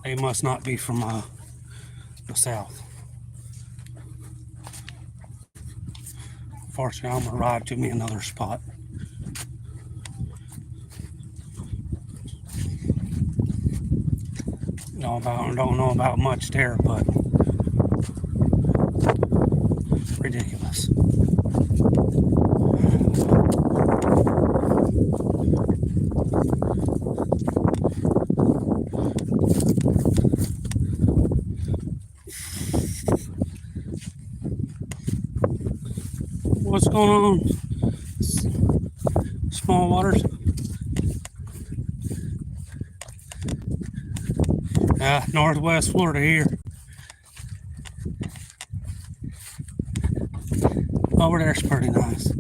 They must not be from the south. Fortunately, I'm gonna ride to me another spot. Don't know about much there, but ridiculous. What's going on? Small waters. Northwest Florida here. Over there's pretty nice.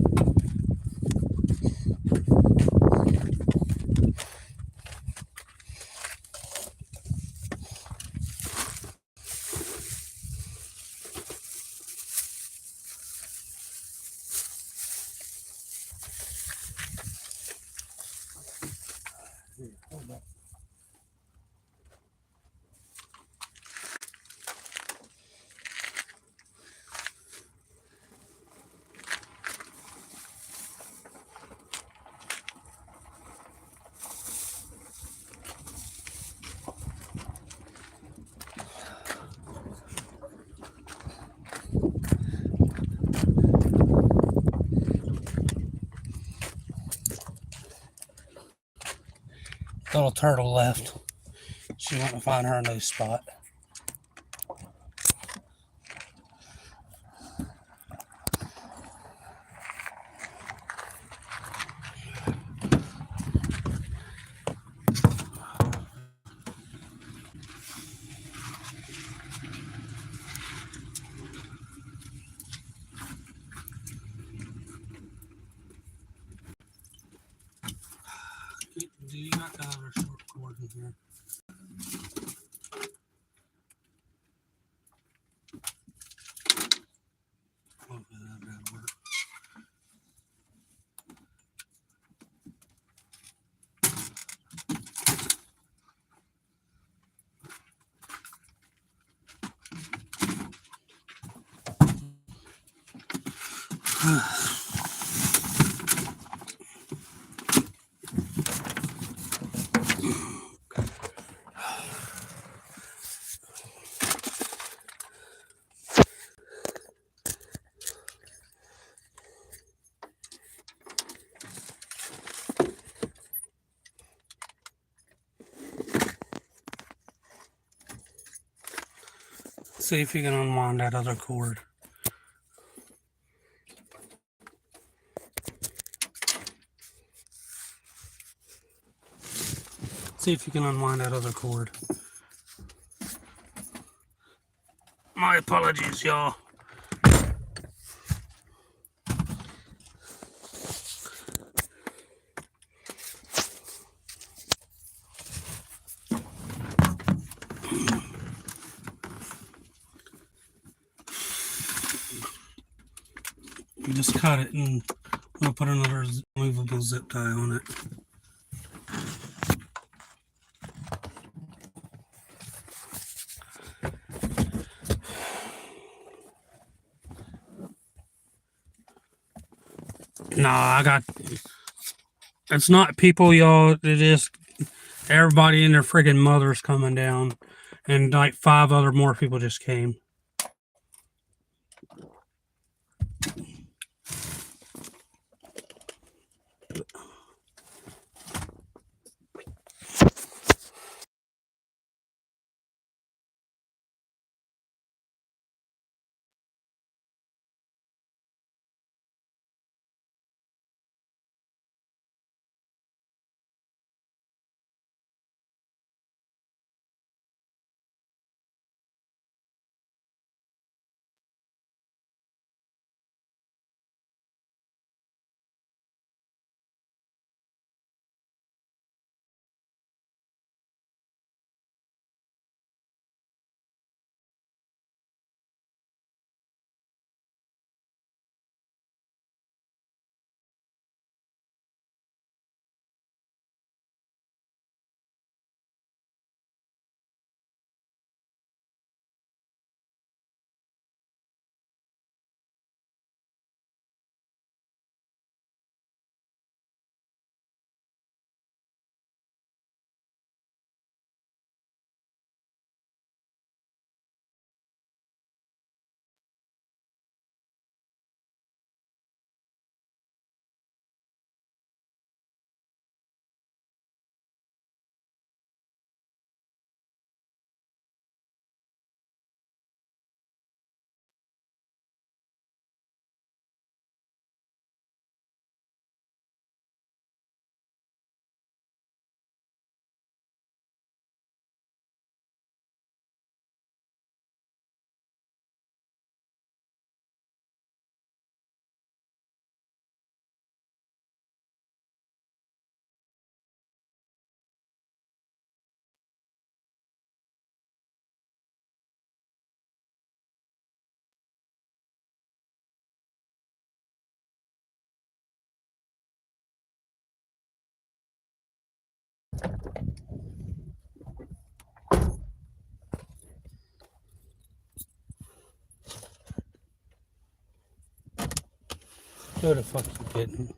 Little turtle left. She went to find her new spot. Do you got the other short cord in here? Hopefully that'll work. See if you can unwind that other cord. See if you can unwind that other cord. My apologies, y'all. You just cut it and I'm gonna put another movable zip tie on it. Nah, it's not people, y'all. It is everybody and their friggin' mothers coming down. And like 5 other more people just came. Who the fuck you getting?